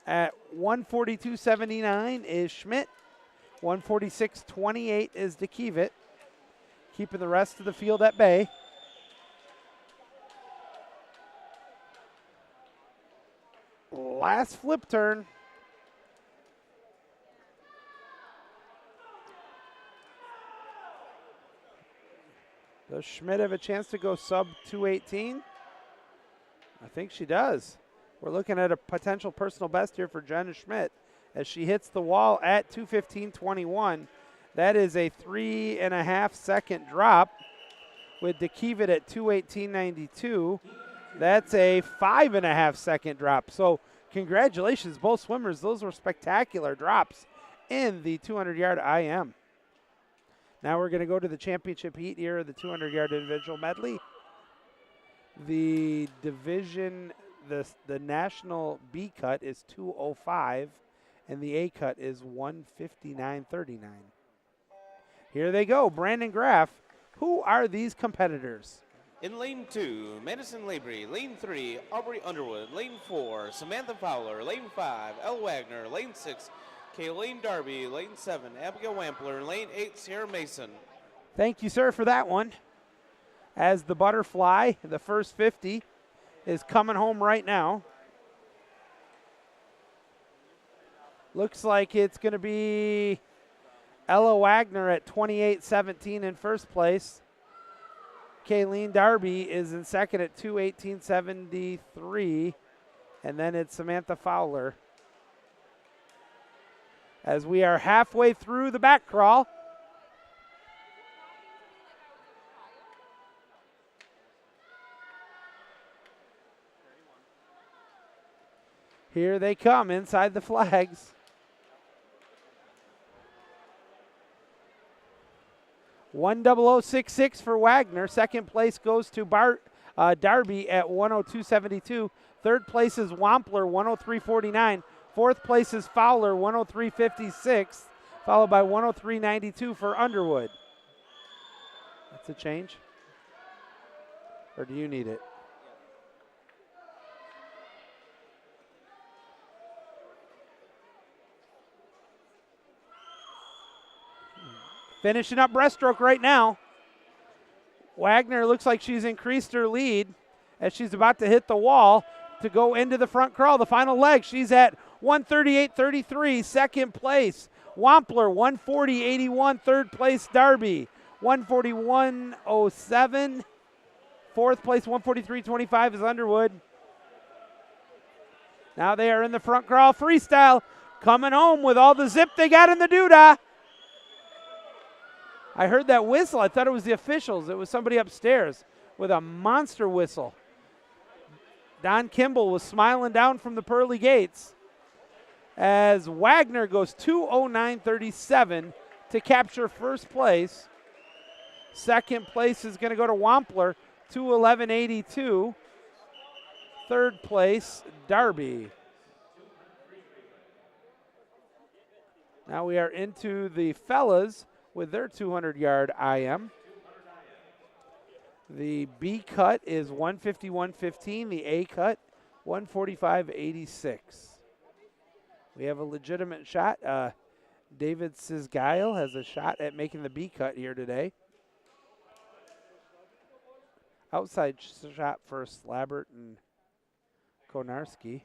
At 142.79 is Schmidt. 146.28 is DeKeven. Keeping the rest of the field at bay. Last flip turn. Does Schmidt have a chance to go sub 218? I think she does. We're looking at a potential personal best here for Jenna Schmidt as she hits the wall at 2:15.21. That is a 3.5 second drop with DeKeven at 2:18.92. That's a 5.5 second drop. So congratulations, both swimmers. Those were spectacular drops in the 200-yard IM. Now we're going to go to the championship heat here, the 200-yard individual medley. The division, the national B cut is 2:05, and the A cut is 1:59.39. Here they go, Brandon Graff. Who are these competitors? In lane 2, Madison Labry. Lane 3, Aubrey Underwood. Lane 4, Samantha Fowler. Lane 5, Elle Wagner. Lane 6, Kayleen Darby. Lane 7, Abigail Wampler. Lane 8, Sierra Mason. Thank you, sir, for that one. As the butterfly, the first 50, is coming home right now. Looks like it's going to be Ella Wagner at 28.17 in first place. Kayleen Darby is in second at 2:18.73. And then it's Samantha Fowler. As we are halfway through the back crawl. Here they come inside the flags. $100.66 for Wagner. Second place goes to Darby at 102.72. Third place is Wampler, 103.49. Fourth place is Fowler, 103.56, followed by 103.92 for Underwood. That's a change? Or do you need it? Finishing up breaststroke right now. Wagner looks like she's increased her lead as she's about to hit the wall to go into the front crawl. The final leg, she's at 138.33, second place. Wampler, 140.81, third place Darby, 141.07. Fourth place, 143.25 is Underwood. Now they are in the front crawl freestyle, coming home with all the zip they got in the doodah. I heard that whistle. I thought it was the officials. It was somebody upstairs with a monster whistle. Don Kimball was smiling down from the pearly gates as Wagner goes 2:09.37 to capture first place. Second place is going to go to Wampler, 2:11.82. Third place, Darby. Now we are into the fellas with their 200-yard IM. The B cut is 151.15. The A cut, 145.86. We have a legitimate shot. David Sisgail has a shot at making the B cut here today. Outside shot for Slabbert and Konarski.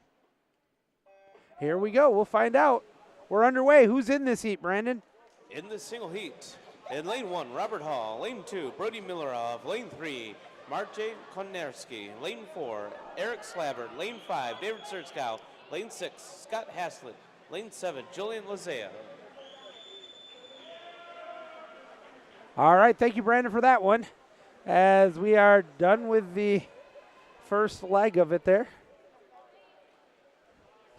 Here we go. We'll find out. We're underway. Who's in this heat, Brandon? In the single heat, in lane 1, Robert Hall. Lane 2, Brody Millerov. Lane 3, Marcin Konarski. Lane 4, Eric Slabbert. Lane 5, David Sirskow. Lane 6, Scott Haslett. Lane 7, Julian Lazea. All right. Thank you, Brandon, for that one. As we are done with the first leg of it there.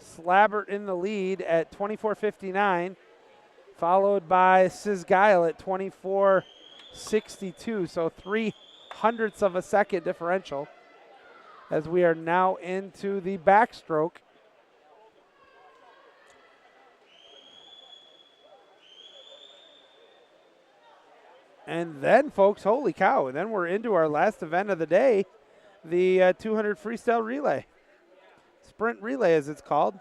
Slabbert in the lead at 24.59, followed by Sisgail at 24.62, so 0.03 of a second differential as we are now into the backstroke. And then, folks, holy cow, and then we're into our last event of the day, the 200 freestyle relay. Sprint relay, as it's called.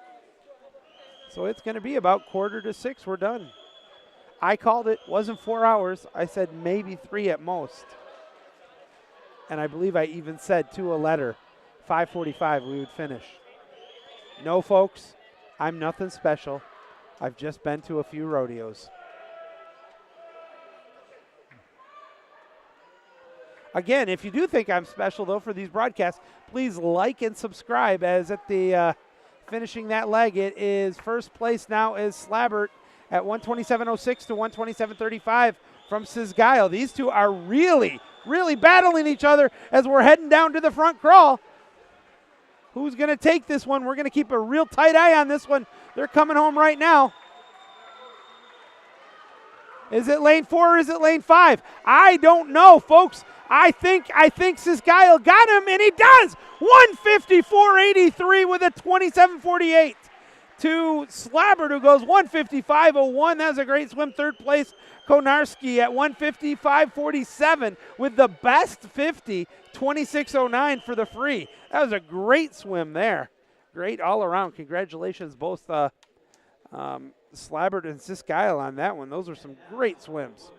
So it's going to be about 5:45. We're done. I called it. Wasn't 4 hours. I said maybe 3 at most. And I believe I even said to a letter, 5:45 we would finish. No, folks, I'm nothing special. I've just been to a few rodeos. Again, if you do think I'm special, though, for these broadcasts, please like and subscribe, as at the finishing that leg, it is first place now is Slabbert at 127.06 to 127.35 from Sisgail. These two are really, really battling each other as we're heading down to the front crawl. Who's going to take this one? We're going to keep a real tight eye on this one. They're coming home right now. Is it lane 4 or is it lane 5? I don't know, folks. I think Sisgail got him, and he does. 154.83 with a 27.48 to Slabbert, who goes 155.01. That was a great swim. Third place, Konarski at 155.47 with the best 50, 26.09 for the free. That was a great swim there. Great all around. Congratulations, both Slabbert and Sisgail on that one. Those are some great swims.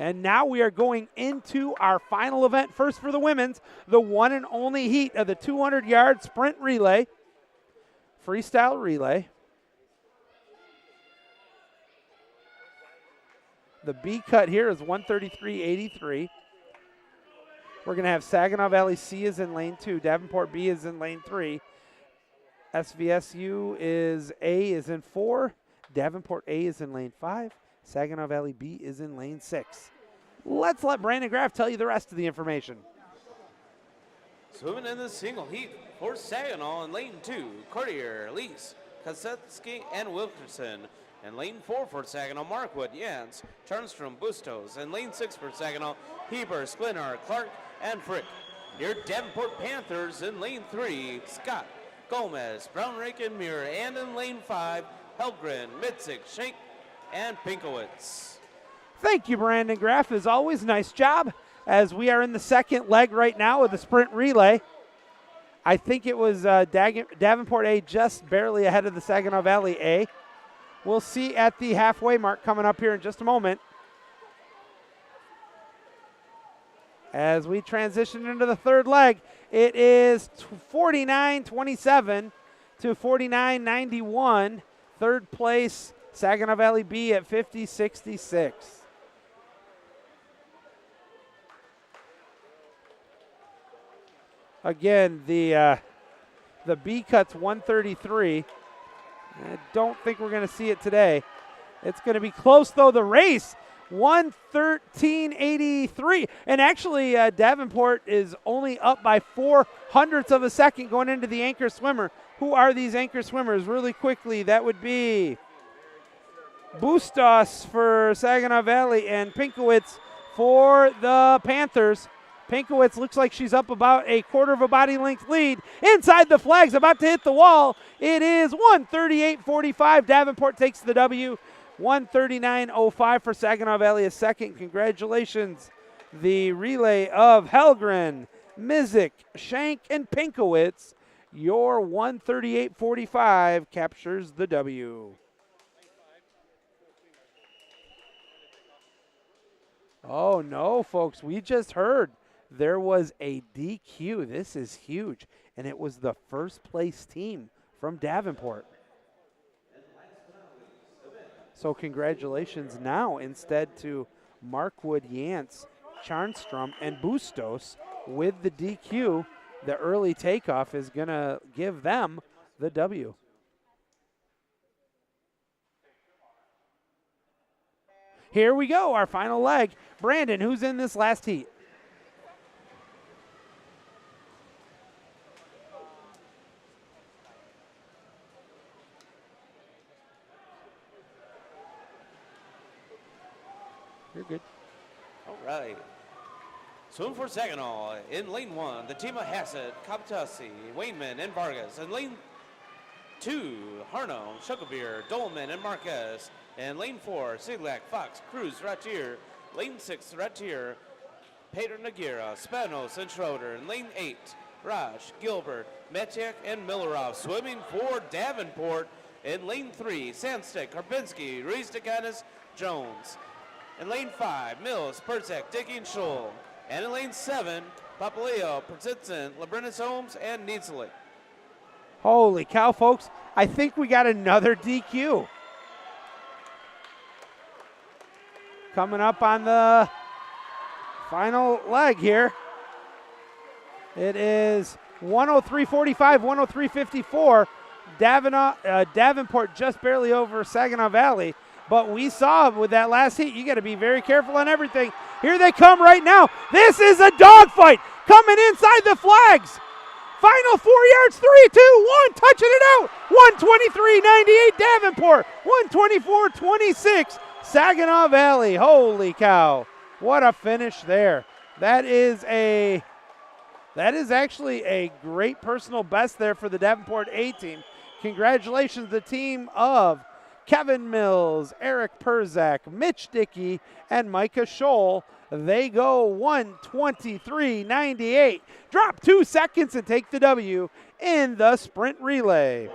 And now we are going into our final event. First for the women's, the one and only heat of the 200-yard sprint relay, freestyle relay. The B cut here is 133.83. We're going to have Saginaw Valley C is in lane 2. Davenport B is in lane 3. SVSU is A is in 4. Davenport A is in lane 5. Saginaw Valley B is in lane 6. Let's let Brandon Graff tell you the rest of the information. Swimming in the single heat for Saginaw in lane 2, Courtier, Lease, Kosetsky, and Wilkerson. In lane 4 for Saginaw, Markwood, Jans, Charnstrom, Bustos. In lane 6 for Saginaw, Heber, Splinter, Clark, and Frick. Your Davenport Panthers in lane 3, Scott, Gomez, Brownrake, and Muir. And in lane 5, Helgren, Mitzik, Schenk, and Pinkowitz. Thank you, Brandon Graff. As always, nice job. As we are in the second leg right now of the sprint relay. I think it was Davenport A just barely ahead of the Saginaw Valley A. We'll see at the halfway mark coming up here in just a moment. As we transition into the third leg, it is 49.27 to 49.91. Third place, Saginaw Valley B at 50.66. Again, the B cut's 133. I don't think we're going to see it today. It's going to be close, though. The race 113.83. And actually, Davenport is only up by 0.04 of a second going into the anchor swimmer. Who are these anchor swimmers? Really quickly, that would be Bustos for Saginaw Valley and Pinkowitz for the Panthers. Pinkowitz looks like she's up about a quarter of a body length lead. Inside the flags, about to hit the wall. It is 138.45. Davenport takes the W. 139.05 for Saginaw Valley is second. Congratulations. The relay of Helgren, Mizik, Shank, and Pinkowitz. Your 138.45 captures the W. Oh, no, folks. We just heard there was a DQ. This is huge. And it was the first place team from Davenport. So congratulations now instead to Markwood, Yance, Charnstrom, and Bustos with the DQ. The early takeoff is going to give them the W. Here we go, our final leg. Brandon, who's in this last heat? You're good. All right. Swim for Saginaw in lane 1, the team of Hassett, Kaptasi, Wainman, and Vargas. In lane 2, Harno, Shucklebeer, Dolman, and Marquez. And lane 4, Siglak, Fox, Cruz, Ratier. Lane 6, Ratier, Peter Nagira, Spanos, and Schroeder. In lane 8, Raj, Gilbert, Metiak, and Millerov. Swimming for Davenport. In lane 3, Sandstick, Karpinski, Ruiz Decanis, Jones. In lane 5, Mills, Pertzak, Dickey, and Scholl. And in lane 7, Papaleo, Persitson, Labrinis Holmes, and Nietzsche. Holy cow, folks. I think we got another DQ. Coming up on the final leg here. It is 103.45, 103.54. Davenport just barely over Saginaw Valley. But we saw with that last heat, you got to be very careful on everything. Here they come right now. This is a dogfight coming inside the flags. Final 4 yards, 3, 2, 1, touching it out. 123.98 Davenport, 124.26 Saginaw Valley. Holy cow. What a finish there. That is actually a great personal best there for the Davenport A team. Congratulations, the team of Kevin Mills, Eric Perzak, Mitch Dickey, and Micah Scholl. They go 123.98. Drop 2 seconds and take the W in the sprint relay.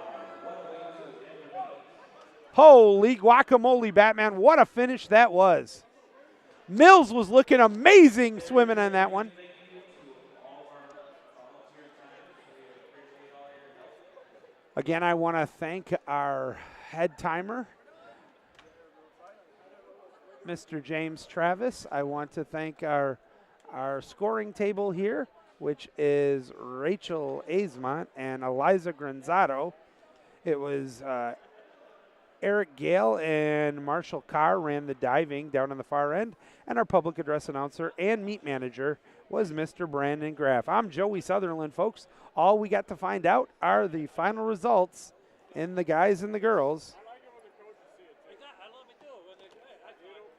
Holy guacamole, Batman. What a finish that was. Mills was looking amazing swimming on that one. Again, I want to thank our head timer, Mr. James Travis. I want to thank our scoring table here, which is Rachel Azemont and Eliza Granzato. It was Eric Gale and Marshall Carr ran the diving down on the far end, and our public address announcer and meet manager was Mr. Brandon Graff. I'm Joey Sutherland, folks. All we got to find out are the final results in the guys and the girls.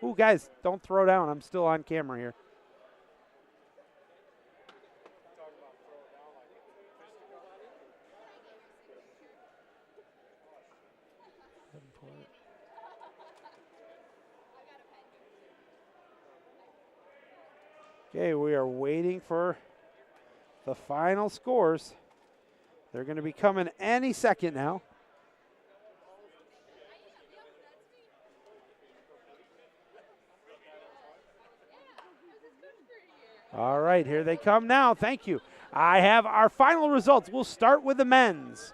Ooh, guys, don't throw down. I'm still on camera here. Okay, we are waiting for the final scores. They're going to be coming any second now. All right, here they come now. Thank you. I have our final results. We'll start with the men's.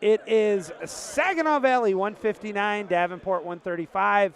It is Saginaw Valley 159, Davenport 135.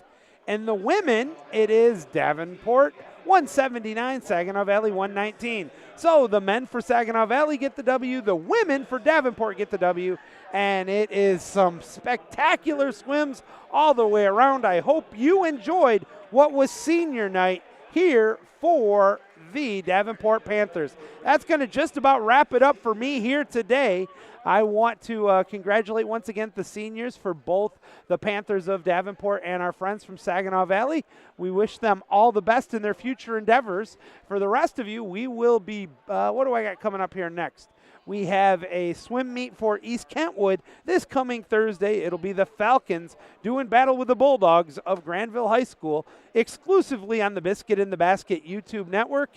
And the women, it is Davenport 179, Saginaw Valley 119. So the men for Saginaw Valley get the W, the women for Davenport get the W, and it is some spectacular swims all the way around. I hope you enjoyed what was senior night here for the Davenport Panthers. That's going to just about wrap it up for me here today. I want to congratulate once again the seniors for both the Panthers of Davenport and our friends from Saginaw Valley. We wish them all the best in their future endeavors. For the rest of you, we will be, what do I got coming up here next? We have a swim meet for East Kentwood this coming Thursday. It'll be the Falcons doing battle with the Bulldogs of Granville High School exclusively on the Biscuit in the Basket YouTube network.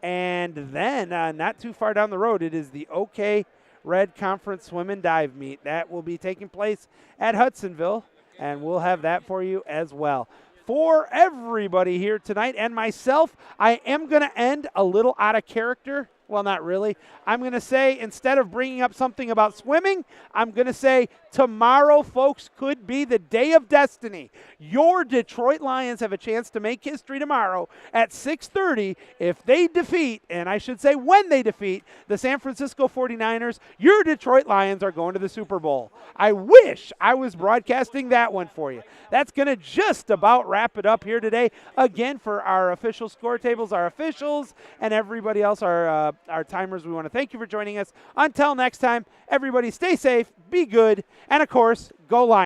And then not too far down the road, it is the OK Red Conference Swim and Dive meet. That will be taking place at Hudsonville, and we'll have that for you as well. For everybody here tonight and myself, I am going to end a little out of character. Well, not really. I'm going to say, instead of bringing up something about swimming, I'm going to say tomorrow, folks, could be the day of destiny. Your Detroit Lions have a chance to make history tomorrow at 6:30 if they defeat, and I should say when they defeat, the San Francisco 49ers. Your Detroit Lions are going to the Super Bowl. I wish I was broadcasting that one for you. That's going to just about wrap it up here today. Again, for our official score tables, our officials, and everybody else, our timers, we want to thank you for joining us. Until next time, everybody stay safe, be good, and of course, go Lions.